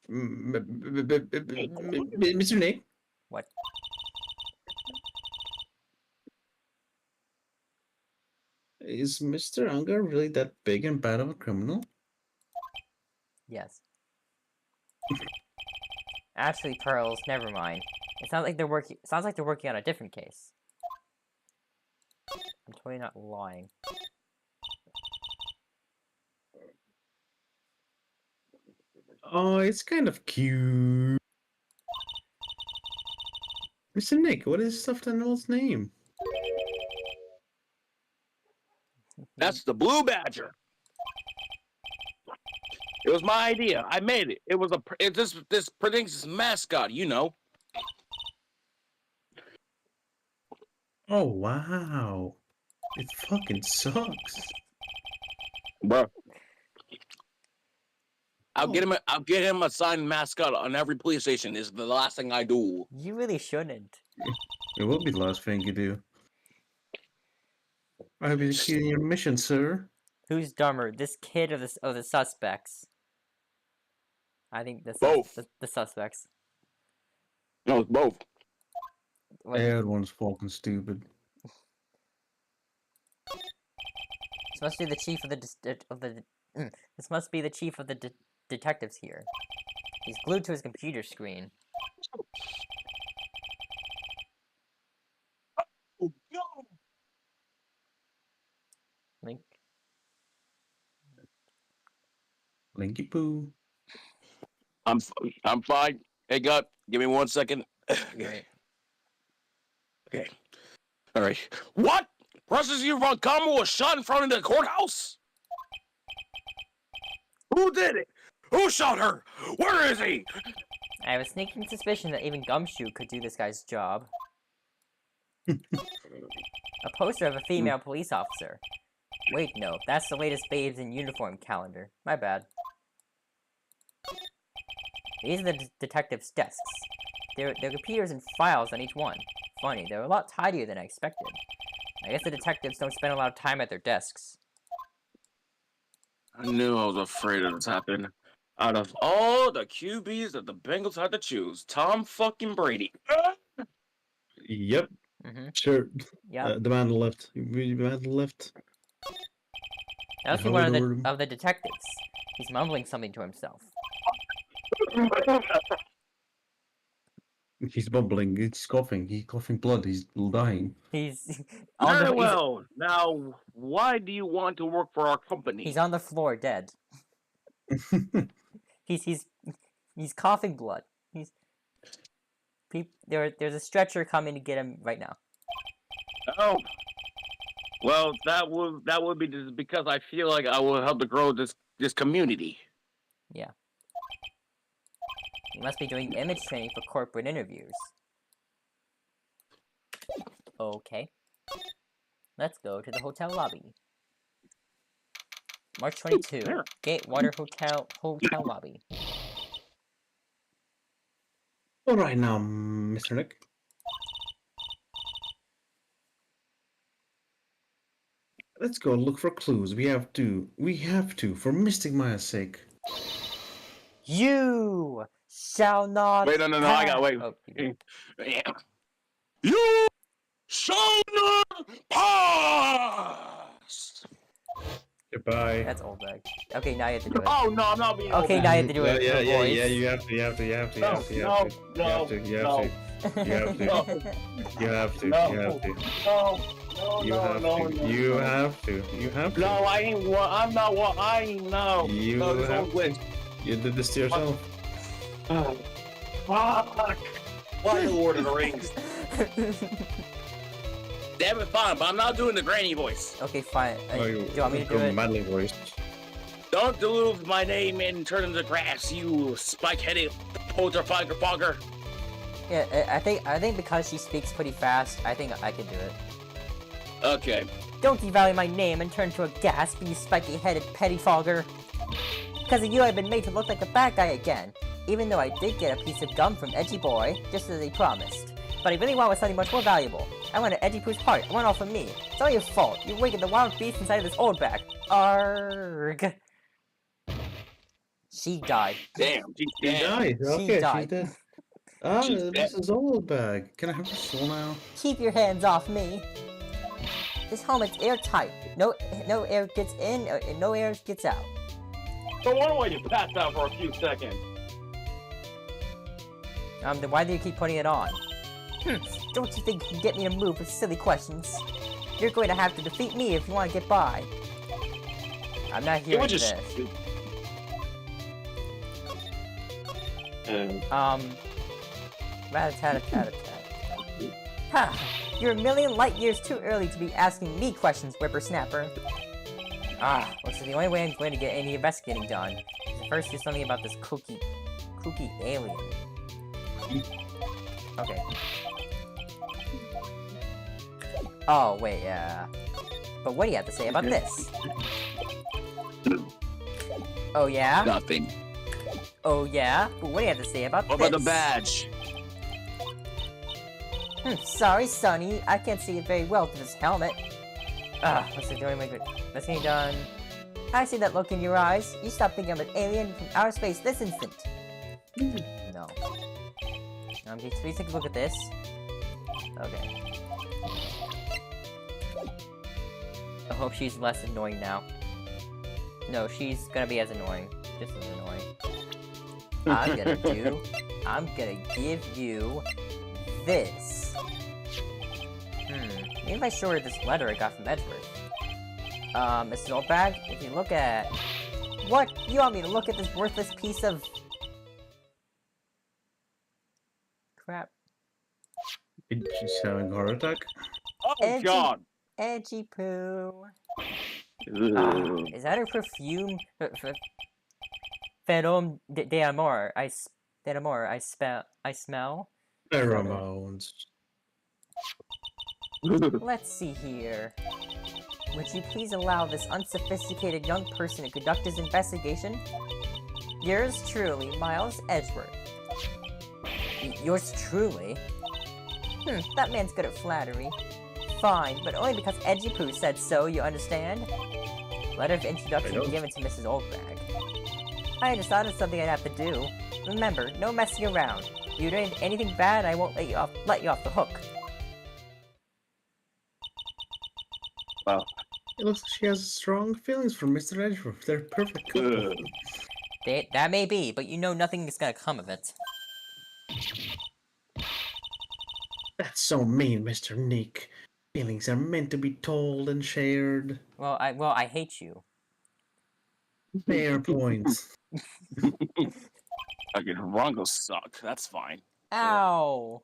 Mr. Nick? What? Is Mr. Unger really that big and bad of a criminal? Yes. Actually, Pearls, never mind. It sounds like they're working on a different case. I'm totally not lying. Oh, it's kind of cute. Mr. Nick, what is stuffed animal's name? That's the Blue Badger. It was my idea. I made it. It was this predicts mascot, you know. Oh, wow. It fucking sucks. Bro. I'll get him a signed mascot on every police station. Is the last thing I do. You really shouldn't. It will be the last thing you do. I hope you're exceeding your mission, sir. Who's dumber, this kid or the suspects? I think Both. The suspects. No, it's both. Everyone's fucking stupid. This must be the chief of the This must be the chief of the detectives here. He's glued to his computer screen. Oh, no. Link. Linky Poo. I'm fine. Hey, God, give me 1 second. Right. Okay. All right. What? Prosecutor Von Kammel was shot in front of the courthouse? Who did it? Who shot her? Where is he? I have a sneaking suspicion that even Gumshoe could do this guy's job. A poster of a female police officer. Wait, no, that's the latest Babes in Uniform calendar. My bad. These are the detectives' desks. There are computers and files on each one. Funny, they're a lot tidier than I expected. I guess the detectives don't spend a lot of time at their desks. I knew I was afraid of this happening. Out of all the QBs that the Bengals had to choose, Tom fucking Brady. Yep, Mm-hmm. sure. Yep. The man on the left. The man on the left. That must be one of the detectives. He's mumbling something to himself. He's bubbling. He's coughing. He's coughing blood. He's dying. He's on the Very well. Now, why do you want to work for our company? he's on the floor dead. He's coughing blood. There's a stretcher coming to get him right now. Oh. Well, that would be just because I feel like I will help to grow this community. Yeah. He must be doing image training for corporate interviews. Okay. Let's go to the hotel lobby. March 22. There. Gatewater Hotel lobby. All right now, Mr. Nick. Let's go look for clues. We have to, for Mystic Maya's sake. You shall not. Wait, no, I gotta wait. Oh, Yeah. You shall not pass. Goodbye. that's old bag. Okay, now you have to do it. Oh no, I'm not being. Okay, now you have to do it. Yeah, with a voice. you have to. You have to. You have to. You have to. You have to. You have to. You have to. You have to. You have to. No. You have to. No, You have to. You have to. You have to. No, I ain't what. I'm not what. I ain't no. You no, this have won't win. You did this to yourself. Fuck. Why the Lord of the Rings? Damn it, fine, but I'm not doing the granny voice. Okay, fine. Oh, Do you want me to do it? Manly voice. Don't dilute my name and turn into grass, you spike-headed poser fogger. Yeah, I think because she speaks pretty fast, I think I can do it. Okay. Don't devalue my name and turn into a gasp, you spiky-headed pettifogger. Because of you, I've been made to look like a bad guy again. Even though I did get a piece of gum from Edgy Boy, just as he promised. But I really want something much more valuable. I want an Edgy Poo's heart. I want it all from me. It's all your fault. You awakened the wild beast inside of this old bag. Arrgh. She died. Damn, she's She dead. died. She Okay, died. she did. Ah, She's this is old bag. Can I have a soul now? Keep your hands off me. This helmet's airtight. No air gets in, and no air gets out. So why don't you pass out for a few seconds? Then why do you keep putting it on? Don't you think you can get me to move with silly questions? You're going to have to defeat me if you want to get by. I'm not hearing this. Rat-a-tat-a-tat-a-tat. Ha! You're a million light years too early to be asking me questions, whippersnapper. Looks like the only way I'm going to get any investigating done is to first do something about this kooky alien. Okay. Oh, wait, yeah. But what do you have to say about this? Oh, yeah? Nothing. Oh, yeah? But what do you have to say about What this? about the badge? Sorry, Sonny. I can't see it very well through this helmet. What's the doing? Let's get done. I see that look in your eyes. You stop thinking I'm an alien from outer space this instant. No. Please take a look at this. Okay. I hope she's less annoying now. No, she's gonna be as annoying. Just as annoying. I'm gonna give you this. Maybe if I show her this letter I got from Edgeworth. Mrs. Oldbag, if you look at... What? You want me to look at this worthless piece of... crap? She's having a heart attack. Oh, God! Edgy poo. Ugh. Is that her perfume? Pherome d'amore. I smell. Pheromones. Let's see here. Would you please allow this unsophisticated young person to conduct his investigation? Yours truly, Miles Edgeworth. Yours truly? That man's good at flattery. Fine, but only because Edgy Poo said so, you understand? Letter of introduction given to Mrs. Oldbag. I just thought of something I'd have to do. Remember, no messing around. If you do anything bad, I won't let you off the hook. Wow. It looks like she has strong feelings for Mr. Edgeworth. They're perfect couple. That may be, but you know nothing is gonna come of it. That's so mean, Mr. Nick. Feelings are meant to be told and shared. Well, I hate you. Fair points. Okay, Rongo suck. That's fine. Ow!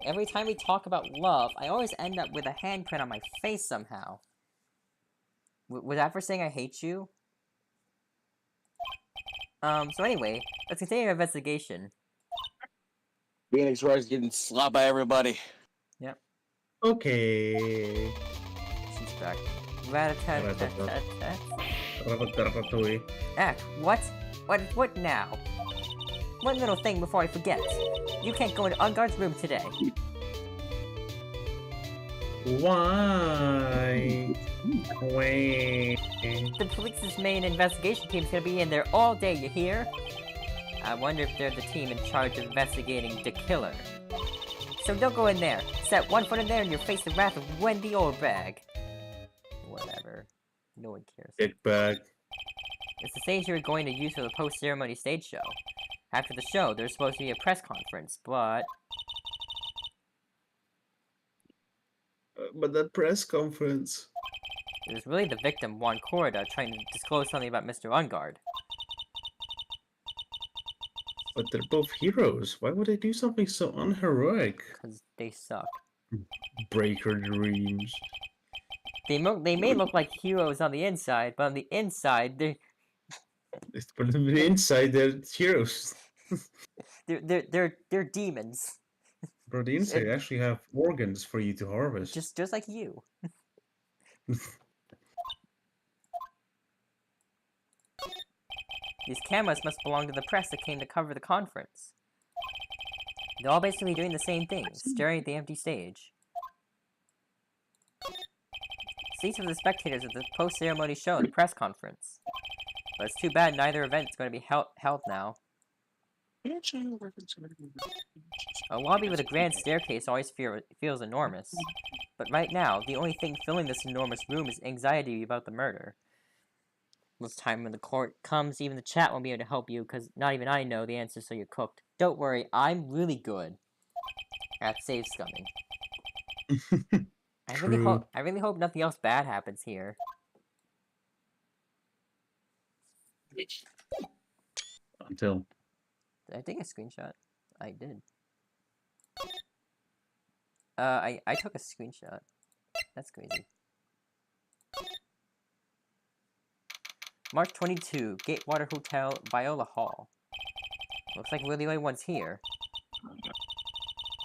Every time we talk about love, I always end up with a handprint on my face somehow. Was that for saying I hate you? So anyway, let's continue our investigation. Phoenix Wright's getting slapped by everybody. Okay. She's back. Rat-a-tat-tat-tat-tat. Ratatouille. What? What now? One little thing before I forget. You can't go into Unguard's room today. Why? Wait. The police's main investigation team's gonna be in there all day, you hear? I wonder if they're the team in charge of investigating the killer. So don't go in there. Set one foot in there and you'll face the wrath of Wendy Oldbag. Whatever. No one cares. Dick bag. It's the stage you were going to use for the post-ceremony stage show. After the show, there's supposed to be a press conference, but... But that press conference. it was really the victim, Juan Corda, trying to disclose something about Mr. Ungard. But they're both heroes. Why would they do something so unheroic? Because they suck. Break her dreams. They may look like heroes on the inside, but on the inside, But on the inside, they're heroes. they're demons. Bro, the inside actually have organs for you to harvest. Just like you. These cameras must belong to the press that came to cover the conference. They're all basically doing the same thing, staring at the empty stage. Seats for the spectators at the post-ceremony show and the press conference. But it's too bad neither event is going to be held now. A lobby with a grand staircase always feels enormous. But right now, the only thing filling this enormous room is anxiety about the murder. Most time when the court comes, even the chat won't be able to help you, because not even I know the answer, so you're cooked. Don't worry, I'm really good at save scumming. I really hope nothing else bad happens here. Until. Did I take a screenshot? I did. I took a screenshot. That's crazy. March 22, Gatewater Hotel, Viola Hall. Looks like we're the only ones here.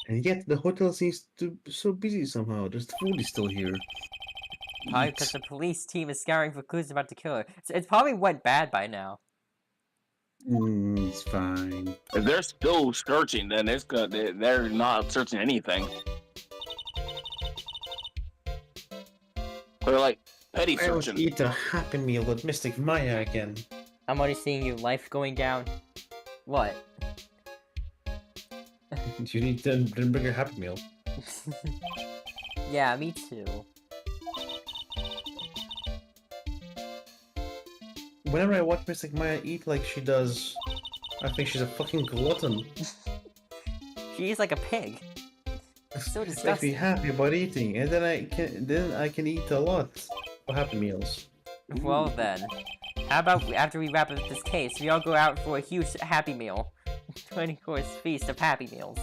And yet the hotel seems to be so busy somehow. Just the food is still here. Probably because the police team is scouring for clues about the killer. It's probably went bad by now. It's fine. If they're still searching, then it's good. They're not searching anything. They're like petty I would searching. eat a Happy Meal with Mystic Maya again. I'm already seeing you life going down. What? You need to bring a Happy Meal. Yeah, me too. Whenever I watch Mystic Maya eat like she does, I think she's a fucking glutton. She eats like a pig. So Makes me disgusting. happy about eating, and then I can eat a lot of Happy Meals. Well then, how about after we wrap up this case, we all go out for a huge Happy Meal, 20-course feast of Happy Meals.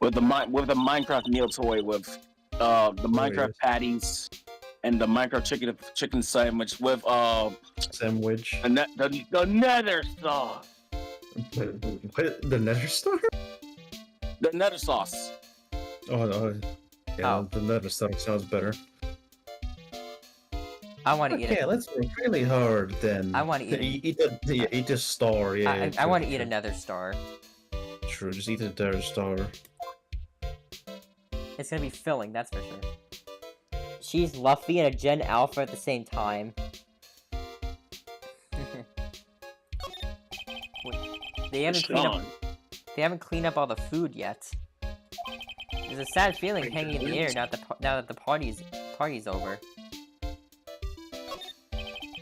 With the Minecraft meal toy with the Minecraft patties and the Minecraft chicken sandwich with Sandwich. the nether sauce. What? The Nether Star? The nether sauce. Oh no. Yeah, Oh. the Nether Star sounds better. I want to eat Okay, it. let's work really hard then. I wanna eat Eat the star, yeah. I want to true, eat true. another star. True, just eat the star. It's gonna be filling, that's for sure. She's Luffy and a Gen Alpha at the same time. They haven't cleaned up. Sean. They haven't cleaned up all the food yet. There's a sad feeling hanging in the air now that the party's over.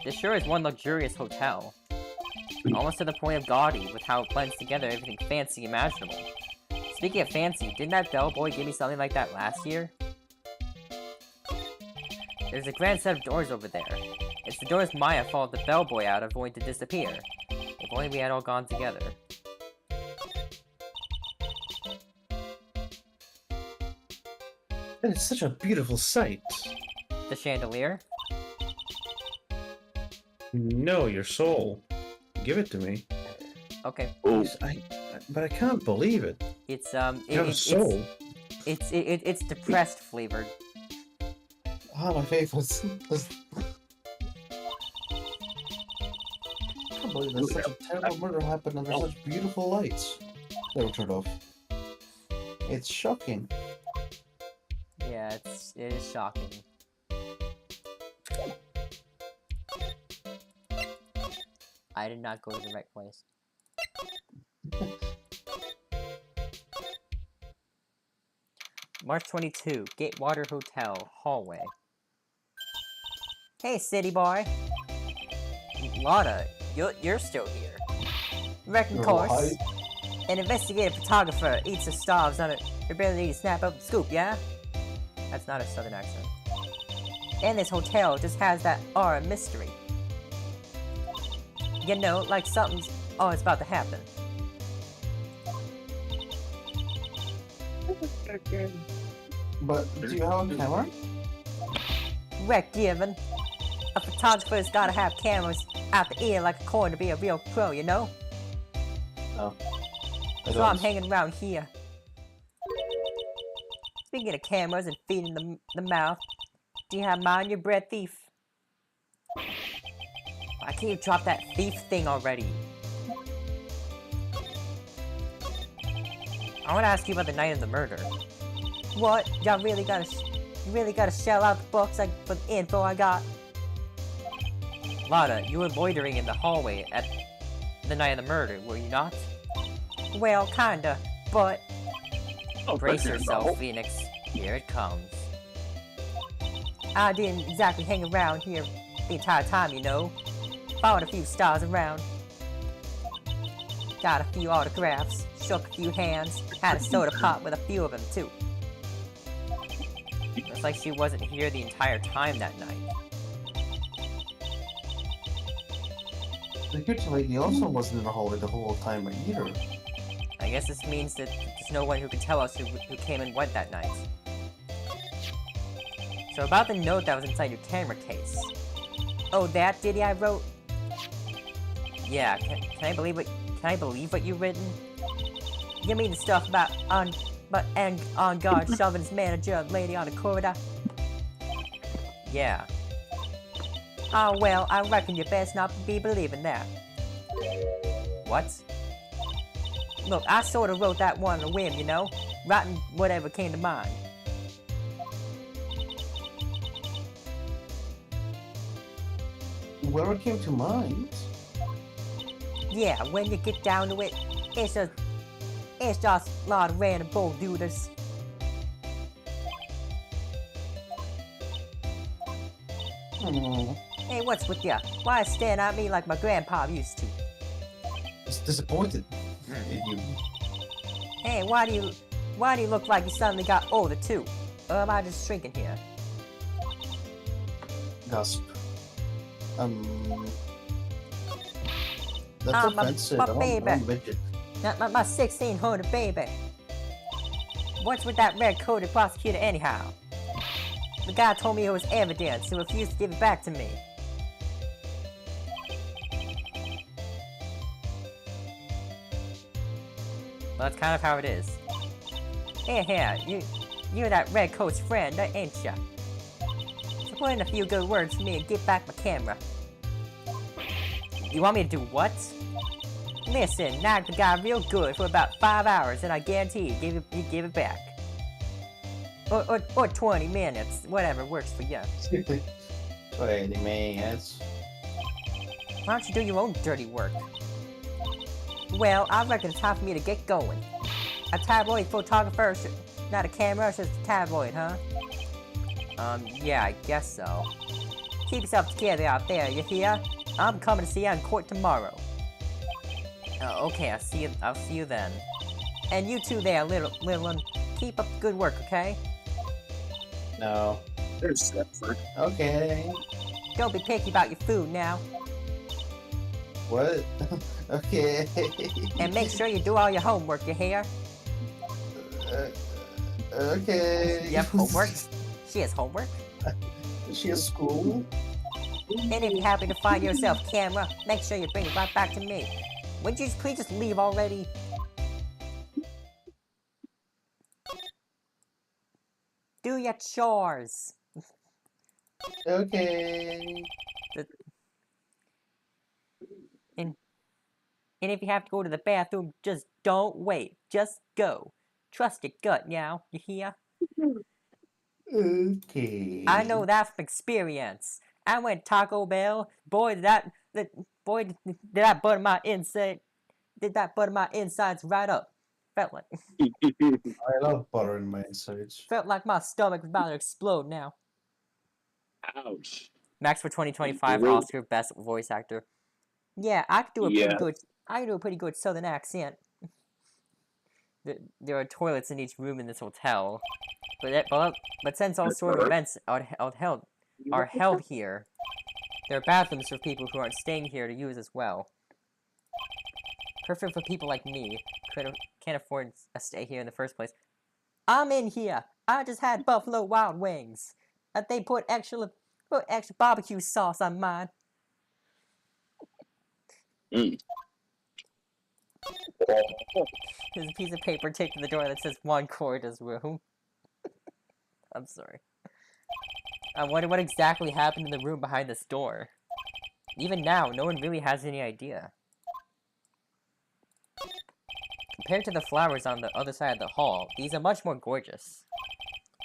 This sure is one luxurious hotel. Almost to the point of gaudy with how it blends together everything fancy imaginable. Speaking of fancy, didn't that bellboy give me something like that last year? There's a grand set of doors over there. It's the doors Maya followed the bellboy out of avoiding to disappear. If only we had all gone together. It's such a beautiful sight. The chandelier? No, your soul. Give it to me. Okay. Ooh. But I can't believe it. It's You have a soul. it's depressed flavored. Ah, my favorites. I can't believe that such a terrible murder happened under such beautiful lights. They were turned off. It's shocking. Yeah, it is shocking. I did not go to the right place. March 22, Gatewater Hotel, hallway. Hey, city boy. Lana, you're still here. Wrecking Oh, course. hi. An investigative photographer eats the stars on her ability to snap up the scoop, yeah? That's not a southern accent. And this hotel just has that aura of mystery. You know, like something's always about to happen. But do you have a camera? Wreck given. A photographer's gotta have cameras out the ear like a coin to be a real pro, you know? No. So I'm hanging around here. Speaking of cameras and feeding the mouth, do you have mind your bread, thief? Why can't you drop that thief thing already? I want to ask you about the night of the murder. What? You really gotta shell out the books for the info I got? Lada, you were loitering in the hallway at the night of the murder, were you not? Well, kinda, but... Brace yourself, Phoenix. Here it comes. I didn't exactly hang around here the entire time, you know. Followed a few stars around. Got a few autographs, shook a few hands, had a soda pop with a few of them, too. Looks like she wasn't here the entire time that night. The security lady also wasn't in the hallway the whole time either. I guess this means that there's no one who can tell us who came and went that night. So about the note that was inside your camera case. Oh, that Diddy I wrote? Yeah, can I believe what you've written? You mean the stuff about on guard shoving his manager lady on the corridor? Yeah. Oh well, I reckon you best not be believing that. What? Look, I sorta wrote that one on a whim, you know? Writing whatever came to mind. Whoever came to mind? Yeah, when you get down to it, it's just a lot of random bull dooders. Hey, what's with ya? Why stand at me like my grandpa used to? He's disappointed in you. Hey, why do you look like you suddenly got older too? Or am I just shrinking here? Gasp. That's Ah, offensive. my I'm baby. midget. Not my 1600 baby. What's with that red-coated prosecutor anyhow? The guy told me it was evidence and refused to give it back to me. Well, that's kind of how it is. Here, you're that red coat's friend, ain't ya? put in a few good words for me and get back my camera. You want me to do what? Listen, nag the guy real good for about 5 hours, and I guarantee you give it back. Or 20 minutes, whatever works for you. 20 minutes. Why don't you do your own dirty work? Well, I reckon it's time for me to get going. A tabloid photographer, not a camera, it's just a tabloid, huh? Yeah, I guess so. Keep yourself together out there, you hear? I'm coming to see you in court tomorrow. Okay, I'll see you then. And you two there, little one, keep up the good work, okay? No. There's Stepford. Okay. Don't be picky about your food now. What? Okay. And make sure you do all your homework, you hear? Okay. You have homework? She has homework? She has school? And if you happen to find yourself camera, make sure you bring it right back to me. Would you please just leave already? Do your chores. Okay. And if you have to go to the bathroom, just don't wait. Just go. Trust your gut now, you hear? Okay. I know that from experience. I went Taco Bell. Boy, did that butter my inside. Did that butter my insides right up. Felt like I love butter in my insides. felt like my stomach was about to explode now. Ouch. Max for 2025 Really? Oscar Best Voice Actor. Yeah, I could do a pretty good. I could do a pretty good Southern accent. There are toilets in each room in this hotel, but since all sort of events are held here, there are bathrooms for people who aren't staying here to use as well. Perfect for people like me, can't afford a stay here in the first place. I'm in here. I just had Buffalo Wild Wings. They put extra barbecue sauce on mine. Mm. There's a piece of paper taped to the door that says one corridor's room. I'm sorry. I wonder what exactly happened in the room behind this door. Even now, no one really has any idea. Compared to the flowers on the other side of the hall, these are much more gorgeous.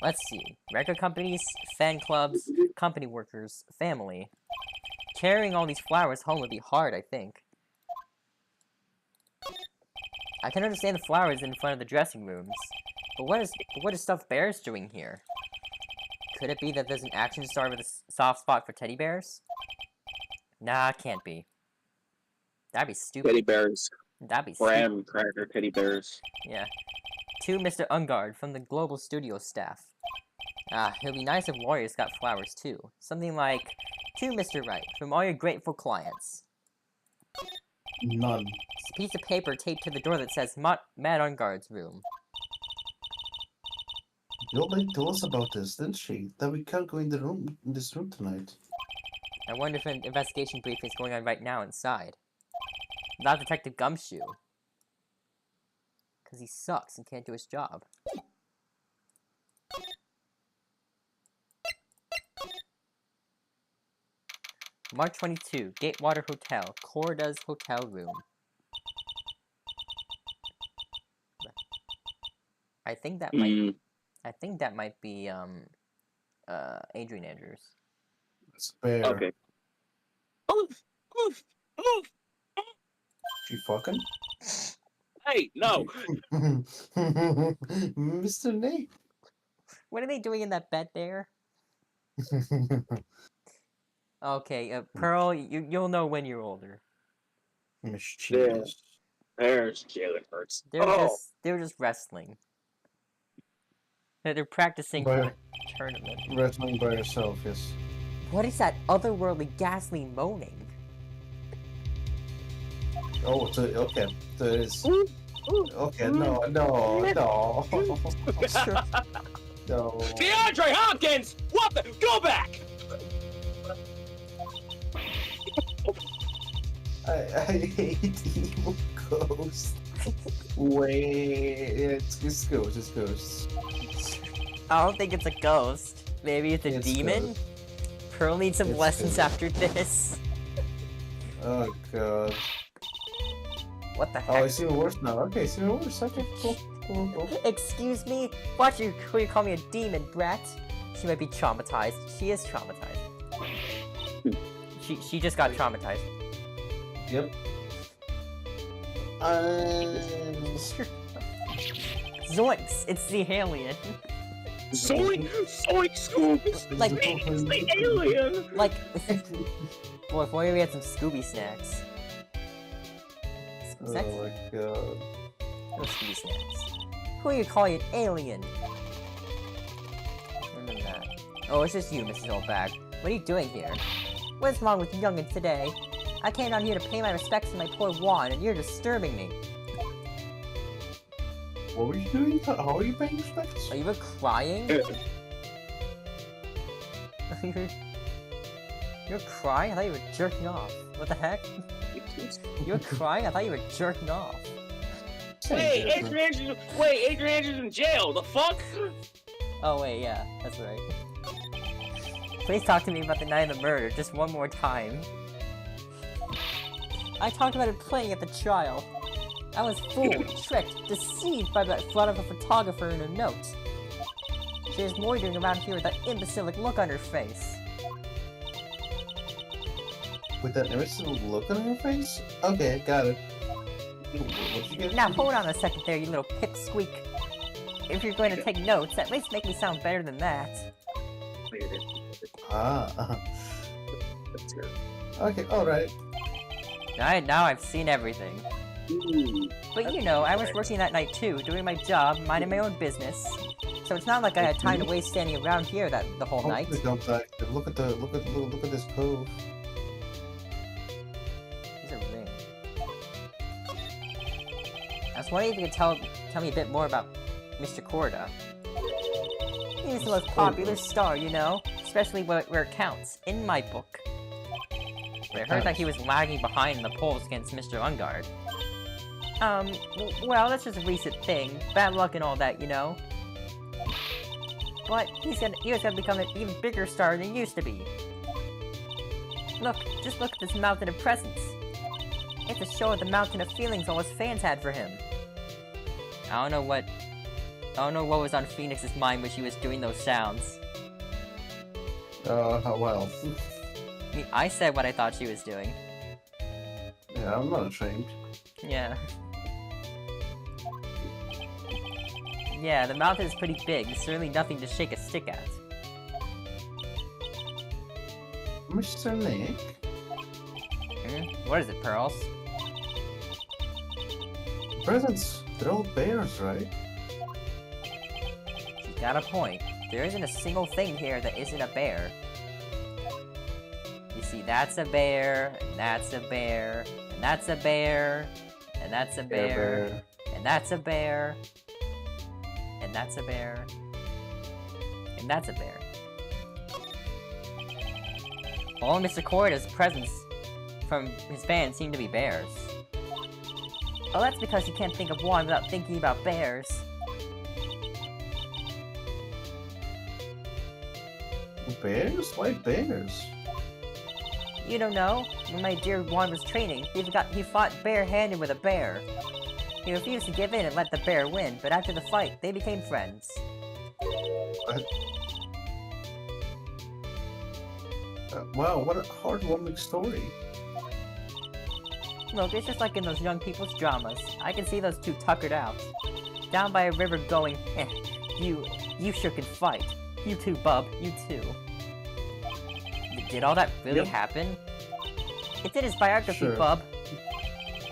Let's see. Record companies, fan clubs, company workers, family. Carrying all these flowers home would be hard, I think. I can understand the flowers in front of the dressing rooms, but what is Stuffed Bears doing here? Could it be that there's an action star with a soft spot for teddy bears? Nah, it can't be. That'd be stupid. Teddy bears. That'd be stupid. Graham cracker teddy bears. Yeah. To Mr. Ungard from the Global Studio staff. It'd be nice if Warriors got flowers too. Something like, to Mr. Wright, from all your grateful clients. None. It's a piece of paper taped to the door that says Matt Ungard's room. Yoli told us about this, didn't she? That we can't go in this room tonight. I wonder if an investigation briefing is going on right now inside. Not Detective Gumshoe. Because he sucks and can't do his job. March 22, Gatewater Hotel, Corda's hotel room. I think that might be Adrian Andrews. It's a bear. Okay. Oof, oof, oof. She fucking? Hey, no. Mr. Nate. What are they doing in that bed there? Okay, Pearl, you'll know when you're older. Mischievous. There's Jalen Hurts. They're just wrestling. They're practicing for the tournament. Wrestling by yourself, yes. What is that otherworldly ghastly moaning? Oh, okay. There is. Okay, no. No. DeAndre Hopkins! What the? Go back! I hate evil ghosts. Wait, it's ghosts. I don't think it's a ghost. Maybe it's a demon? Pearl needs some It's lessons good. after this. Oh god. What the Oh, heck? it's even worse now. Okay, it's even worse. Okay, cool. Excuse me? Watch you call me a demon, brat. She might be traumatized. She is traumatized. She just got traumatized. Yep. Zoinks! It's the alien. Zoink! Zoink Scoop! Like- It's the alien! Like, boy, if only we had some Scooby snacks. Oh Snacks? my god. No Scooby snacks. Who are you calling an alien? Remember that. Oh, it's just you, Mrs. Oldbag. What are you doing here? What's wrong with youngin' today? I came down here to pay my respects to my poor wand, and you're disturbing me. What were you doing? How are you paying respects? Are you crying? You're crying? I thought you were jerking off. What the heck? You're crying? I thought you were jerking off. Wait, Adrian Andrews in jail. The fuck? Oh wait, yeah, that's right. Please talk to me about the night of the murder, just one more time. I talked about it playing at the trial. I was fooled, tricked, deceived by that flood of a photographer in a note. She is loitering around here with that imbecilic look on her face. With that imbecile look on her face? Okay, got it. What'd you get? Now hold on a second there, you little pipsqueak. If you're going to take notes, at least make me sound better than that. Ah. Okay, alright. Now I've seen everything. But you know, I was working that night too, doing my job, minding my own business. So it's not like I had time to waste standing around here the whole night. Look at this cove. These are ring. I was wondering if you could tell me a bit more about Mr. Corda. He's the most popular star, you know, especially where it counts, in my book. But I heard that he was lagging behind in the polls against Mr. Ungard. Well, that's just a recent thing. Bad luck and all that, you know. But he was gonna become an even bigger star than he used to be. Just look at this mountain of presents. It's a show of the mountain of feelings all his fans had for him. I don't know what was on Phoenix's mind when she was doing those sounds. Well. I mean, I said what I thought she was doing. Yeah, I'm not ashamed. Yeah. Yeah, the mountain is pretty big. It's certainly nothing to shake a stick at. Mr. Nick? What is it, Pearls? Presents. They're all bears, right? She's got a point. There isn't a single thing here that isn't a bear. You see, that's a bear, and that's a bear, and that's a bear, and that's a bear, and that's a bear, and that's a bear, and that's a bear. All Mr. Corda's presents from his fans seem to be bears. Oh, that's because you can't think of one without thinking about bears. Bears? Why bears? You don't know? When my dear Juan was training, he fought bare-handed with a bear. He refused to give in and let the bear win, but after the fight, they became friends. Wow, what a heartwarming story. Look, it's just like in those young people's dramas. I can see those two tuckered out. Down by a river going, you sure can fight. You too, bub, you too. Did all that really happen? It did his biography, Sure. bub.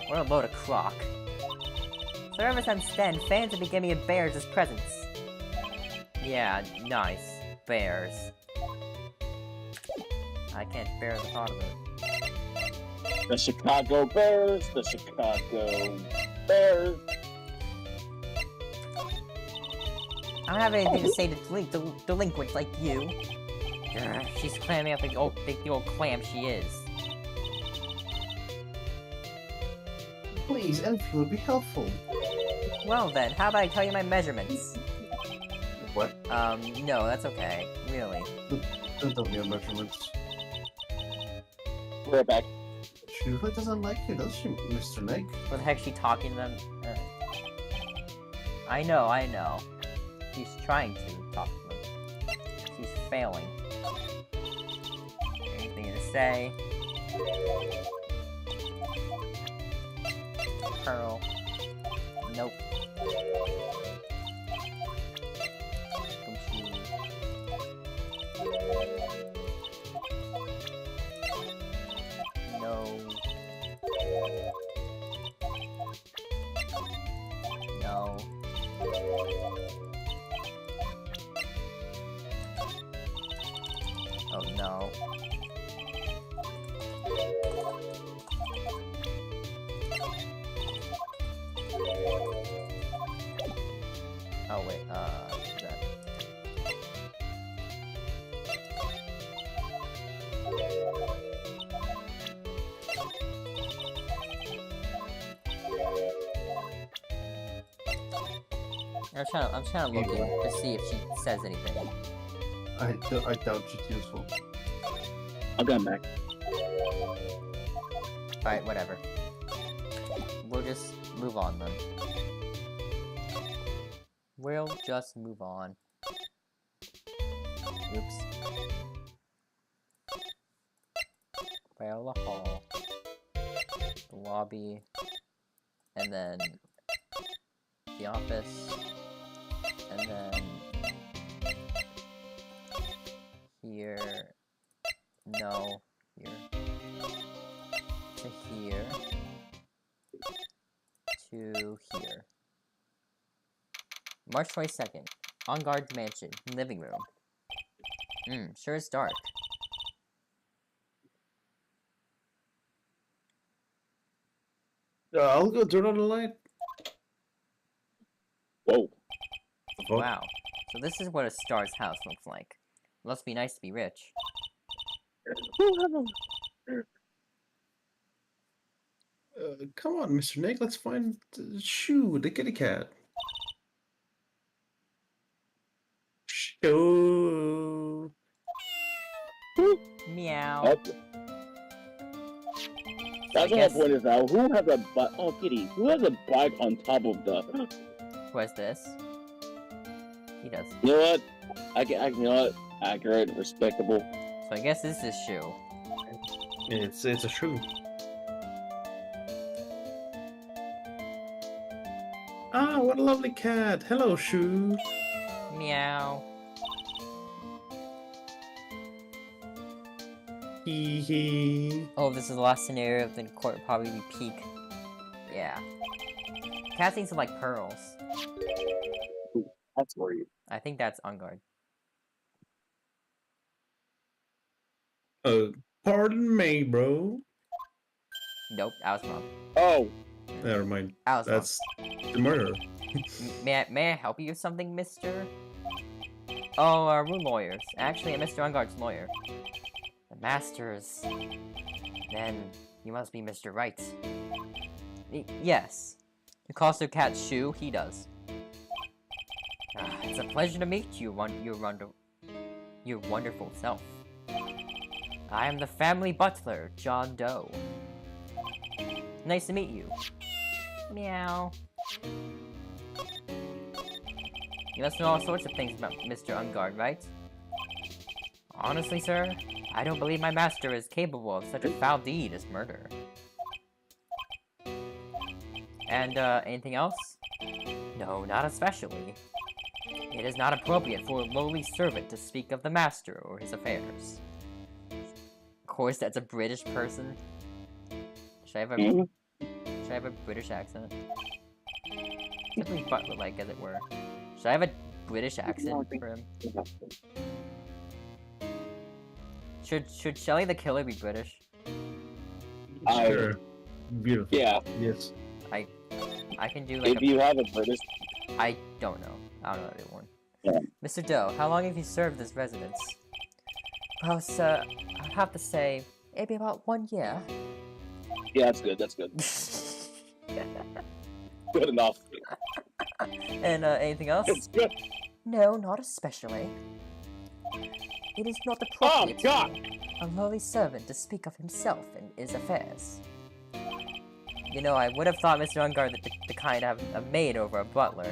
What a load of crock. So ever since then, fans have been giving him bears as presents. Yeah, nice. Bears. I can't bear the thought of it. The Chicago Bears, the Chicago Bears. I don't have anything to say to delinquents like you. Grr, she's clamming up the old clam she is. Please, anything would be helpful. Well then, how about I tell you my measurements? What? No, that's okay. Really. Don't tell me your measurements. We're back. She really doesn't like you, does she, Mr. Nick? What the heck is she talking to them? I know. She's trying to talk to them. She's failing. Anything to say? Pearl. Nope. No. No. Oh no. Oh wait, that. I'm trying to look to see if she says anything. I doubt she's useful. I'll come back. Alright, whatever. We'll just move on then. We'll just move on. Oops. Viola Hall. The lobby. And then the office. And then here. No. Here. To here. To here. March 22nd. On guard mansion. Living room. Sure it's dark. I'll go turn on the light. Whoa. Fuck. Wow. So this is what a star's house looks like. Must be nice to be rich. Come on, Mr. Nick, let's find Shoo, the kitty cat. Shoo. Meow. That's what my point is now. Who has a bike? Oh, kitty. Who has a bike on top of the? Who has this? He does. You know what? You know what? Accurate, respectable. So I guess this is Shoo. It's a Shoo. Ah, what a lovely cat. Hello, Shoo. Meow. Hee hee. Oh, this is the last scenario, then court would probably be peak. Yeah. Cats need some like pearls. That's for you. I think that's on guard. Pardon me, bro. Nope, I was wrong. Oh, Never mind. I was wrong. That's the murder. May I help you with something, mister? Oh, we're lawyers. Actually, I'm Mr. Unguard's lawyer. The master's... Then, you must be Mr. Wright. Yes. You call the cat Shoo? He does. It's a pleasure to meet you, your wonderful self. I am the family butler, John Doe. Nice to meet you. Meow. You must know all sorts of things about Mr. Unguard, right? Honestly, sir, I don't believe my master is capable of such a foul deed as murder. And, anything else? No, not especially. It is not appropriate for a lowly servant to speak of the master or his affairs. Of course, that's a British person. Should I have a British accent? Simply butler-like, as it were. Should I have a British accent for him? Should Shelly the Killer be British? Sure. Beautiful. yeah. Yes. I can do like If you have a British, I don't know. I don't know everyone. Yeah. Mr. Doe, how long have you served this residence? Well, sir, I'd have to say, it'd be about 1 year. yeah, that's good. That's good. Good enough. And, anything else? It's good. No, not especially. It is not Oh appropriate. God! a lowly servant to speak of himself and his affairs. You know, I would have thought Mr. Ungard the kind to have a maid over a butler.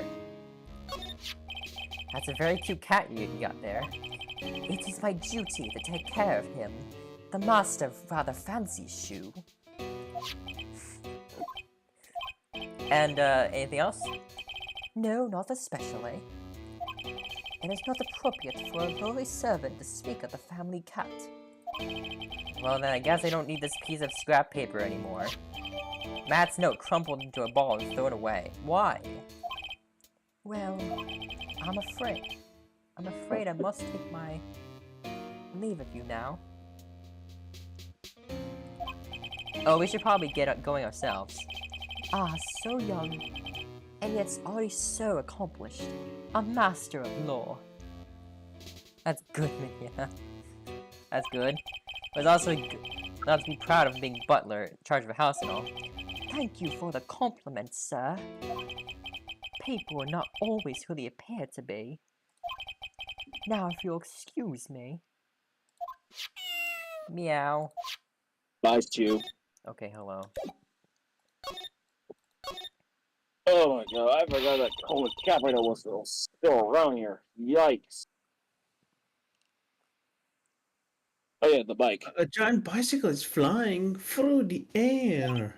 That's a very cute cat you got there. It is my duty to take care of him. The master rather fancies you. And, anything else? No, not especially. It is not appropriate for a lowly servant to speak of the family cat. Well then, I guess I don't need this piece of scrap paper anymore. Matt's note crumpled into a ball and thrown away. Why? Well, I'm afraid. I'm afraid I must take my leave of you now. Oh, we should probably get going ourselves. Ah, so young, and yet already so accomplished. A master of law. That's good, yeah. That's good. But it's also not to be proud of being butler, in charge of a house and all. Thank you for the compliment, sir. People are not always who they appear to be. Now, if you'll excuse me. Meow. Bye, Stu. Okay, hello. Oh my god, I forgot that Cola Caprino was still around here. Yikes. Oh yeah, the bike. A giant bicycle is flying through the air.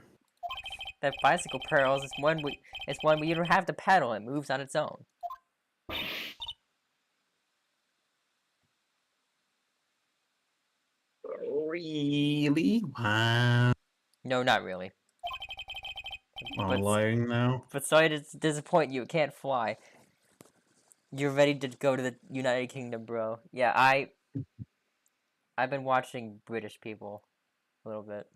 That bicycle pearls is one we don't have to pedal, it moves on its own. Really? Wow. No, not really. I'm lying now. But sorry to disappoint you, it can't fly. You're ready to go to the United Kingdom, bro. Yeah, I've been watching British people a little bit.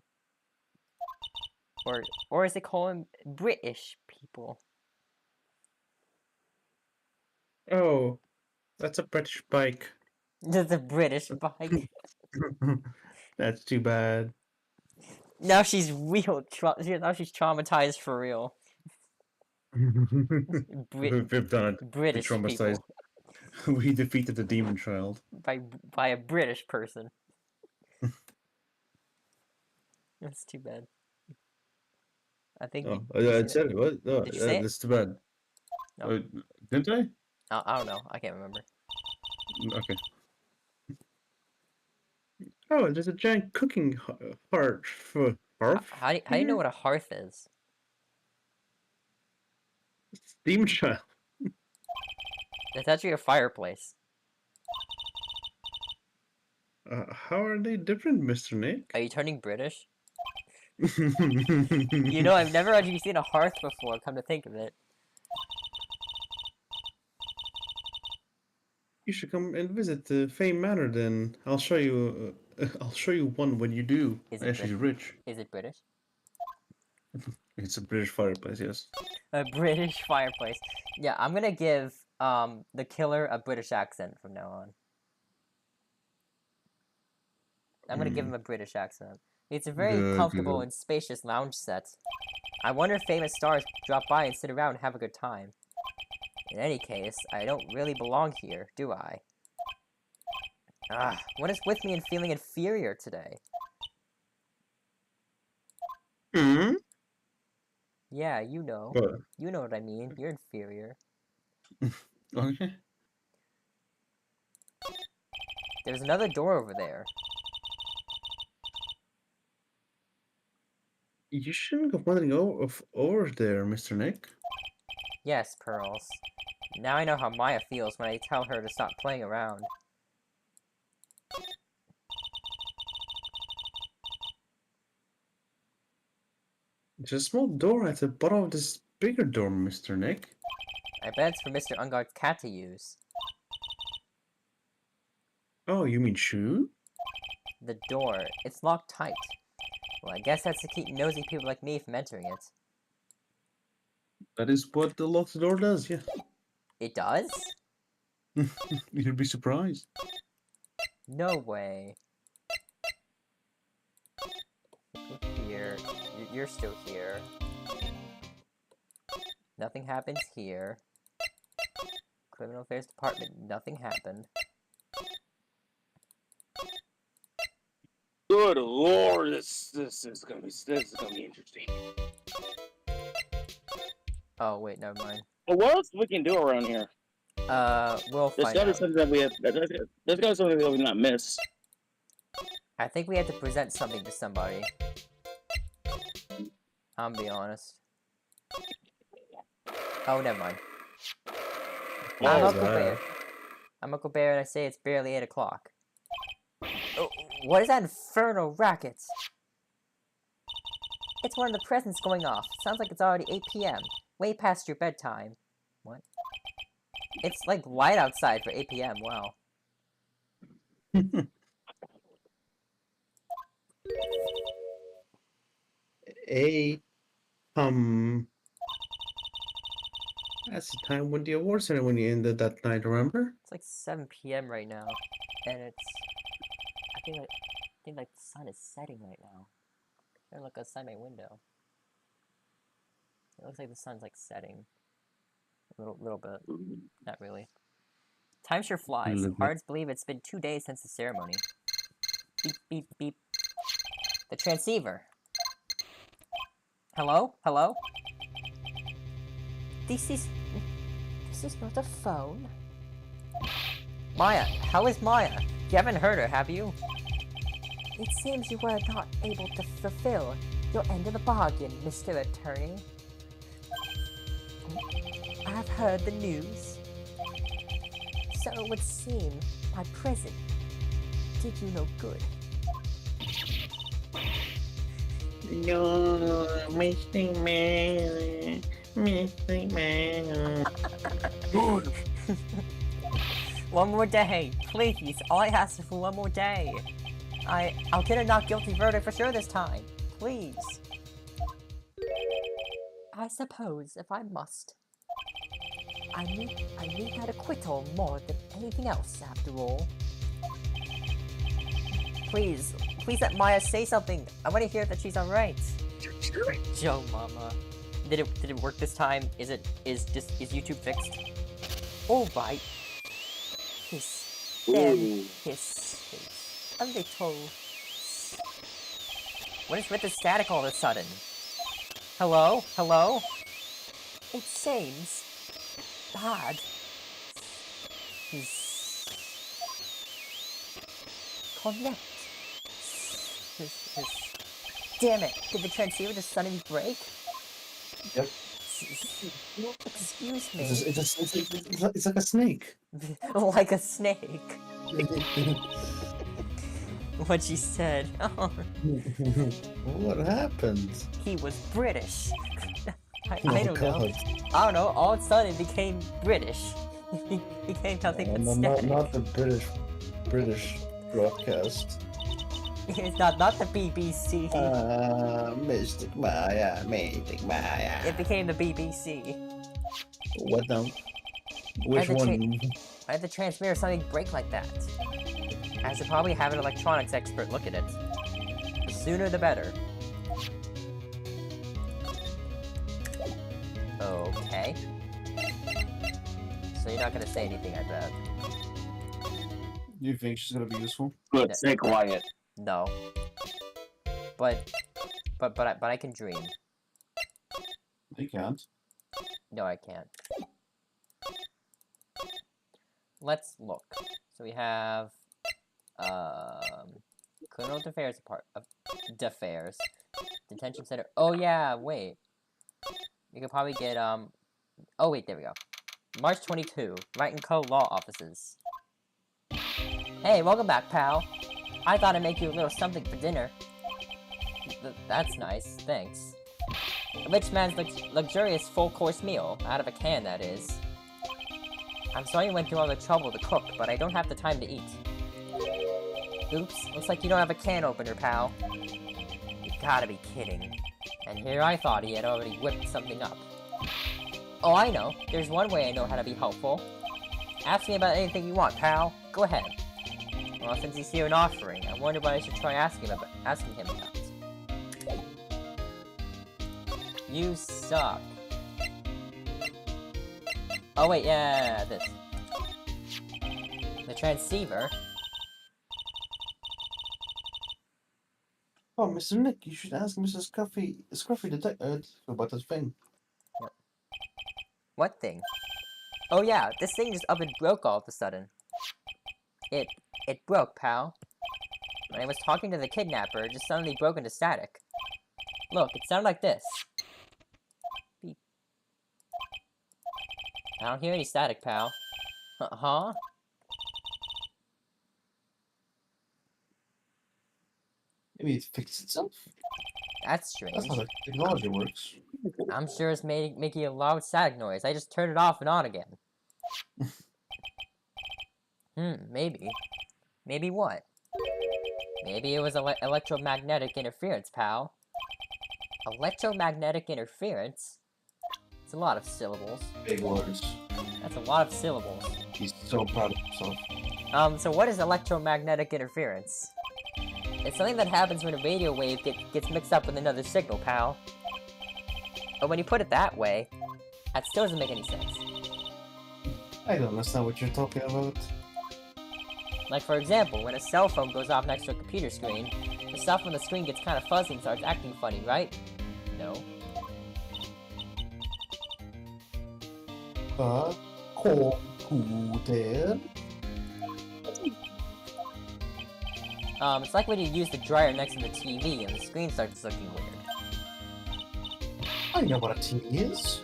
Or as they call them, British people. Oh, that's a British bike. The British bike. That's too bad. Now she's real. Now she's traumatized for real. We've done it. British We traumatized. people We defeated the demon child. by a British person. That's too bad. I think. Oh, you I said said it. What? No, Did you say it? that's too bad. No. Didn't I? I don't know. I can't remember. Okay. Oh, there's a giant cooking hearth for hearth. How do you know what a hearth is? Demon child. It's actually a fireplace. How are they different, Mr. Nick? Are you turning British? You know, I've never actually seen a hearth before, come to think of it. You should come and visit the Fame Manor. Then I'll show you. I'll show you one when you do. Is it Actually, rich. Is it British? It's a British fireplace. Yes. A British fireplace. Yeah, I'm gonna give the killer a British accent from now on. I'm gonna give him a British accent. It's a very comfortable and spacious lounge set. I wonder if famous stars drop by and sit around and have a good time. In any case, I don't really belong here, do I? What is with me and feeling inferior today? Hmm. Yeah, you know. What? You know what I mean. You're inferior. Okay. There's another door over there. You shouldn't go wandering over there, Mr. Nick. Yes, Pearls. Now I know how Maya feels when I tell her to stop playing around. There's a small door at the bottom of this bigger door, Mr. Nick. I bet it's for Mr. Ungard's cat to use. Oh, you mean shoe? The door. It's locked tight. Well, I guess that's to keep nosy people like me from entering it. That is what the locked door does, yeah. It does? You'd be surprised. No way. Here. You're still here. Nothing happens here. Criminal Affairs Department. Nothing happened. Good lord, this is gonna be interesting. Oh wait, never mind. But what else we can do around here? We'll There's find gotta be out. something that we have. There's gotta be something that we not miss. I think we have to present something to somebody. I'm be honest. Oh, never mind. I'm Oh, Uncle Bear. I'm Uncle Bear, and I say it's barely 8 o'clock. Oh, what is that infernal racket? It's one of the presents going off. Sounds like it's already 8 p.m. Way past your bedtime. What? It's like light outside for 8 p.m. Wow. A that's the time when the award ceremony ended that night, remember? It's like 7 p.m. right now, and it's. I think like the sun is setting right now. I'm gonna look outside my window. It looks like the sun's like setting. A little bit. Not really. Time sure flies. Little bit. Hard to believe it's been 2 days since the ceremony. Beep, beep, beep. The transceiver. Hello? Hello? This is not a phone. Maya, how is Maya? You haven't heard her, have you? It seems you were not able to fulfill your end of the bargain, Mr. Attorney. I've heard the news. So it would seem my present did you no good. No, Mr. Man. Mr. Man. One more day, please. All I ask is for one more day. I'll get a not guilty verdict for sure this time. Please. I suppose if I must. I need that acquittal more than anything else, after all. Please let Maya say something. I want to hear that she's alright. Joe, Mama. Did it work this time? Is YouTube fixed? All right. Then his a little. What is with the static all of a sudden? Hello? Hello? It seems bad. Connect. Damn it! Did the transceiver just suddenly break? Yep. Excuse me. It's like a snake. Like a snake. What she said. What happened? He was British. I Oh, don't know. God. I don't know. All of a sudden, it became British. He became nothing but static. Not the British broadcast. It's not the BBC. Mystic Maya, Mystic Maya. It became the BBC. What now? Which the one? Why did the transmitter suddenly break like that? I should probably have an electronics expert look at it. The sooner the better. Okay. So you're not gonna say anything, I bet. You think she's gonna be useful? Good, stay quiet. No. But I can dream. You can't. No, I can't. Let's look. So we have criminal affairs detention center. Oh yeah, wait. We could probably get oh wait, there we go. March 22, Wright & Co. Law Offices. Hey, welcome back, pal. I thought I'd make you a little something for dinner. That's nice, thanks. A rich man's luxurious full-course meal, out of a can, that is. I'm sorry you went through all the trouble to cook, but I don't have the time to eat. Oops, looks like you don't have a can opener, pal. You gotta be kidding. And here I thought he had already whipped something up. Oh, I know. There's one way I know how to be helpful. Ask me about anything you want, pal. Go ahead. Well, since he's here and offering, I wonder what I should try asking him about. You suck. Oh wait, yeah, this. The transceiver. Oh, Mr. Nick, you should ask Mrs. Scruffy about this thing. What thing? Oh yeah, this thing just up and broke all of a sudden. It broke, pal. When I was talking to the kidnapper, it just suddenly broke into static. Look, it sounded like this. Beep. I don't hear any static, pal. Huh? Maybe it fixed itself? That's strange. That's how the technology works. I'm sure it's making a loud static noise. I just turned it off and on again. Maybe. Maybe what? Maybe it was electromagnetic interference, pal. Electromagnetic interference? It's a lot of syllables. Big words. That's a lot of syllables. He's so proud of himself. So what is electromagnetic interference? It's something that happens when a radio wave gets mixed up with another signal, pal. But when you put it that way, that still doesn't make any sense. I don't understand what you're talking about. Like, for example, when a cell phone goes off next to a computer screen, the stuff on the screen gets kind of fuzzy and starts acting funny, right? No. Computer? It's like when you use the dryer next to the TV and the screen starts looking weird. I know what a TV is.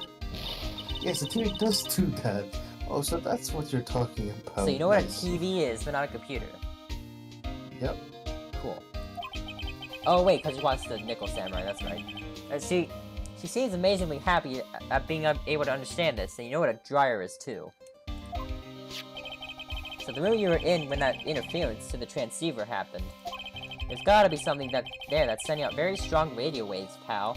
Yes, the TV does do that. Oh, so that's what you're talking about. So you know what a Nice. TV is, but not a computer. Yep. Cool. Oh wait, because you watched the Nickel Samurai, that's right. She seems amazingly happy at being able to understand this, and you know what a dryer is too. So the room you were in when that interference to the transceiver happened. There's gotta be something that's sending out very strong radio waves, pal.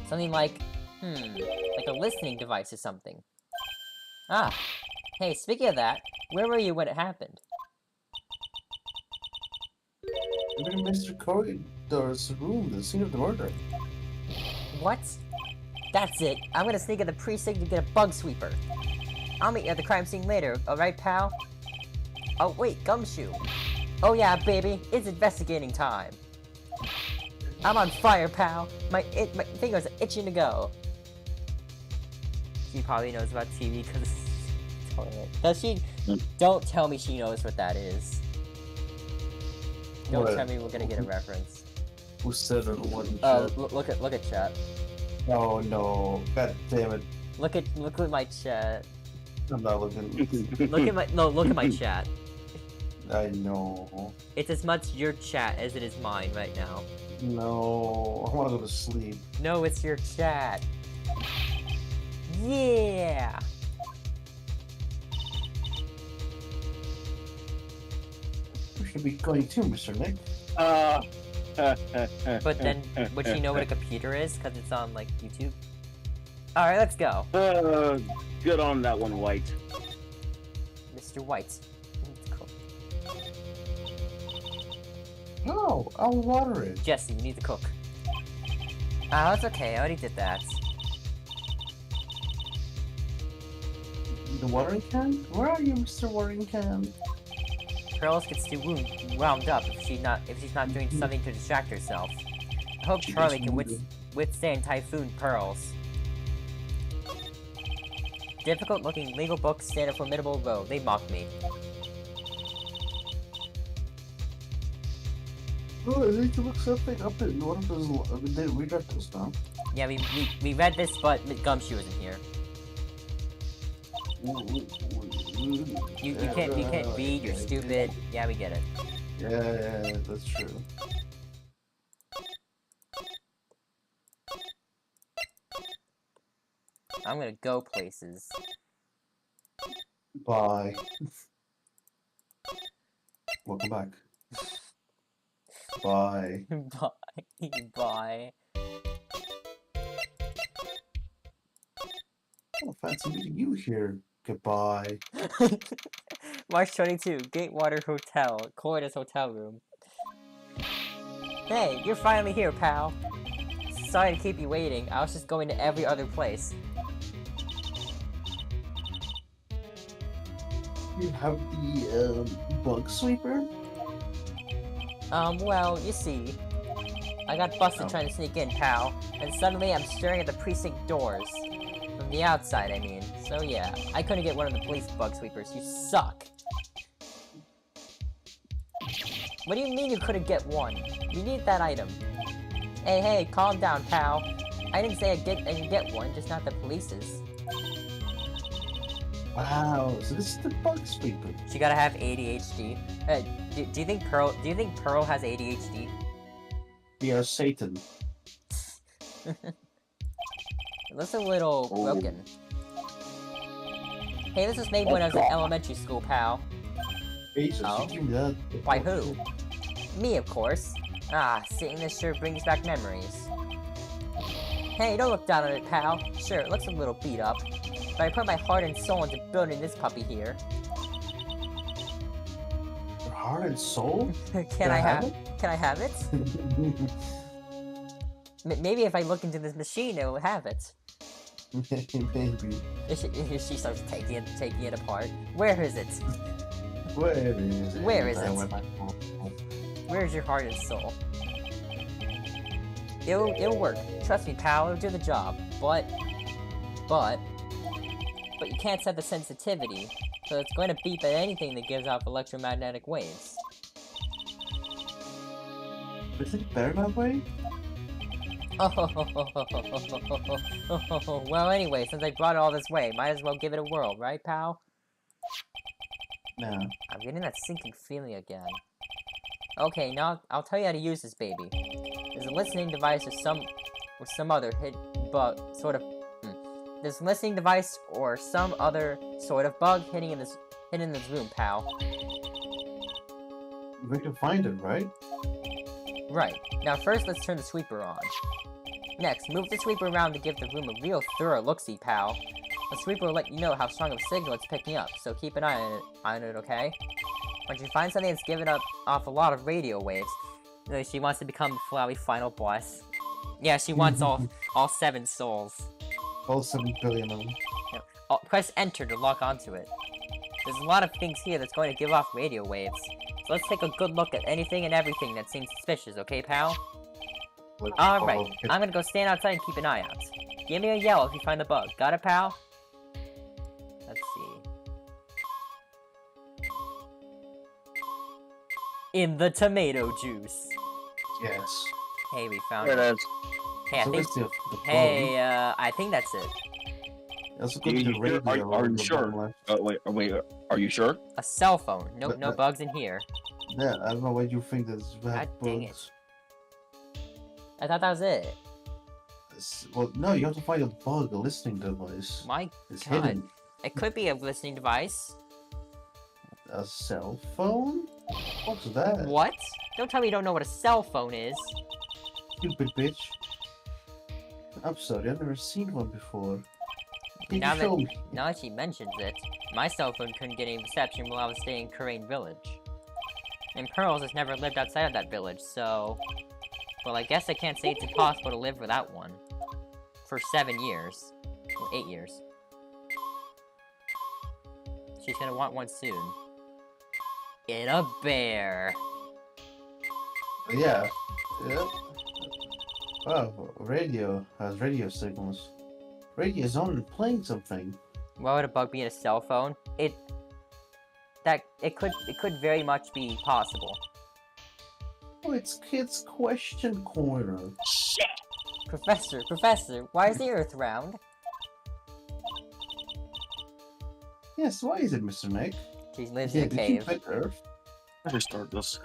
Something like a listening device or something. Ah, hey, speaking of that, where were you when it happened? I'm in Mr. Corridor's room, the scene of the murder. What? That's it. I'm gonna sneak in the precinct to get a bug sweeper. I'll meet you at the crime scene later, alright, pal? Oh, wait, Gumshoe. Oh yeah, baby, it's investigating time. I'm on fire, pal. My fingers are itching to go. She probably knows about TV because does she? Don't tell me she knows what that is. Don't What? tell me we're gonna get a reference. Who said it one Look at chat. Oh no. God damn it. Look at my chat. I'm not looking. Look at my chat. I know. It's as much your chat as it is mine right now. No. I want to go to sleep. No, it's your chat. Yeah. We should be going too, Mr. Nick. But then, would she know what a computer is? Because it's on, like, YouTube? Alright, let's go. Good on that one, White. Mr. White. Cool. No, I'll water it. Jesse, you need to cook. Ah, that's okay. I already did that. The watering can? Where are you, Mr. Watering Can? Pearls gets too wound up if she's not doing something to distract herself. I hope She Charlie gets can moody. withstand Typhoon Pearls. Difficult-looking legal books stand a formidable row. They mock me. Oh, I need to look something up in one of those. We read those now. Yeah, we read this, but Gumshoe isn't here. You can't read. You're stupid. Yeah, we get it. Yeah, that's true. I'm gonna go places. Bye. Welcome back. Bye. Bye. Bye. Oh, fancy meeting you here. Goodbye. March 22, Gatewater Hotel, Corridor's hotel room. Hey, you're finally here, pal. Sorry to keep you waiting. I was just going to every other place. You have the bug sweeper? Well, you see, I got busted Oh. trying to sneak in, pal. And suddenly I'm staring at the precinct doors. From the outside, I mean. So yeah, I couldn't get one of the police bug sweepers. You suck. What do you mean you couldn't get one? You need that item. Hey, calm down, pal. I didn't say I can get one, just not the police's. Wow, so this is the bug sweeper. She gotta have ADHD. Do you think Pearl has ADHD? Yeah, Satan. It looks a little broken. Hey, this was made when I was in elementary school, pal. Jesus, Oh? you give me that. By who? Me, of course. Ah, seeing this sure brings back memories. Hey, don't look down on it, pal. Sure, it looks a little beat up, but I put my heart and soul into building this puppy here. Your heart and soul? Can I have it? Can I have it? Maybe if I look into this machine, it will have it. Maybe. She starts taking it apart. Where is it? Where is it? Where is I it? went back home. Where's your heart and soul? It'll work. Trust me, pal. It'll do the job. But you can't set the sensitivity, so it's going to beep at anything that gives off electromagnetic waves. Is it better that way? Well, anyway, since I brought it all this way, might as well give it a whirl, right, pal? No. I'm getting that sinking feeling again. Okay, now I'll tell you how to use this baby. There's a listening device or some other There's a listening device or some other sort of bug hidden in this room, pal. We can find it, right? Right. Now first, let's turn the sweeper on. Next, move the sweeper around to give the room a real thorough look-see, pal. The sweeper will let you know how strong of a signal it's picking up, so keep an eye on it, okay? Once you find something that's giving off a lot of radio waves, she wants to become the Flowey final boss. Yeah, she wants all 7 souls. All 7 billion of them. Press enter to lock onto it. There's a lot of things here that's going to give off radio waves. So let's take a good look at anything and everything that seems suspicious, okay, pal? Alright, I'm gonna go stand outside and keep an eye out. Give me a yell if you find the bug. Got it, pal? Let's see. In the tomato juice. Yes. Hey, we found There it. it is. Hey, I So think. that's the Hey, I think that's it. Let's go to You the sure? radio. Are you on the sure? bottom left. Wait, are you sure? A cell phone. No But- bugs in here. Yeah, I don't know why you think that's bad. God dang it. I thought that was it. Well, no, you have to find a bug, a listening device. My It's God. hidden. It could be a listening device. A cell phone? What's that? What? Don't tell me you don't know what a cell phone is. Stupid bitch. I'm sorry, I've never seen one before. Can Now you that- show me? Now that she mentions it, my cell phone couldn't get any reception while I was staying in Kurain Village. And Pearls has never lived outside of that village, so... Well, I guess I can't say it's impossible to live without one. For 7 years. Well, 8 years. She's gonna want one soon. In a bear. Yeah. Yep. Wow, radio has radio signals. Radio is on and playing something. Why would a bug be in a cell phone? It could very much be possible. Oh, it's Kids Question Corner. Shit! Professor, why is the Earth round? Yes, why is it, Mr. Nick? She lives Yeah, in a did you cave. pick Earth? Let me start this.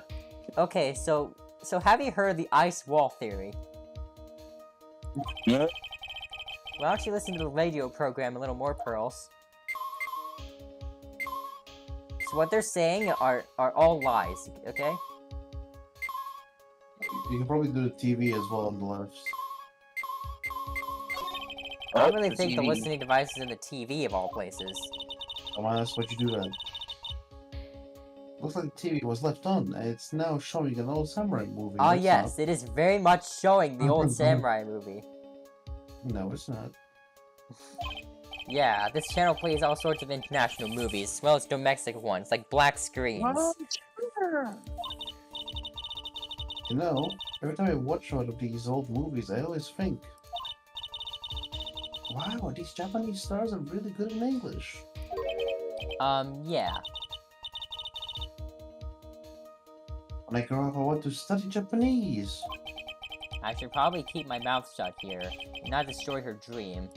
Okay, so have you heard the ice wall theory? Yeah. Why don't you listen to the radio program a little more, Pearls? So what they're saying are all lies, okay? You can probably do the TV as well on the left. I don't really the think the TV. listening device is in the TV of all places. Come on, that's what you do then. Looks like the TV was left on, and it's now showing an old samurai movie. Ah That's yes, it is very much showing the old samurai movie. not- No, it's not. Yeah, this channel plays all sorts of international movies, as well as domestic ones, like black screens. Sure. You know, Every time I watch one of these old movies, I always think, wow, these Japanese stars are really good in English. Yeah. When I grow up, I want to study Japanese. I should probably keep my mouth shut here and not destroy her dream.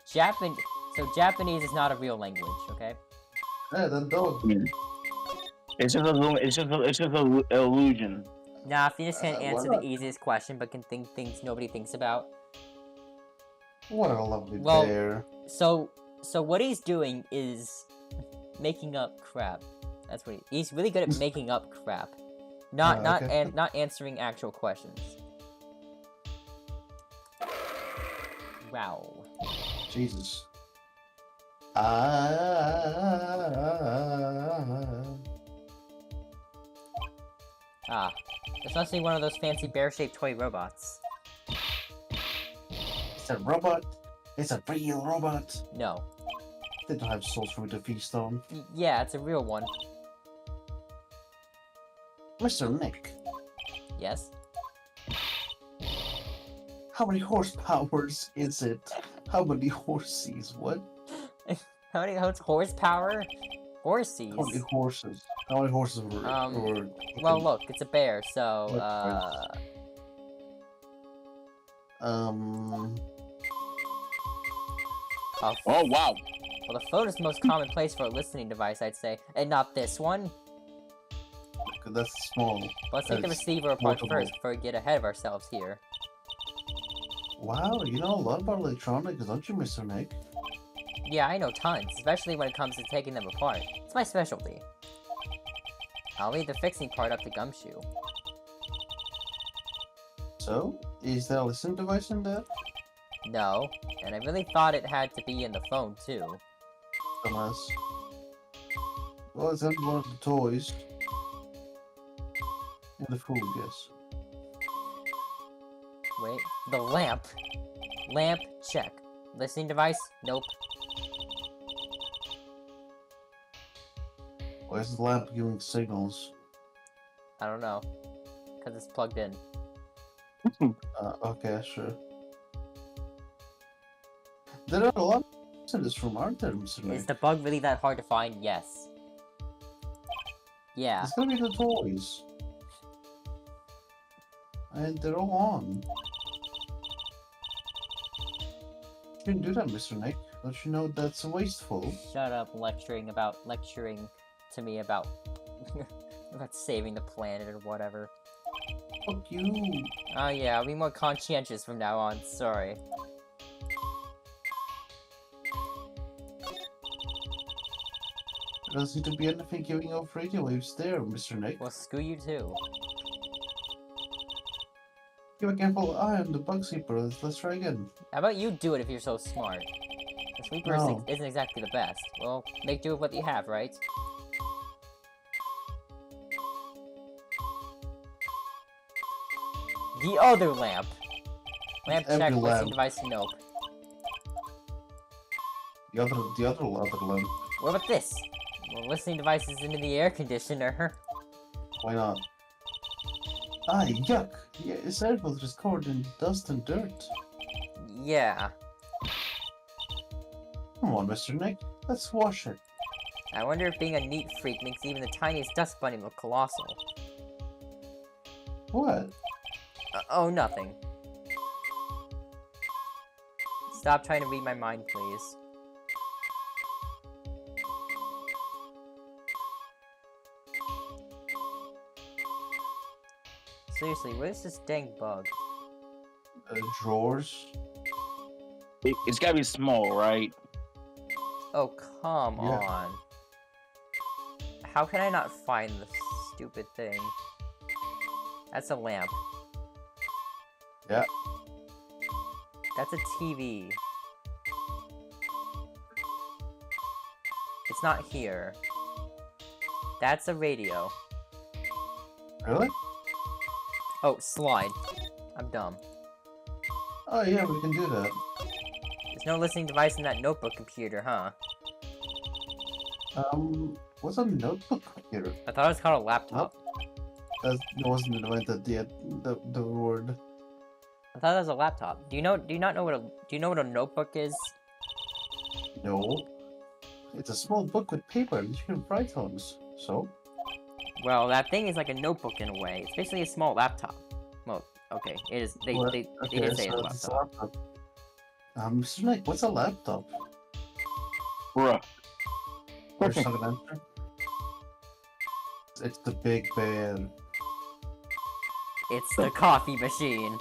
So Japanese is not a real language, okay? Hey, that dog. It's just an illusion. Nah, Phoenix can't Why answer not? the easiest question, but can think things nobody thinks about. What a lovely Well, bear. So what he's doing is making up crap. That's what he's really good at making up crap. Not Okay. not answering actual questions. Wow. Jesus. Ah, this must be one of those fancy bear-shaped toy robots. It's a robot. It's a real robot. No. They don't have souls for me to feast on. Yeah, it's a real one. Mr. Nick, Yes. how many horsepowers is it? How many horses? What? How many horsepower? Horsies. How many horses? How many horses were Well, look, it's a bear, so Oh wow. well, the phone is the most common place for a listening device, I'd say, and not this one. that's small. Let's take the That's receiver apart multiple. first before we get ahead of ourselves here. Wow, you know a lot about electronics, don't you, Mr. Nick? Yeah, I know tons, especially when it comes to taking them apart. It's my specialty. I'll leave the fixing part up to Gumshoe. So, is there a listening device in there? No, and I really thought it had to be in the phone, too. Dumbass. Well, it's only one of the toys. And the food, yes. Wait, the lamp. Lamp, check. Listening device? Nope. Why is the lamp giving signals? I don't know. Because it's plugged in. Okay, sure. There are a lot of this from, aren't there, Mr. Is Nick? the bug really that hard to find? Yes. Yeah. It's gonna be the toys. And they're all on. You shouldn't do that, Mr. Nick. Don't you know that's wasteful? Shut up lecturing to me about about saving the planet or whatever. Fuck you. Oh yeah, I'll be more conscientious from now on, sorry. There doesn't seem to be anything giving off radio waves there, Mr. Nick. Well, screw you too. Keep a careful eye on the bug sleeper. Let's try again. How about you do it if you're so smart? The sweeper No. isn't exactly the best. Well, make do with what you have, right? The other lamp! Lamp Every check, listening lamp. device, nope. The other lamp. What about this? Well, listening device is into the air conditioner. Why not? Ah, yuck! Yeah, its air filter is covered in dust and dirt. Yeah. Come on, Mr. Nick. Let's wash it. I wonder if being a neat freak makes even the tiniest dust bunny look colossal. What? Oh, nothing. Stop trying to read my mind, please. Seriously, what is this dang bug? Drawers? It's gotta be small, right? Oh, come Yeah. on. How can I not find this stupid thing? That's a lamp. Yeah. That's a TV. It's not here. That's a radio. Really? Oh, slide. I'm dumb. Oh yeah, we can do that. There's no listening device in that notebook computer, huh? What's a notebook computer? I thought it was called a laptop. That wasn't invented yet. The word. I thought that was a laptop. Do you not know what a notebook is? No. It's a small book with paper that you can write on. So? Well, that thing is like a notebook in a way. It's basically a small laptop. Well, okay, it is. They did say it's a it's laptop. Mr. Nick, what's a laptop? Bruh. There's not an answer. It's the Big Bear. It's the coffee machine.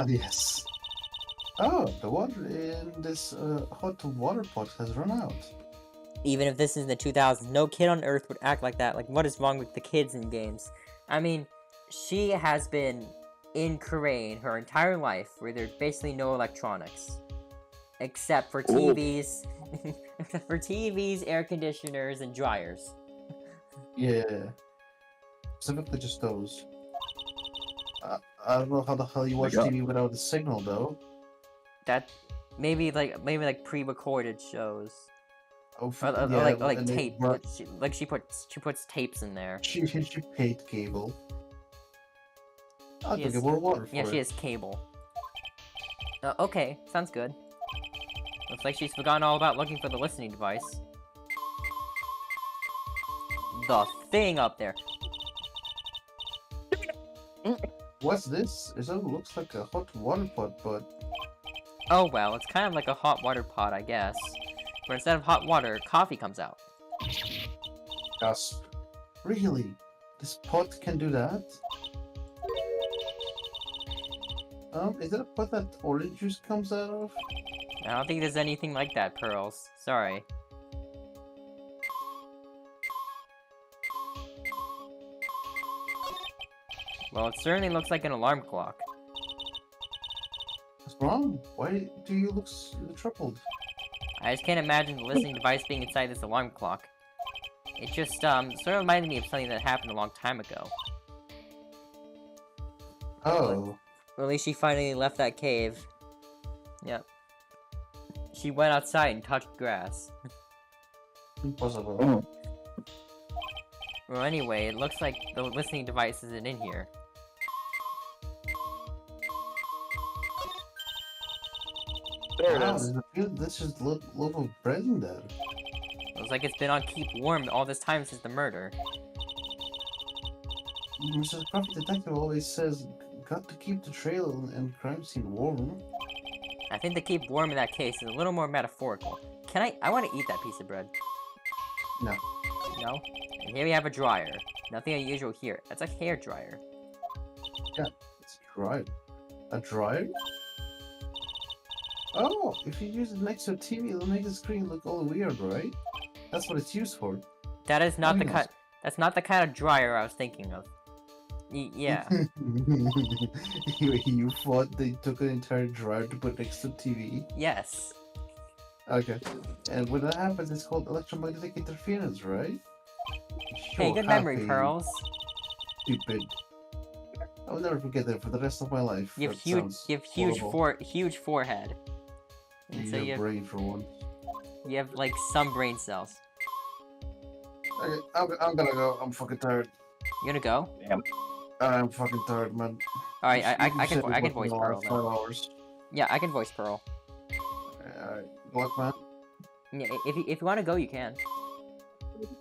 Yes. Oh, the water in this hot water pot has run out. Even if this is the 2000s, no kid on Earth would act like that. Like, what is wrong with the kids in games? I mean, she has been in Korean her entire life, where there's basically no electronics. Except for TVs, for TVs, air conditioners, and dryers. Yeah. Specifically just those. I don't know how the hell you watch Yeah. TV without a signal, though. That maybe like pre-recorded shows, Oh, or yeah, like and they tape. brought- She puts tapes in there. She paid cable. I'll She go is- get more water for Yeah, it. she has cable. Okay, sounds good. Looks like she's forgotten all about looking for the listening device. The thing up there. What's this? It looks like a hot water pot, but Oh well, it's kind of like a hot water pot, I guess. But instead of hot water, coffee comes out. gasp. Really? This pot can do that? Is it a pot that orange juice comes out of? I don't think there's anything like that, Pearls. Sorry. Well, it certainly looks like an alarm clock. What's wrong? Why do you look troubled? I just can't imagine the listening device being inside this alarm clock. It just, sort of reminded me of something that happened a long time ago. Oh. Or at least she finally left that cave. Yep. She went outside and touched grass. Impossible. Mm. Well, anyway, it looks like the listening device isn't in here. There it Wow, is. this is loaf of bread in there. Looks like it's been on keep warm all this time since the murder. Mrs. Private Detective always says, got to keep the trail and crime scene warm. I think the keep warm in that case is a little more metaphorical. I want to eat that piece of bread. No. No? And here we have a dryer. Nothing unusual here. That's a hair dryer. It's dry. A dryer? Oh, if you use it next to a TV, it'll make the screen look all weird, right? That's what it's used for. That is not the Yes. kind. That's not the kind of dryer I was thinking of. Yeah. You thought they took an entire dryer to put next to TV? Yes. Okay. And when that happens, it's called electromagnetic interference, right? Hey, Sure, good memory, happy, Pearls. Stupid. I'll never forget that for the rest of my life. You have That huge, sounds you have huge horrible. huge forehead. And You so have you have, brain for one. you have like some brain cells. Okay, I'm gonna go. I'm fucking tired. You gonna go? I'm fucking tired, man. All right, You I said can we're voice working Pearl. the last Then. 5 hours. Yeah, I can voice Pearl. Alright, good luck, man. Yeah, if you want to go, you can.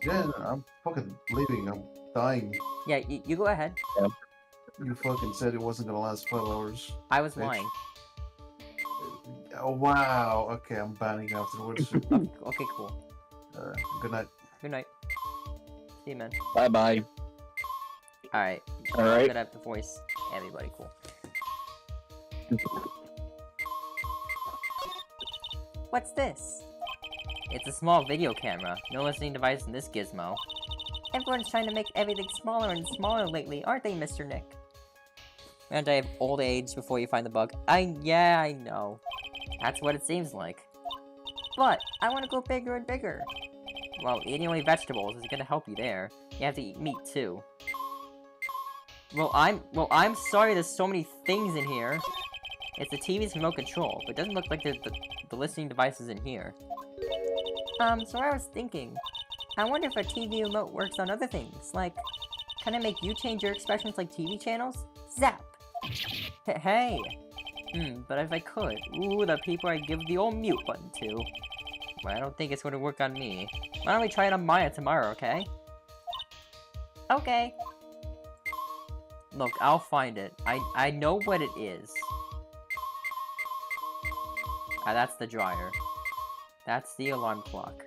Yeah, no, I'm fucking leaving. I'm dying. Yeah, you go ahead. You fucking said it wasn't gonna last 5 hours. I was Bitch. lying. Oh, wow. Okay, I'm banning afterwards. Okay, cool. Good night. Good night. See you, man. Bye bye. All right. All I'm right. gonna have to voice everybody. Cool. What's this? It's a small video camera. No listening device in this gizmo. Everyone's trying to make everything smaller and smaller lately, aren't they, Mr. Nick? And I have old age before you find the bug. Yeah, I know. That's what it seems like. But I want to go bigger and bigger. Well, eating only vegetables isn't gonna help you there. You have to eat meat too. Well, I'm sorry. There's so many things in here. It's the TV's remote control, but it doesn't look like the listening devices in here. So I was thinking, I wonder if a TV remote works on other things, like Can I make you change your expressions like TV channels? Zap! Hey! But if I could, ooh, the people I give the old mute button to. Well, I don't think it's going to work on me. Why don't we try it on Maya tomorrow, okay? Okay. Look, I'll find it. I know what it is. Ah, that's the dryer. That's the alarm clock.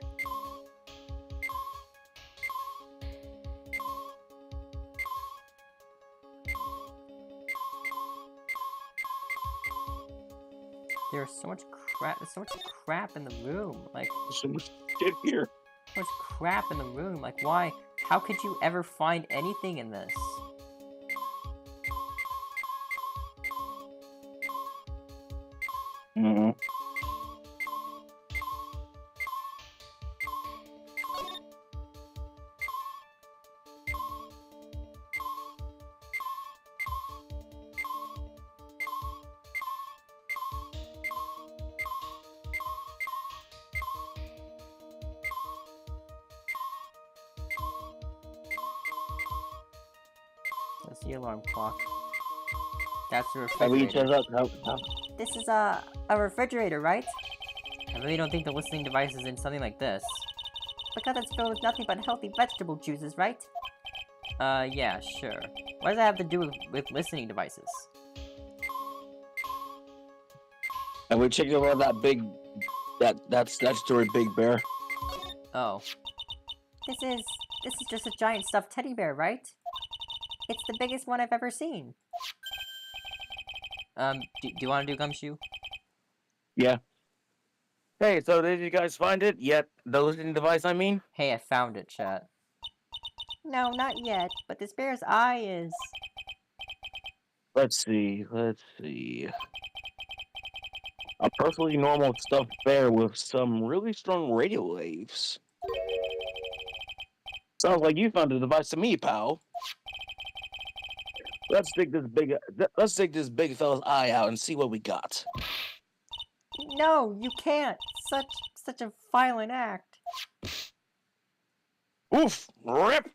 There's so much crap in the room. Like, There's so much shit here. so much crap in the room. Like, why? How could you ever find anything in this? Mm-hmm. That's the alarm clock. That's the Have we refrigerator. checked out? This is a refrigerator, right? I really don't think the listening device is in something like this. Because it's filled with nothing but healthy vegetable juices, right? Yeah, sure. What does that have to do with listening devices? Have we checked out that big, that statutory big bear? Oh. This is just a giant stuffed teddy bear, right? It's the biggest one I've ever seen. Do you want to do Gumshoe? Yeah. Hey, so did you guys find it yet? The listening device, I mean? Hey, I found it, chat. No, not yet, but this bear's eye is... Let's see. A perfectly normal stuffed bear with some really strong radio waves. Sounds like you found a device to me, pal. Let's take this big fella's eye out and see what we got. No, you can't! Such a violent act. Oof! Rip!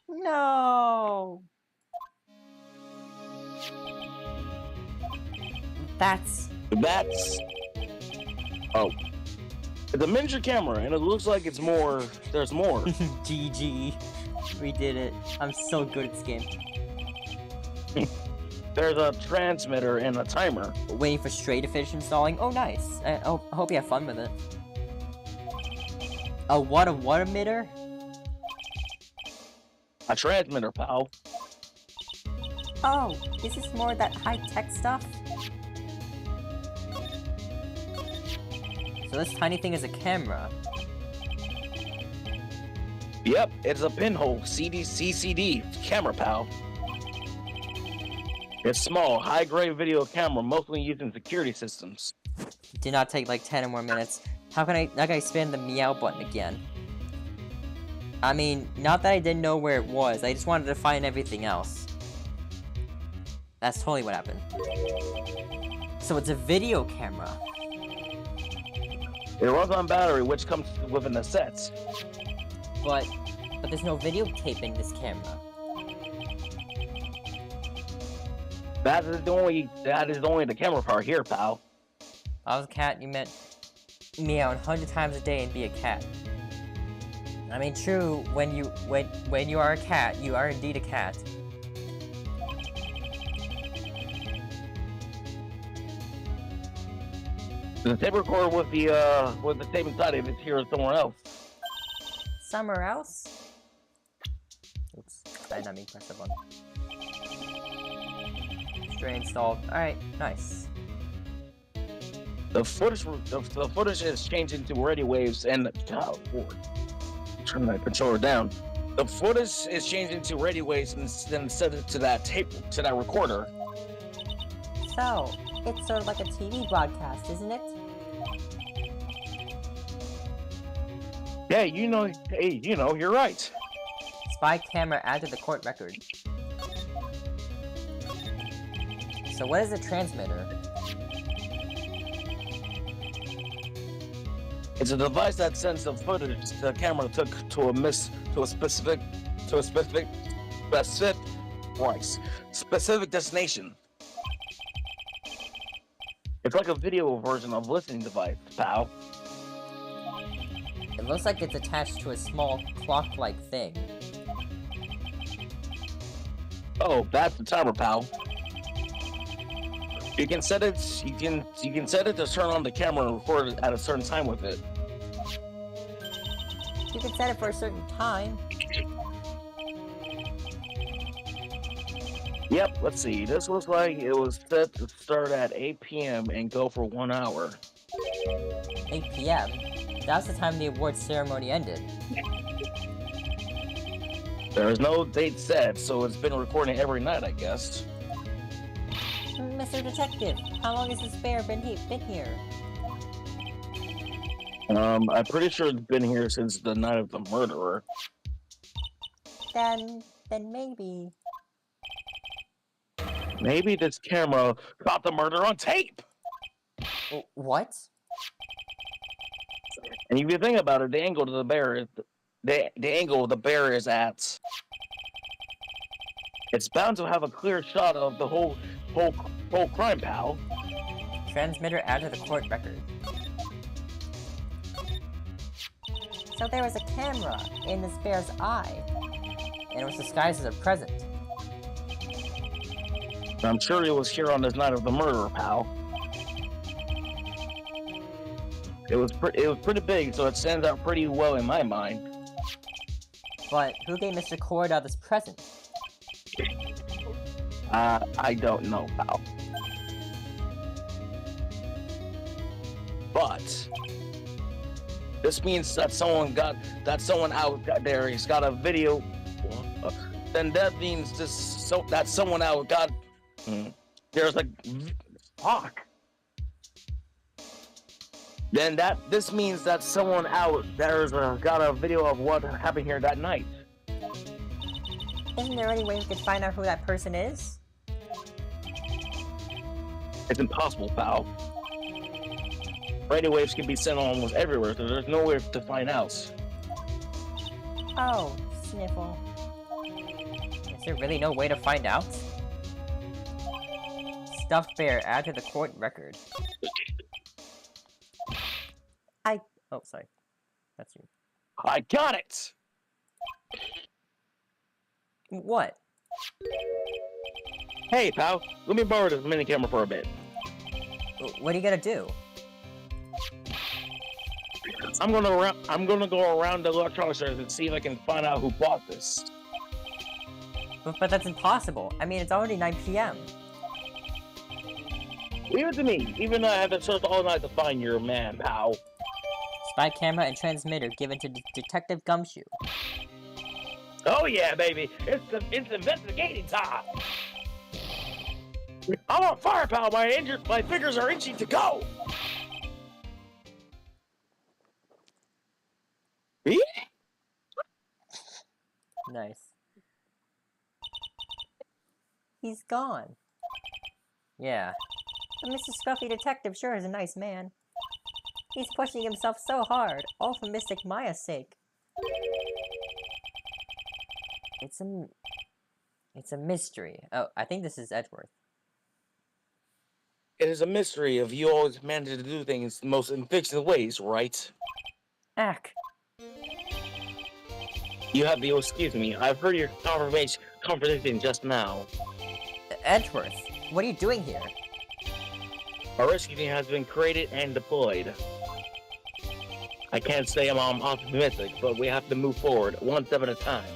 No! That's... Oh. It's a miniature camera, and it looks like it's more... There's more. GG. We did it. I'm so good at this game. There's a transmitter and a timer. Waiting for Stray to finish installing. Oh, nice. I hope you have fun with it. A what emitter? A transmitter, pal. Oh, is this more of that high-tech stuff? So this tiny thing is a camera. Yep, it's a pinhole CCD camera, pal. It's small, high-grade video camera, mostly used in security systems. Did not take like 10 or more minutes. How can I spin the meow button again? I mean, not that I didn't know where it was, I just wanted to find everything else. That's totally what happened. So it's a video camera. It runs on battery, which comes within the sets. But there's no videotape in this camera. That is only the camera part here, pal. If I was a cat, you meant meow 100 times a day and be a cat. I mean, true, when you are a cat, you are indeed a cat. The tape recorder with the tape inside of it is here somewhere else. Somewhere else? Oops, I did not mean to press that button. Stray installed. Alright, nice. The footage is changed into radio waves and Lord, turn my controller down. The footage is changed into radio waves and then set it to that recorder. So, it's sort of like a TV broadcast, isn't it? Yeah, you're right. Spy camera added to the court record. So what is a transmitter? It's a device that sends the footage the camera took to a specific to a specific destination. It's like a video version of listening device, pal. It looks like it's attached to a small clock-like thing. Oh, that's the timer, pal. You can set it. You can set it to turn on the camera and record it at a certain time with it. You can set it for a certain time. Yep. Let's see. This looks like it was set to start at 8 p.m. and go for 1 hour. 8 p.m. That's the time the awards ceremony ended. There is no date set, so it's been recording every night, I guess. Mr. Detective, how long has this bear been here? I'm pretty sure it's been here since the night of the murderer. Then maybe. Maybe this camera caught the murder on tape. What? And if you think about it, the angle of the bear is the angle the bear is at. It's bound to have a clear shot of the whole crime, pal. Transmitter added to the court record. So there was a camera in this bear's eye, and it was disguised as a present. I'm sure it was here on this night of the murder, pal. It was pretty big, so it stands out pretty well in my mind. But who gave Mr. Corda this present? I don't know, pal. But this means that someone out there has got a video. Then that means that someone out got. There's like, fuck. Then this means that someone out there's got a video of what happened here that night. Isn't there any way we could find out who that person is? It's impossible, pal. Radio waves can be sent almost everywhere, so there's no way to find out. Oh, sniffle. Is there really no way to find out? Stuffed bear added to the court record. Oh, sorry. That's you. I got it! What? Hey, pal, let me borrow this mini camera for a bit. What are you gonna do? I'm gonna go around the electronics stores and see if I can find out who bought this. But that's impossible. I mean, it's already 9 p.m. Leave it to me, even though I have to search all night to find your man, pal. Spy camera and transmitter given to Detective Gumshoe. Oh yeah, baby, it's investigating time. I'm on fire, pal. My fingers are itching to go. Nice. He's gone. Yeah. But Mr. Scruffy Detective sure is a nice man. He's pushing himself so hard, all for Mystic Maya's sake. It's a mystery. Oh, I think this is Edgeworth. It is a mystery if you always manage to do things the most inefficient ways, right? Ack. You have to excuse me. I've heard your conversation just now. Edgeworth, what are you doing here? A rescue team has been created and deployed. I can't say I'm optimistic, but we have to move forward, one step at a time.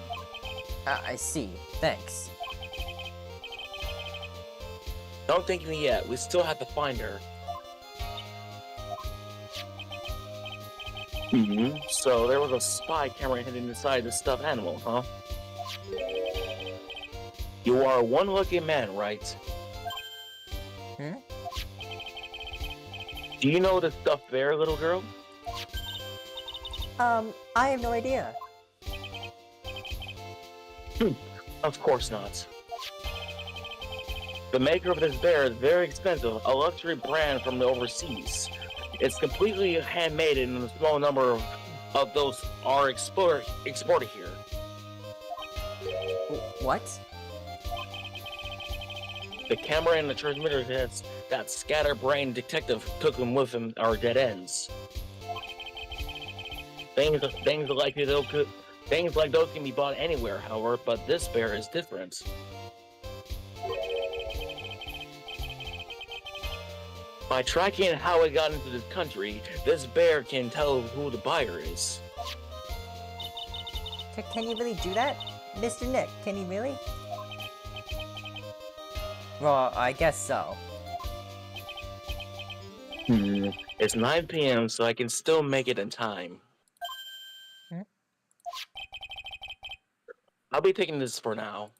I see. Thanks. Don't thank me yet. We still have to find her. So there was a spy camera hidden inside the stuffed animal, huh? You are one lucky man, right? Do you know the stuffed bear, little girl? I have no idea. Of course not. The maker of this bear is very expensive, a luxury brand from the overseas. It's completely handmade and a small number of those are exported here. What? The camera and the transmitter that scatterbrained detective took him with him are dead ends. Things like those can be bought anywhere, however, but this bear is different. By tracking how it got into this country, this bear can tell who the buyer is. Can you really do that? Mr. Nick, can you really? Well, I guess so. It's 9 p.m., so I can still make it in time. Hmm? I'll be taking this for now.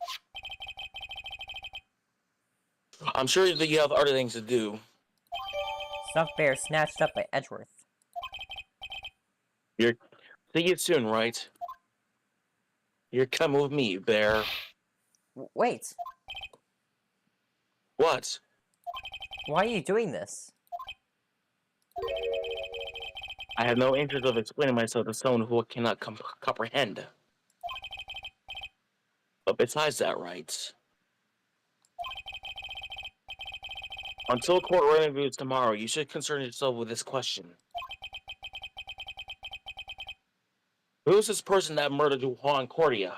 I'm sure that you have other things to do. Stuffed bear snatched up by Edgeworth. See you soon, right? You're coming with me, bear. Wait, What? why are you doing this? I have no interest of explaining myself to someone who cannot comprehend. But besides that, right? Until court rendezvous tomorrow, you should concern yourself with this question. Who's this person that murdered Juan Cordia?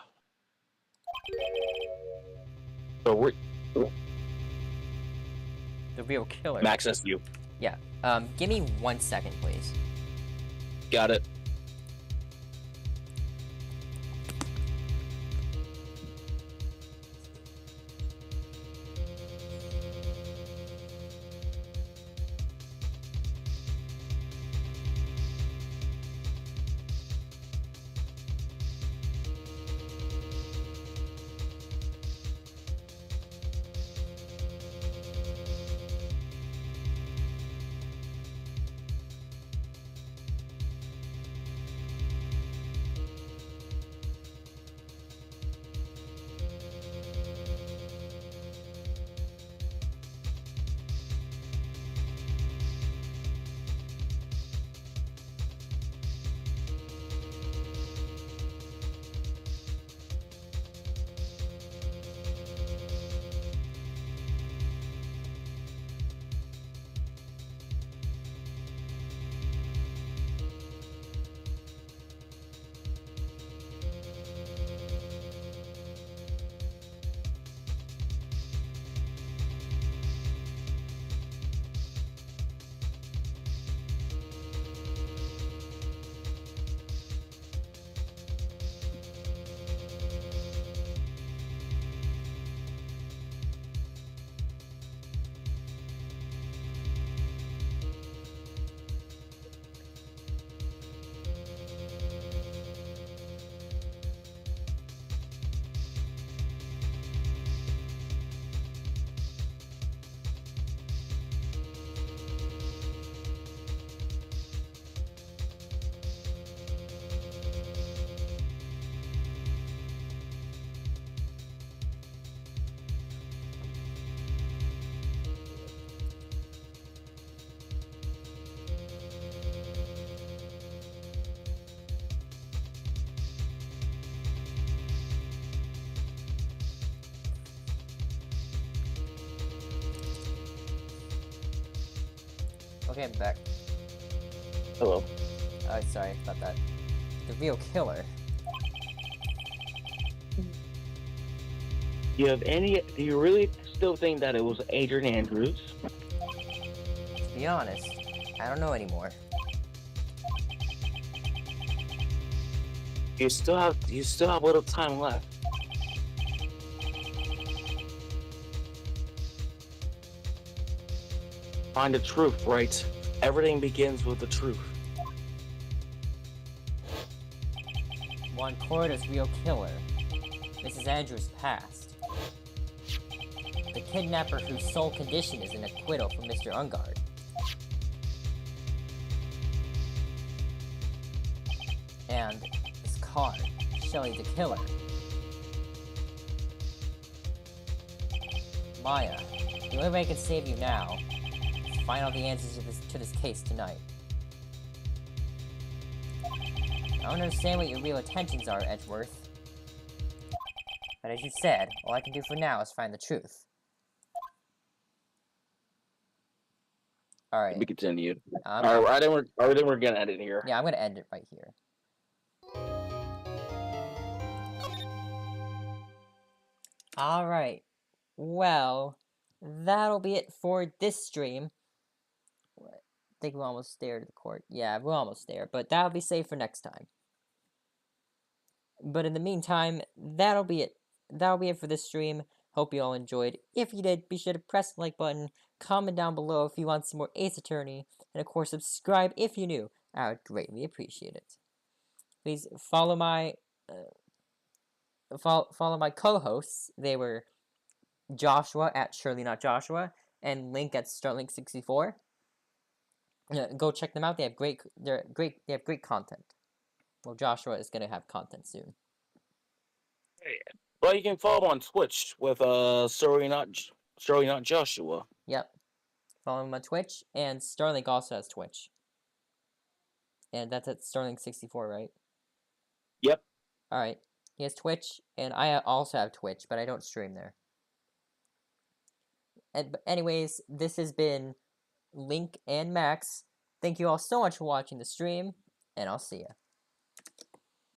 So The real killer. Max, that's you. Yeah. Give me 1 second, please. Got it. Okay, I'm back. Hello. Oh, sorry about that. The real killer. Do you really still think that it was Adrian Andrews? To be honest, I don't know anymore. You still have a little time left. Find the truth, right? Everything begins with the truth. Juan Corda's real killer. Mrs. Andrews' past. The kidnapper whose sole condition is an acquittal from Mr. Ungard. And this card, showing the killer. Maya, the only way I can save you now is to find out the answers to this case tonight. I don't understand what your real intentions are, Edgeworth. But as you said, all I can do for now is find the truth. To Alright. be continued. I'm, Alright, I think we're gonna end it here. yeah, I'm gonna end it right here. Alright. Well, that'll be it for this stream. I think we're almost there to the court. Yeah, we're almost there, but that'll be saved for next time. But in the meantime, that'll be it. That'll be it for this stream. Hope you all enjoyed. If you did, be sure to press the like button, comment down below if you want some more Ace Attorney, and of course subscribe if you're new. I would greatly appreciate it. Please follow my follow my co-hosts. They were Joshua at Surely Not Joshua and Link at Starlink64. Go check them out. They have great content. Well, Joshua is gonna have content soon. Well, you can follow him on Twitch with Story Not Joshua. Yep. Follow him on Twitch, and Starlink also has Twitch. And that's at Starlink64, right? Yep. Alright. He has Twitch, and I also have Twitch, but I don't stream there. But anyways, this has been Link and Max. Thank you all so much for watching the stream, and I'll see ya.